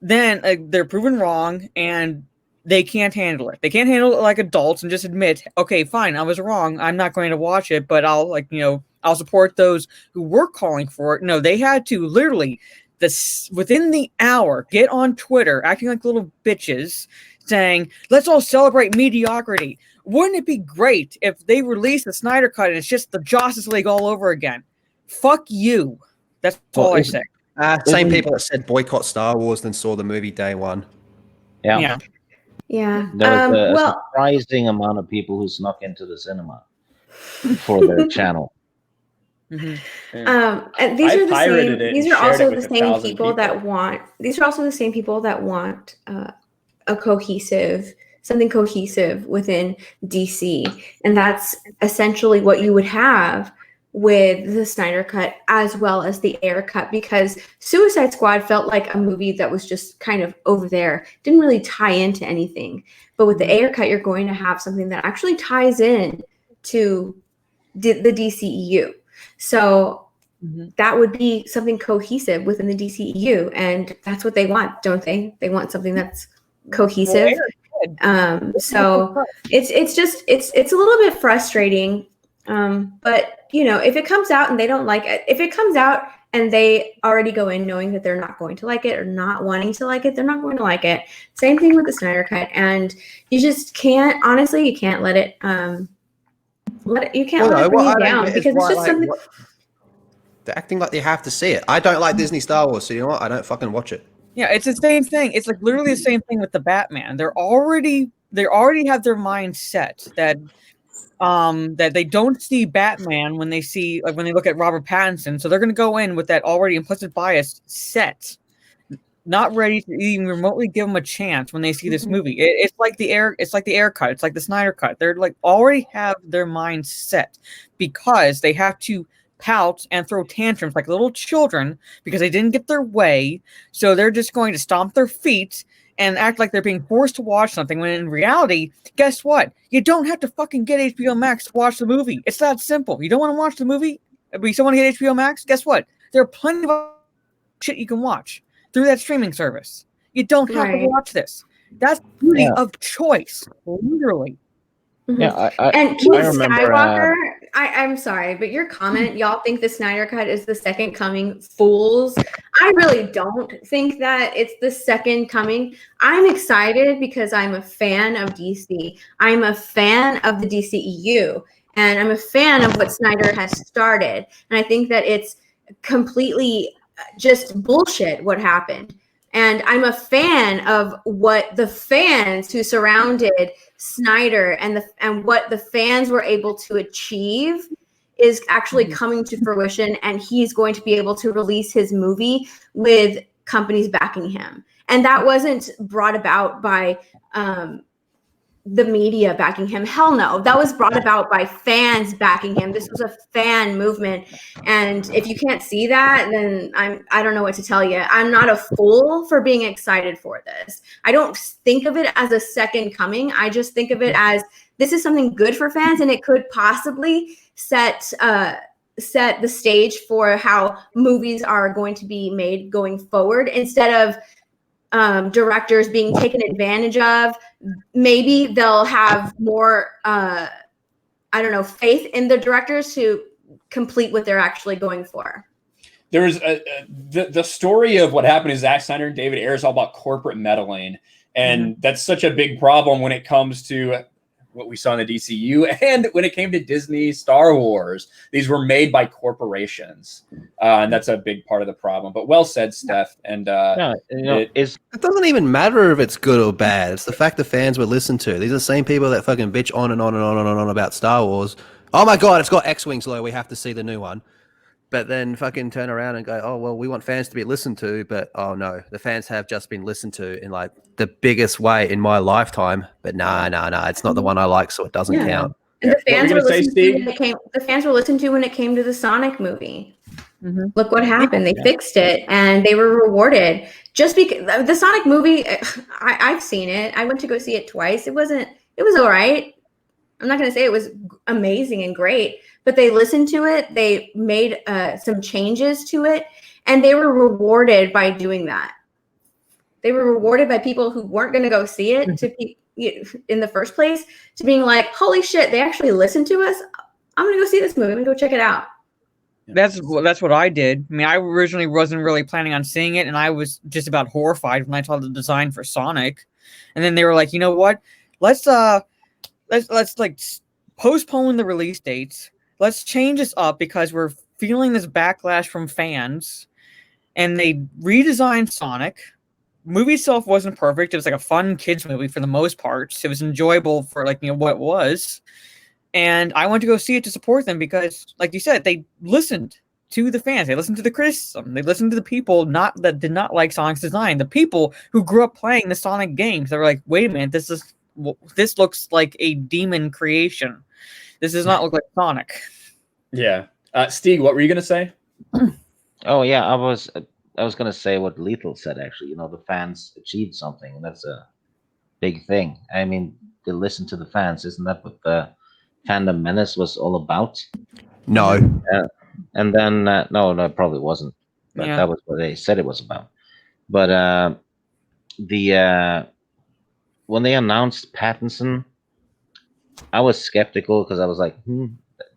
then they're proven wrong and they can't handle it. They can't handle it like adults and just admit, okay, fine, I was wrong. I'm not going to watch it, but I'll support those who were calling for it. No, they had to literally within the hour get on Twitter acting like little bitches saying, let's all celebrate mediocrity. Wouldn't it be great if they released the Snyder Cut and it's just the Justice League all over again? Fuck you. That's all I say. Same people that said boycott Star Wars then saw the movie day one. Yeah. Yeah. There was a Well, surprising amount of people who snuck into the cinema for their channel. and these I are the pirated same. it These and are shared also it the with same 1,000 people that want. These are also the same people that want a cohesive, something cohesive within DC, and that's essentially what you would have with the Snyder Cut as well as the Ayer Cut, because Suicide Squad felt like a movie that was just kind of over there, didn't really tie into anything. But with the Ayer Cut, you're going to have something that actually ties in to the DCEU. So that would be something cohesive within the DCEU, and that's what they want, don't they? They want something that's cohesive. So it's a little bit frustrating. But if it comes out and they don't like it, if it comes out and they already go in knowing that they're not going to like it or not wanting to like it, they're not going to like it. Same thing with the Snyder Cut, and you just can't. Honestly, you can't let it. Let it bring you down because it's just something. They're acting like they have to see it. I don't like Disney Star Wars, so you know what? I don't fucking watch it. Yeah, it's the same thing. It's like literally the same thing with the Batman. They already have their mind set that they don't see Batman when they look at Robert Pattinson. So they're going to go in with that already implicit bias set, not ready to even remotely give them a chance when they see this movie. It's like the Ayer Cut. It's like the Snyder Cut. They're like already have their mind set because they have to pout and throw tantrums like little children because they didn't get their way. So they're just going to stomp their feet and act like they're being forced to watch something, when in reality, guess what? You don't have to fucking get HBO Max to watch the movie. It's that simple. You don't want to watch the movie, but you still want to get HBO Max? Guess what? There are plenty of shit you can watch through that streaming service. You don't have to watch this. That's beauty of choice, literally. Yeah, and Keith I remember, Skywalker, I'm sorry, but your comment, y'all think the Snyder Cut is the second coming? Fools. I really don't think that it's the second coming. I'm excited because I'm a fan of DC. I'm a fan of the DCEU, and I'm a fan of what Snyder has started. And I think that it's completely just bullshit what happened. And I'm a fan of what the fans who surrounded Snyder and what the fans were able to achieve is actually coming to fruition, and he's going to be able to release his movie with companies backing him. And that wasn't brought about by the media backing him. Hell no. That was brought about by fans backing him. This was a fan movement. And if you can't see that, then I don't know what to tell you. I'm not a fool for being excited for this. I don't think of it as a second coming. I just think of it as this is something good for fans, and it could possibly set the stage for how movies are going to be made going forward, instead of directors being taken advantage of. Maybe they'll have more, faith in the directors to complete what they're actually going for. There was the story of what happened to Zack Snyder and David Ayer is all about corporate meddling. And that's such a big problem when it comes to what we saw in the DCU and when it came to Disney, Star Wars. These were made by corporations, and that's a big part of the problem. But well said, Steph. And it doesn't even matter if it's good or bad. It's the fact the fans would listen to. These are the same people that fucking bitch on and on and on and on about Star Wars. Oh my god, it's got X-Wings, low. We have to see the new one. But then fucking turn around and go, oh, well, we want fans to be listened to. But, oh, no, the fans have just been listened to in, like, the biggest way in my lifetime. But nah, it's not the one I like, so it doesn't count. And the fans were listened to when it came. The fans were listened to when it came to the Sonic movie. Look what happened. They fixed it, and they were rewarded. Just because the Sonic movie, I've seen it. I went to go see it twice. It was all right. I'm not going to say it was amazing and great, but they listened to it. They made some changes to it, and they were rewarded by doing that. They were rewarded by people who weren't going to go see it to be in the first place, to being like, holy shit, they actually listened to us. I'm going to go see this movie. I'm going to go check it out. That's what I did. I mean, I originally wasn't really planning on seeing it, and I was just about horrified when I saw the design for Sonic. And then they were like, you know what? Let's like postpone the release dates. Let's change this up because we're feeling this backlash from fans. And they redesigned Sonic. The movie itself wasn't perfect. It was like a fun kids movie for the most part. It was enjoyable for what it was. And I went to go see it to support them because, like you said, they listened to the fans. They listened to the criticism. They listened to the people that did not like Sonic's design. The people who grew up playing the Sonic games. They were like, wait a minute, this looks like a demon creation. This does not look like Sonic. Yeah. Steve, what were you going to say? Oh, yeah. I was going to say what Lethal said, actually. The fans achieved something, and that's a big thing. I mean, they listen to the fans. Isn't that what the Fandom Menace was all about? No. And then, no, it probably wasn't. But that was what they said it was about. But when they announced Pattinson, I was skeptical because I was like,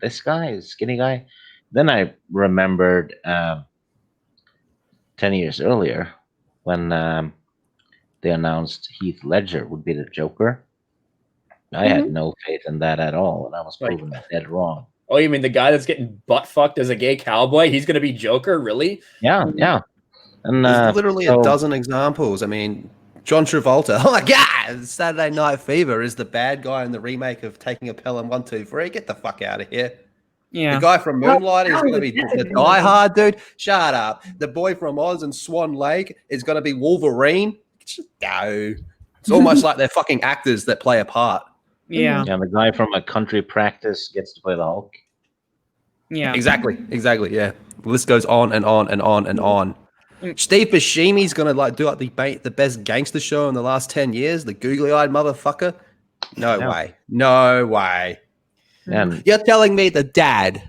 this guy is skinny guy. Then I remembered 10 years earlier when they announced Heath Ledger would be the Joker. I had no faith in that at all, and I was proven dead wrong. Oh, you mean the guy that's getting butt fucked as a gay cowboy? He's going to be Joker, really? Yeah. And there's literally a dozen examples. I mean, John Travolta. Oh my God! Saturday Night Fever is the bad guy in the remake of Taking a Pelham 1, 2, 3. Get the fuck out of here. Yeah. The guy from Moonlight is going to be the Die Hard dude. Shut up. The boy from Oz and Swan Lake is going to be Wolverine. Just go. It's almost like they're fucking actors that play a part. Yeah. And the guy from A Country Practice gets to play the Hulk. Yeah. Exactly. Yeah. The list goes on and on and on and on. Steve Buscemi's going to do the best gangster show in the last 10 years. The googly-eyed motherfucker. No way. And You're telling me the dad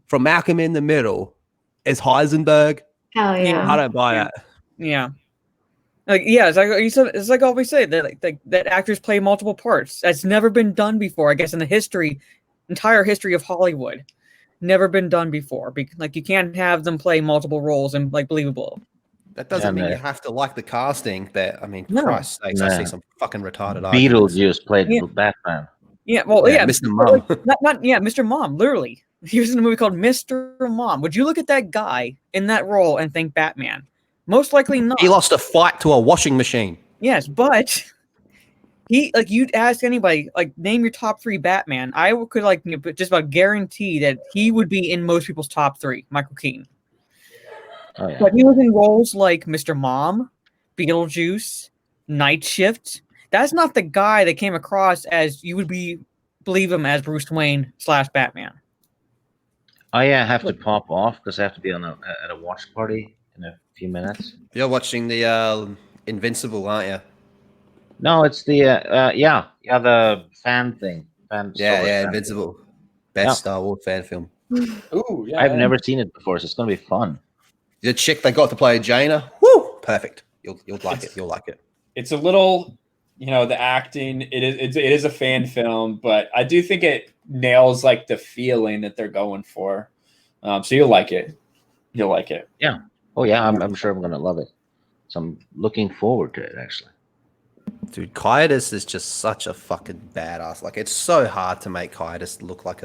from Malcolm in the Middle is Heisenberg? Hell yeah. I don't buy that. Yeah. It's like you said. It's like always say that actors play multiple parts. That's never been done before. I guess in the entire history of Hollywood, never been done before. You can't have them play multiple roles and believable. That doesn't mean you have to like the casting. Christ's sakes, I see some fucking retarded. Beetlejuice played Batman. Yeah, well, Mr. Mom. Mr. Mom, literally. He was in a movie called Mr. Mom. Would you look at that guy in that role and think Batman? Most likely not. He lost a fight to a washing machine. Yes, but he you'd ask anybody name your top 3 Batman. I could just about guarantee that he would be in most people's top 3. Michael Keaton. Oh, yeah. But he was in roles like Mr. Mom, Beetlejuice, Night Shift. That's not the guy that came across as you would believe him as Bruce Wayne / Batman. I have to pop off because I have to be at a watch party in a few minutes. You're watching the Invincible, aren't you? No, it's the the fan thing. Yeah, Invincible. Best Star Wars fan film. Ooh, yeah. I've never seen it before, so it's gonna be fun. The chick they got to play Jaina. Woo! Perfect. You'll like it. You'll like it. It's a little, the acting. It is a fan film, but I do think it nails the feeling that they're going for. So you'll like it. You'll like it. Yeah. Oh yeah, I'm sure I'm gonna love it. So I'm looking forward to it actually. Dude, Caius is just such a fucking badass. It's so hard to make Caius look like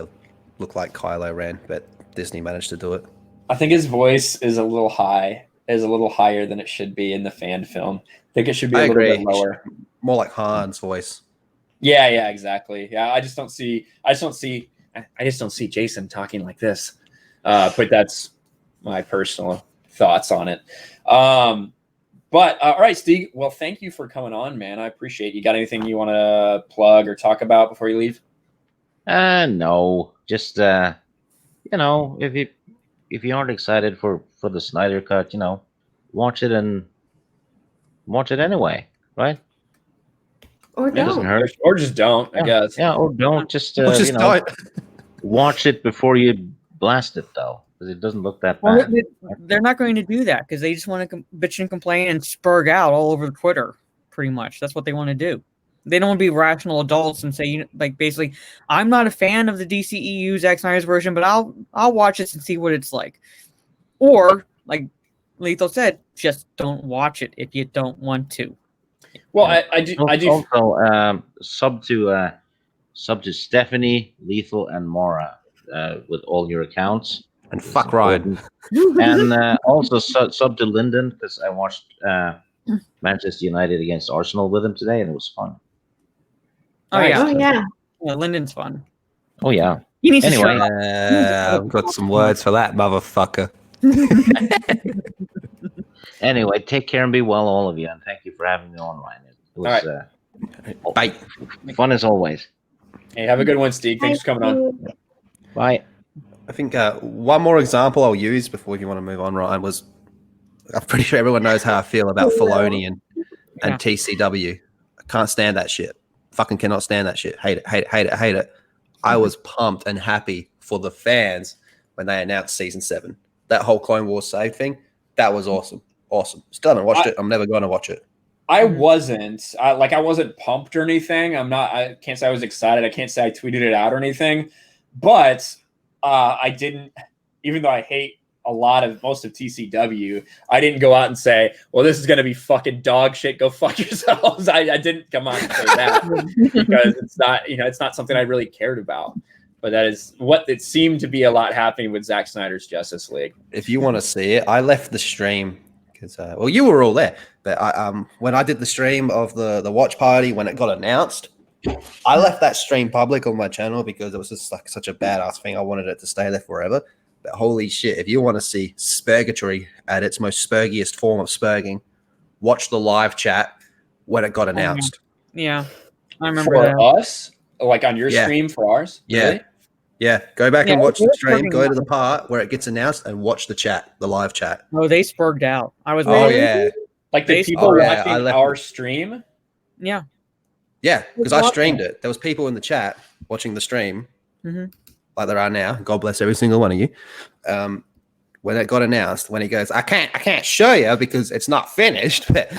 Kylo Ren, but Disney managed to do it. I think his voice is a little higher than it should be in the fan film. I think it should be a little bit lower. More like Han's voice. Yeah, exactly. Yeah, I just don't see Jason talking like this. But that's my personal thoughts on it. But all right, Steve. Well, thank you for coming on, man. I appreciate it. You got anything you want to plug or talk about before you leave? No. Just if you aren't excited for the Snyder cut, watch it anyway, right? Or It doesn't don't. hurt. Or just don't, I guess. Yeah, or don't just don't. watch it before you blast it though, because it doesn't look that Well, bad. they're not going to do that because they just want to bitch and complain and spurg out all over Twitter. Pretty much, that's what they want to do. They don't want to be rational adults and say, basically, I'm not a fan of the DCEU Zack Snyder's version, but I'll watch it and see what it's like. Or, like Lethal said, just don't watch it if you don't want to. Well, I do. Also, sub to Stephanie, Lethal, and Mara with all your accounts. And fuck Ryan. And also sub to Lyndon because I watched Manchester United against Arsenal with him today, and it was fun. Oh yeah, Oh yeah. yeah, Lyndon's fun. Oh yeah. He needs Anyway. to shut up. I've got some words for that motherfucker. Anyway, take care and be well, all of you, and thank you for having me on, Ryan. It was Bye. fun as always. Hey, have a good one, Steve. Thanks for coming on. Bye. I think one more example I'll use before you want to move on, Ryan, was I'm pretty sure everyone knows how I feel about Filoni and TCW. I can't stand that shit. Fucking cannot stand that shit. Hate it. I was pumped and happy for the fans when they announced season 7. That whole Clone Wars save thing, that was awesome. Still haven't watched it. I'm never going to watch it. I wasn't pumped or anything. I can't say I was excited. I can't say I tweeted it out or anything, but I didn't, even though I hate most of TCW, I didn't go out and say, well, this is going to be fucking dog shit. Go fuck yourselves. I didn't come out and say that because it's not something I really cared about. But that is what it seemed to be a lot happening with Zack Snyder's Justice League. If you want to see it, I left the stream because, you were all there. But when I did the stream of the watch party when it got announced, I left that stream public on my channel because it was just like such a badass thing. I wanted it to stay there forever. But holy shit, if you want to see spurgatory at its most spurgiest form of spurging, watch the live chat when it got announced. Yeah, I remember For that. us, like on your stream for ours? Yeah. Really? Yeah, go back and Yeah, watch the stream. fucking Go to the part where it gets announced and watch the chat, the live chat. Oh, they spurged out. I was. Oh yeah, Like the They- people Oh, yeah, I watching left our it. stream? Yeah. yeah, because I Watch streamed it. it. There was people in the chat watching the stream, Mhm. like there are now. God bless every single one of you. When it got announced, when he goes, I can't show you because it's not finished, but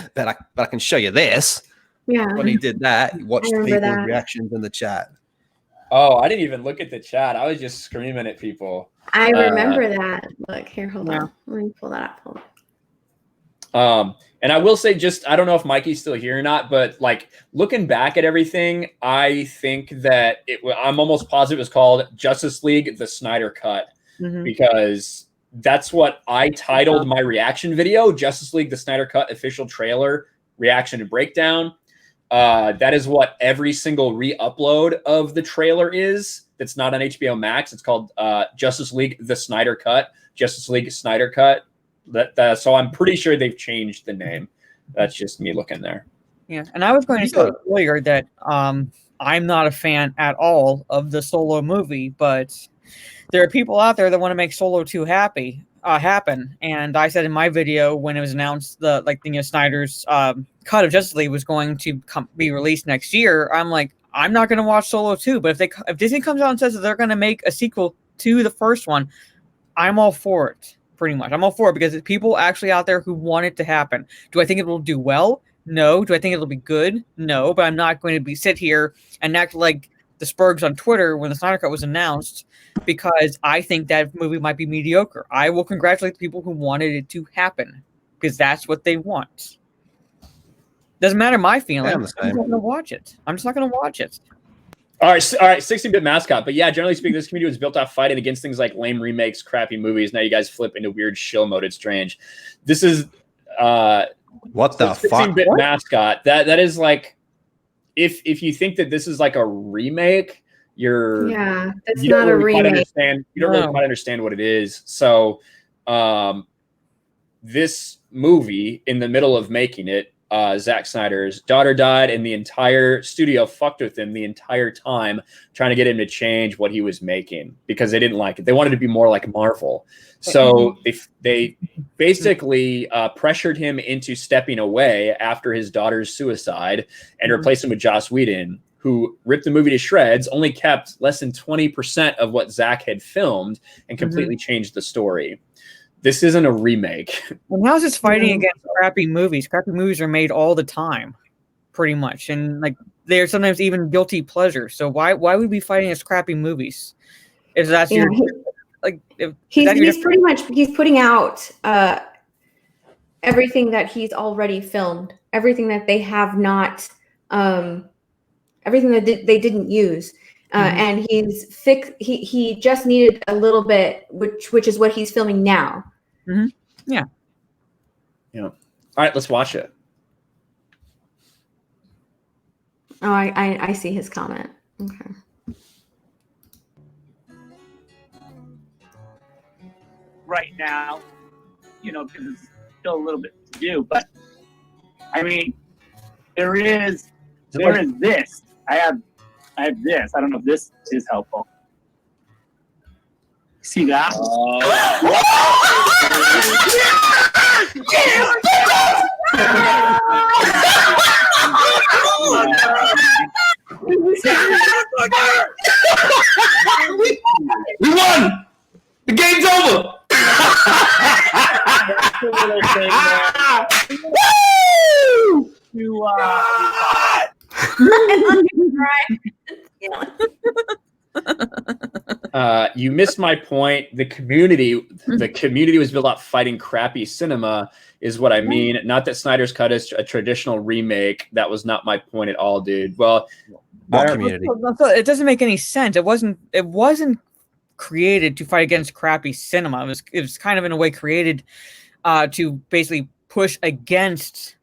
I can show you this. Yeah. When he did that, he watched I remember people's that. reactions in the chat. Oh, I didn't even look at the chat. I was just screaming at people. I remember that. Look, here, hold Yeah. on. Let me pull that up. Hold And I will say, just, I don't know if Mikey's still here or not, but like looking back at everything, I think that I'm almost positive it was called Justice League: The Snyder Cut, because that's what I titled my reaction video, Justice League: The Snyder Cut official trailer reaction and breakdown. That is what every single re-upload of the trailer is. That's not on HBO Max. It's called Justice League: The Snyder Cut, Justice League Snyder Cut. So I'm pretty sure they've changed the name. That's just me looking there. Yeah, and I was going to say earlier that I'm not a fan at all of the Solo movie, but there are people out there that want to make Solo 2 happen. And I said in my video when it was announced Snyder's cut of Justice League was going to be released next year, I'm like, I'm not going to watch Solo 2, but if Disney comes out and says that they're going to make a sequel to the first one, I'm all for it. Pretty much. I'm all for it because there's people actually out there who want it to happen. Do I think it will do well? No. Do I think it'll be good? No. But I'm not going to sit here and act like the Spurgs on Twitter when the Snyder Cut was announced because I think that movie might be mediocre. I will congratulate the people who wanted it to happen because that's what they want. Doesn't matter my feelings. I'm just not going to watch it. All right, 16-bit mascot. But yeah, generally speaking, this community was built off fighting against things like lame remakes, crappy movies. Now you guys flip into weird shill mode. It's strange. This is what the 16-bit mascot. That is like, if you think that this is like a remake, that's not a remake. You don't really quite understand what it is. So, this movie, in the middle of making it, Zack Snyder's daughter died, and the entire studio fucked with him the entire time, trying to get him to change what he was making because they didn't like it. They wanted to be more like Marvel. So they basically pressured him into stepping away after his daughter's suicide and replaced him with Joss Whedon, who ripped the movie to shreds, only kept less than 20% of what Zack had filmed, and completely changed the story. This isn't a remake. And how's this fighting against crappy movies? Crappy movies are made all the time, pretty much, and like they're sometimes even guilty pleasure. So why would we be fighting against crappy movies? If that's he's pretty much putting out everything that he's already filmed, everything that they have not, everything that they didn't use. And he just needed a little bit, which is what he's filming now. Yeah. All right, let's watch it. Oh, I see his comment. Okay. Right now, because it's still a little bit to do, but I mean, there is this. I have this. I don't know if this is helpful. See that? We won! The game's over! You missed my point. The community was built up fighting crappy cinema, is what I mean. Not that Snyder's Cut is a traditional remake. That was not my point at all, dude. Well, what community? It doesn't make any sense. It wasn't created to fight against crappy cinema. It was kind of in a way created to basically push against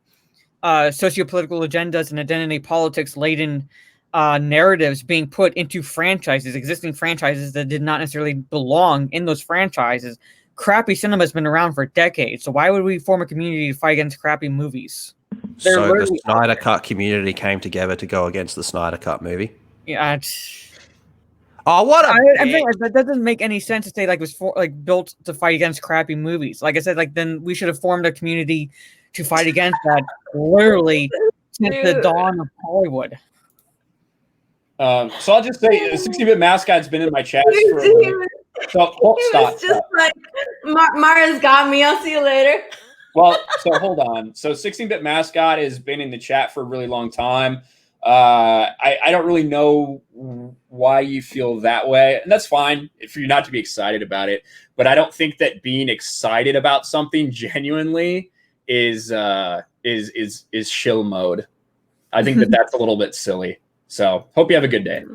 sociopolitical agendas and identity politics laden narratives being put into existing franchises that did not necessarily belong in those franchises. Crappy cinema has been around for decades, so why would we form a community to fight against crappy movies? So the Snyder Cut community came together to go against the Snyder Cut movie? Yeah. That doesn't make any sense to say it was built to fight against crappy movies. Like I said, then we should have formed a community to fight against that literally since the dawn of Hollywood. So I'll just say, 16-bit mascot's been in my chat for. Stop. Just like Mara's got me. I'll see you later. Well, so hold on. So 16-bit mascot has been in the chat for a really long time. I don't really know why you feel that way, and that's fine if you're not to be excited about it. But I don't think that being excited about something genuinely is shill mode. I think that's a little bit silly. So hope you have a good day.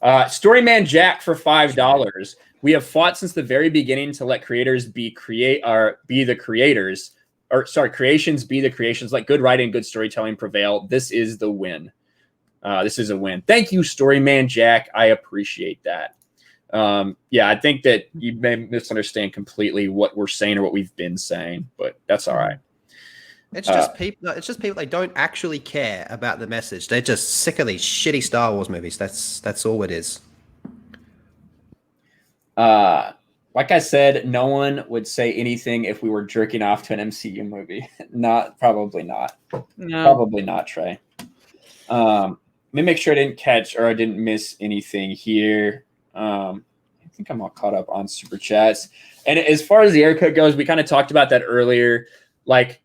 Storyman Jack for $5. We have fought since the very beginning to let creators be the creators. Creations be the creations. Let good writing, good storytelling prevail. This is the win. This is a win. Thank you, Storyman Jack. I appreciate that. I think that you may misunderstand completely what we're saying or what we've been saying, but that's all right. It's just people. It's just people. They don't actually care about the message. They're just sick of these shitty Star Wars movies. That's all it is. Like I said, no one would say anything if we were jerking off to an MCU movie. Probably not. No. Probably not, Trey. Let me make sure I didn't catch or I didn't miss anything here. I think I'm all caught up on super chats. And as far as the haircut goes, we kind of talked about that earlier. Like,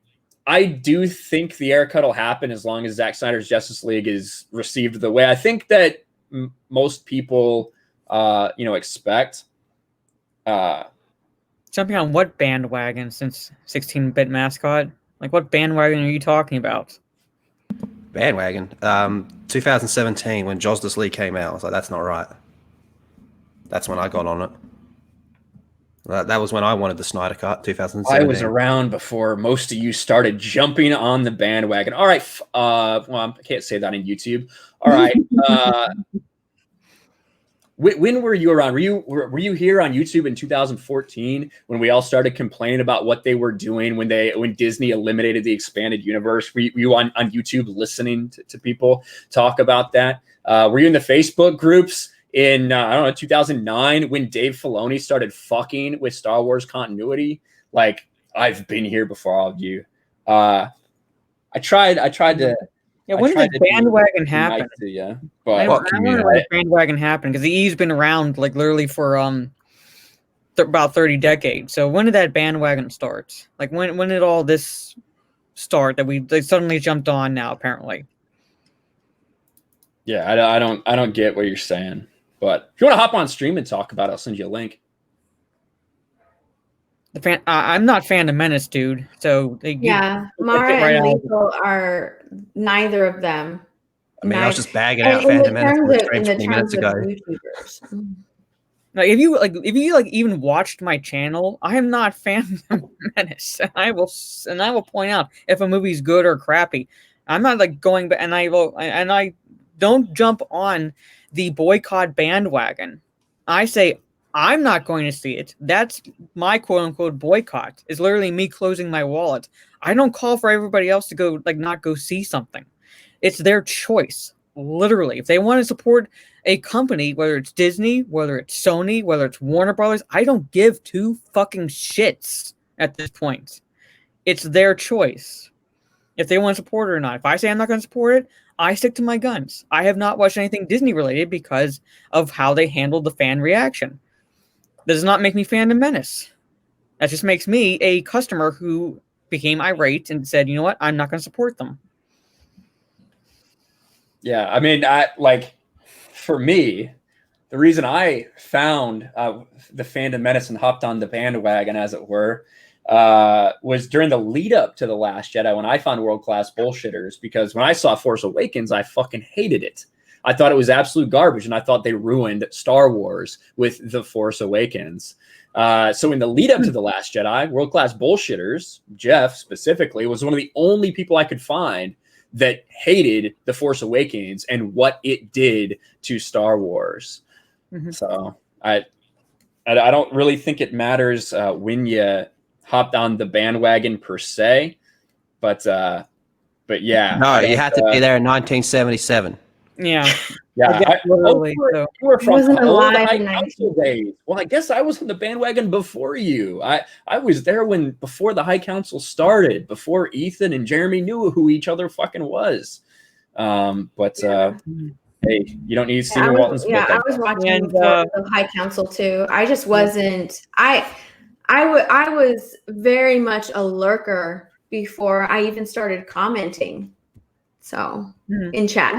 I do think the haircut will happen as long as Zack Snyder's Justice League is received the way I think that most people, expect. Jumping on what bandwagon since 16-bit mascot? Like, what bandwagon are you talking about? Bandwagon. 2017 when Justice League came out. I was like, that's not right. That's when I got on it. That was when I wanted the Snyder Cut, 2017. I was around before most of you started jumping on the bandwagon. All right. I can't say that on YouTube. All right. When were you around? Were you here on YouTube in 2014 when we all started complaining about what they were doing when Disney eliminated the expanded universe? Were you on YouTube listening to people talk about that? Were you in the Facebook groups in 2009 when Dave Filoni started fucking with Star Wars continuity? Like, I've been here before all of you. I tried to. Yeah, when did the bandwagon happen? But I don't know when the bandwagon happened because he's been around like literally for about 30 decades. So when did that bandwagon start? Like when did all this start that they suddenly jumped on now? Apparently. Yeah, I don't get what you're saying. But if you want to hop on stream and talk about it, I'll send you a link. I'm not Phantom Menace, dude. So Mara and Lethal are neither of them. I mean, I was just bagging out Phantom Menace on the stream 20 minutes ago. Now, if you even watched my channel, I am not Phantom Menace. I will point out if a movie's good or crappy. I'm not like going back, and I don't jump on the boycott bandwagon. I say I'm not going to see it. That's my quote-unquote boycott. Is literally me closing my wallet. I don't call for everybody else to go not go see something. It's their choice. Literally, if they want to support a company, whether it's Disney, whether it's Sony, whether it's Warner Brothers, I don't give two fucking shits at this point. It's their choice. If they want to support it or not. If I say I'm not going to support it, I stick to my guns. I have not watched anything Disney related because of how they handled the fan reaction. That does not make me Phantom Menace. That just makes me a customer who became irate and said, you know what, I'm not going to support them. Yeah, I mean, for me, the reason I found the Phantom Menace and hopped on the bandwagon, as it were, was during the lead up to The Last Jedi when I found World Class Bullshitters, because when I saw Force Awakens, I fucking hated it. I thought it was absolute garbage, and I thought they ruined Star Wars with The Force Awakens. So in the lead up to The Last Jedi, World Class Bullshitters, Jeff specifically, was one of the only people I could find that hated The Force Awakens and what it did to Star Wars. Mm-hmm. So I don't really think it matters when you hopped on the bandwagon per se, but yeah. No, you had to be there in 1977. Yeah. Yeah. You were from the old High Council days. Well, I guess I was on the bandwagon before you. I was there before the High Council started, before Ethan and Jeremy knew who each other fucking was. Hey, you don't need Stephen Walton's book. I was watching the High Council too. I just wasn't. I was very much a lurker before I even started commenting. So in chat, I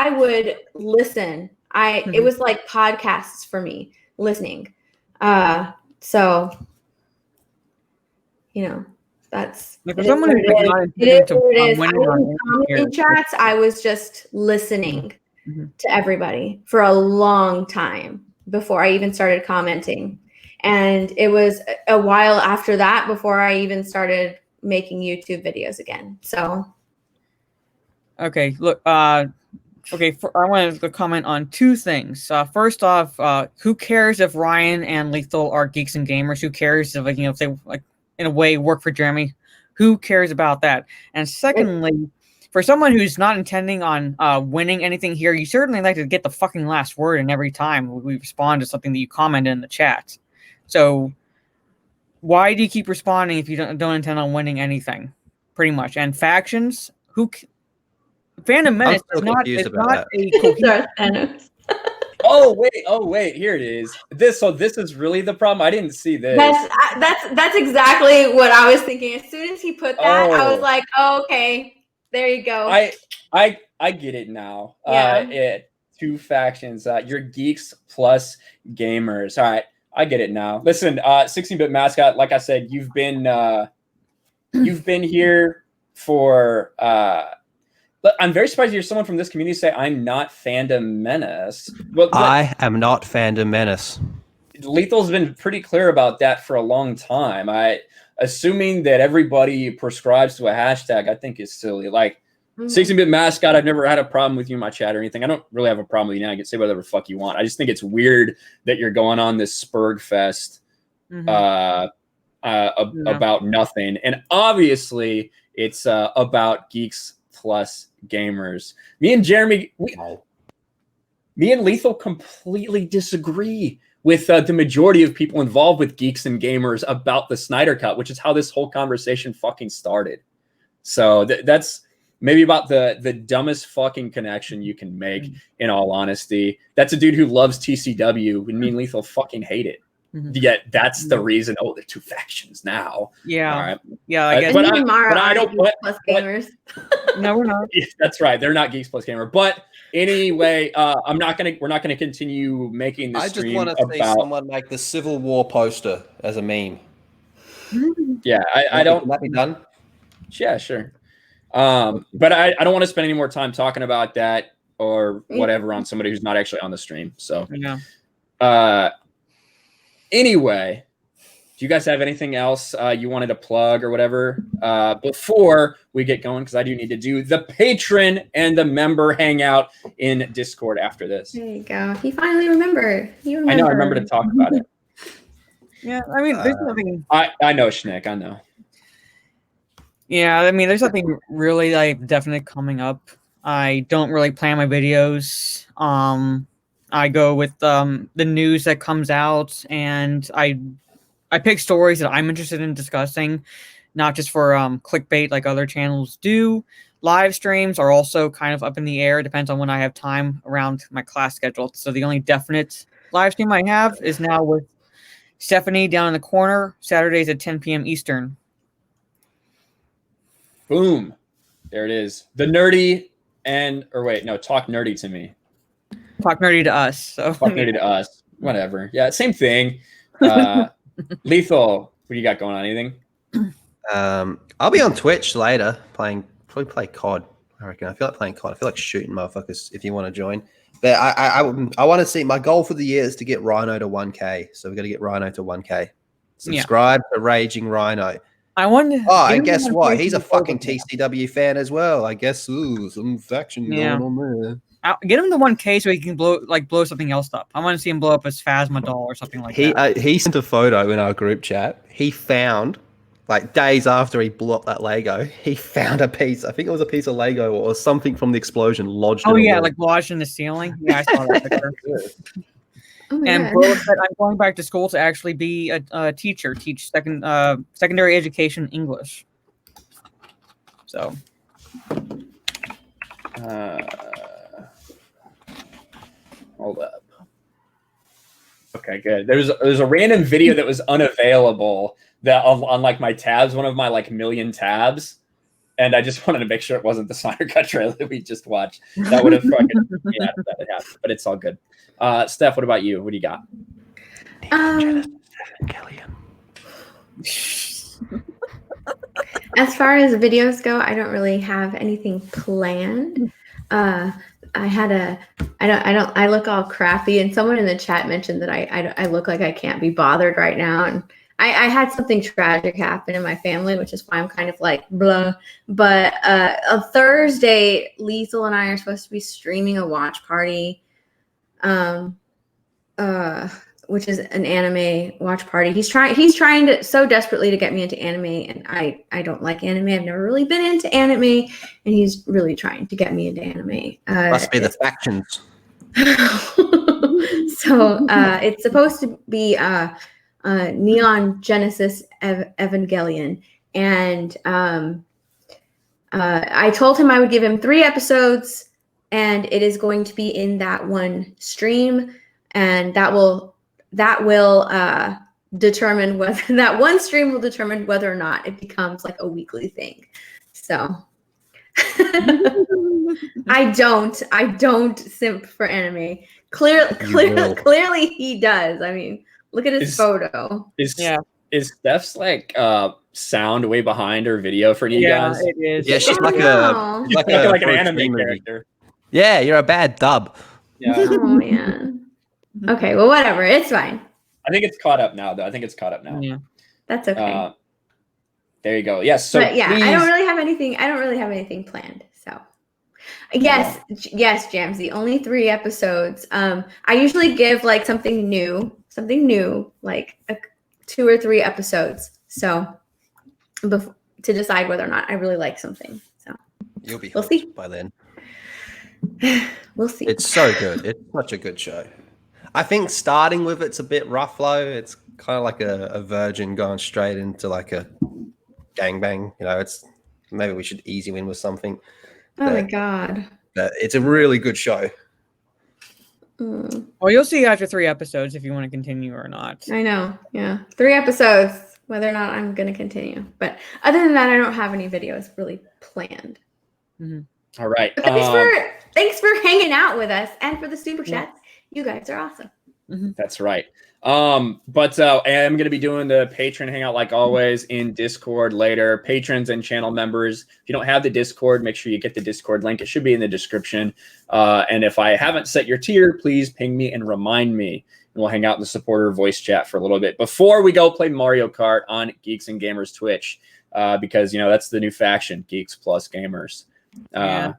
would listen. It was like podcasts for me, listening. So you know, that's Like, for it is someone what who's it like is. not It is intending to what it is. I winning on didn't comment in chats. I was just listening to everybody for a long time before I even started commenting. And it was a while after that before I even started making YouTube videos again. So Okay, look, okay, I want to comment on two things. First off, who cares if Ryan and Lethal are geeks and gamers? Who cares if, like, you know, if they, like, in a way work for Jeremy? Who cares about that? And secondly, for someone who's not intending on winning anything here, you certainly like to get the fucking last word in every time we respond to something that you comment in the chat. So why do you keep responding if you don't intend on winning anything? Pretty much. And factions, Phantom Menace I'm is still not, confused it's about not that. a cohesive. Thanos. Oh wait, here it is. This is really the problem. I didn't see this. That's exactly what I was thinking. As soon as he put that, I was Oh. like, oh, okay, there you go. I get it now. Yeah. Two factions. You're geeks plus gamers. All right, I get it now. Listen, 16-bit mascot. Like I said, you've been here for. I'm very surprised you're someone from this community say I'm not Fandom Menace. Well, I am not Fandom Menace. Lethal's been pretty clear about that for a long time. Assuming that everybody prescribes to a hashtag, I think is silly. Like, 16-bit mascot, I've never had a problem with you in my chat or anything. I don't really have a problem with you now. You can say whatever the fuck you want. I just think it's weird that you're going on this Spurg Fest about nothing. And obviously, it's about geeks plus gamers. Me and Jeremy, me and Lethal completely disagree with the majority of people involved with Geeks and Gamers about the Snyder Cut, which is how this whole conversation fucking started. So that's maybe about the dumbest fucking connection you can make, in all honesty. That's a dude who loves TCW, and me and Lethal fucking hate it. Yet that's the reason. Oh, they're two factions now. Yeah. All right. Yeah, I guess. But I don't. Plus gamers. No, we're not. That's right. They're not Geeks Plus Gamer. But anyway, we're not gonna continue making this. I just want to see someone make the Civil War poster as a meme. Yeah, I don't. Can that be done? Yeah, sure. But I don't want to spend any more time talking about that or whatever on somebody who's not actually on the stream. So yeah. Anyway, do you guys have anything else you wanted to plug or whatever before we get going? Because I do need to do the patron and the member hangout in Discord after this. There you go. He finally remembered. I know. I remember to talk about it. Yeah, I mean, there's nothing. I know, Schnick. I know. Yeah, I mean, there's nothing really like definite coming up. I don't really plan my videos. I go with the news that comes out, and I pick stories that I'm interested in discussing, not just for clickbait like other channels do. Live streams are also kind of up in the air. Depends on when I have time around my class schedule. So the only definite live stream I have is now with Stephanie down in the corner, Saturdays at 10 p.m. Eastern. Boom. There it is. The nerdy talk nerdy to me. Talk nerdy to us. So talk nerdy to us. Whatever. Yeah, same thing. Lethal, what do you got going on? Anything? I'll be on Twitch later probably play COD. I reckon. I feel like playing COD. I feel like shooting motherfuckers if you want to join. But I want to see, my goal for the year is to get Rhino to 1K. So we've got to get Rhino to 1K. Subscribe to Raging Rhino. I wonder. Oh, and guess what? He's a fucking TCW fan as well. I guess. Some faction going on there. Get him to 1K so he can blow something else up. I want to see him blow up his Phasma doll or something like that. He sent a photo in our group chat. He found, like days after he blew up that Lego, he found a piece. I think it was a piece of Lego or something from the explosion lodged. Oh yeah, like lodged in the ceiling. Yeah, I saw that picture. And Bro said, I'm going back to school to actually be a teacher, teach secondary education English. So. Hold up. Okay, good. There's a random video that was unavailable that on like my tabs, one of my like million tabs, and I just wanted to make sure it wasn't the Snyder Cut trailer that we just watched. That would have fucking that had happened, but it's all good. Steph, what about you? What do you got? As far as videos go, I don't really have anything planned. I look all crappy, and someone in the chat mentioned that I look like I can't be bothered right now, and I had something tragic happen in my family, which is why I'm kind of like blah. But on Thursday, Liesel and I are supposed to be streaming a watch party, which is an anime watch party. He's trying to so desperately to get me into anime, and I don't like anime. I've never really been into anime, and he's really trying to get me into anime. Must be the factions. So it's supposed to be Neon Genesis Evangelion, and I told him I would give him 3 episodes, and it is going to be in that one stream, and that will determine whether that one stream will determine whether or not it becomes like a weekly thing. So I don't simp for anime. Clearly he does. I mean, look at his photo. Is Steph's like sound way behind her video for you guys? It is. Yeah, she's like like an anime character. Yeah, you're a bad dub. Yeah. Oh man. Okay, well, whatever. It's fine. I think it's caught up now, though. I think it's caught up now. Yeah. That's okay. There you go. Yes. So but yeah, please... I don't really have anything planned. So yes, Jamsy. Only 3 episodes. I usually give like something new, like 2 or 3 episodes. So to decide whether or not I really like something. So You'll be we'll see by then. We'll see. It's so good. It's such a good show. I think starting with it's a bit rough though. It's kind of like a virgin going straight into like a gangbang. You know, it's maybe we should easy win with something. Oh my god. It's a really good show. Well, you'll see after 3 episodes if you want to continue or not. I know. Yeah. 3 episodes, whether or not I'm going to continue. But other than that, I don't have any videos really planned. Mm-hmm. All right. Thanks for hanging out with us and for the super chats. You guys are awesome. That's right. But I am going to be doing the patron hangout like always in Discord later. Patrons and channel members, if you don't have the Discord, make sure you get the Discord link. It should be in the description. And if I haven't set your tier, please ping me and remind me. And we'll hang out in the supporter voice chat for a little bit before we go play Mario Kart on Geeks and Gamers Twitch, because that's the new faction, Geeks plus Gamers. And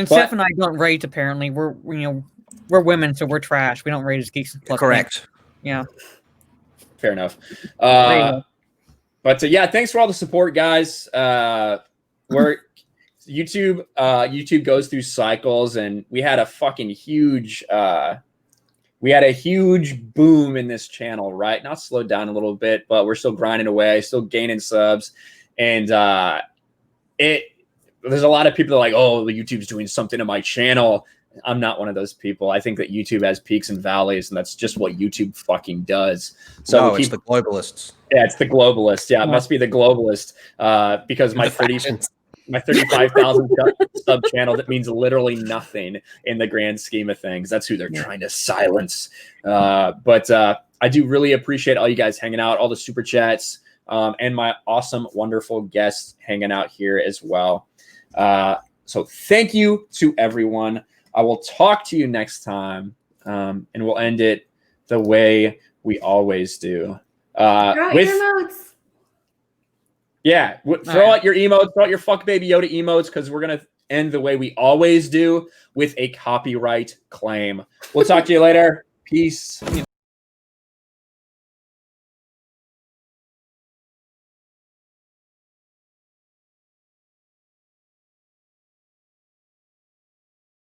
Steph and I don't rate. Apparently, we're women, so we're trash. We don't rate as Geeks plus. Correct. Yeah. Fair enough. But thanks for all the support, guys. We're YouTube goes through cycles, and we had a fucking huge boom in this channel, right? Not slowed down a little bit, but we're still grinding away, still gaining subs, and there's a lot of people that are like, oh, YouTube's doing something to my channel. I'm not one of those people. I think that YouTube has peaks and valleys, and that's just what YouTube fucking does. So it's the globalists. Yeah, it's the globalists. Yeah, it must be the globalist because my 35,000 sub channel, that means literally nothing in the grand scheme of things. That's who they're trying to silence. But I do really appreciate all you guys hanging out, all the super chats, and my awesome, wonderful guests hanging out here as well. So thank you to everyone. I will talk to you next time, and we'll end it the way we always do. Throw out your emotes. Yeah, throw out your emotes, throw out your fuck baby Yoda emotes, because we're going to end the way we always do with a copyright claim. We'll talk to you later. Peace.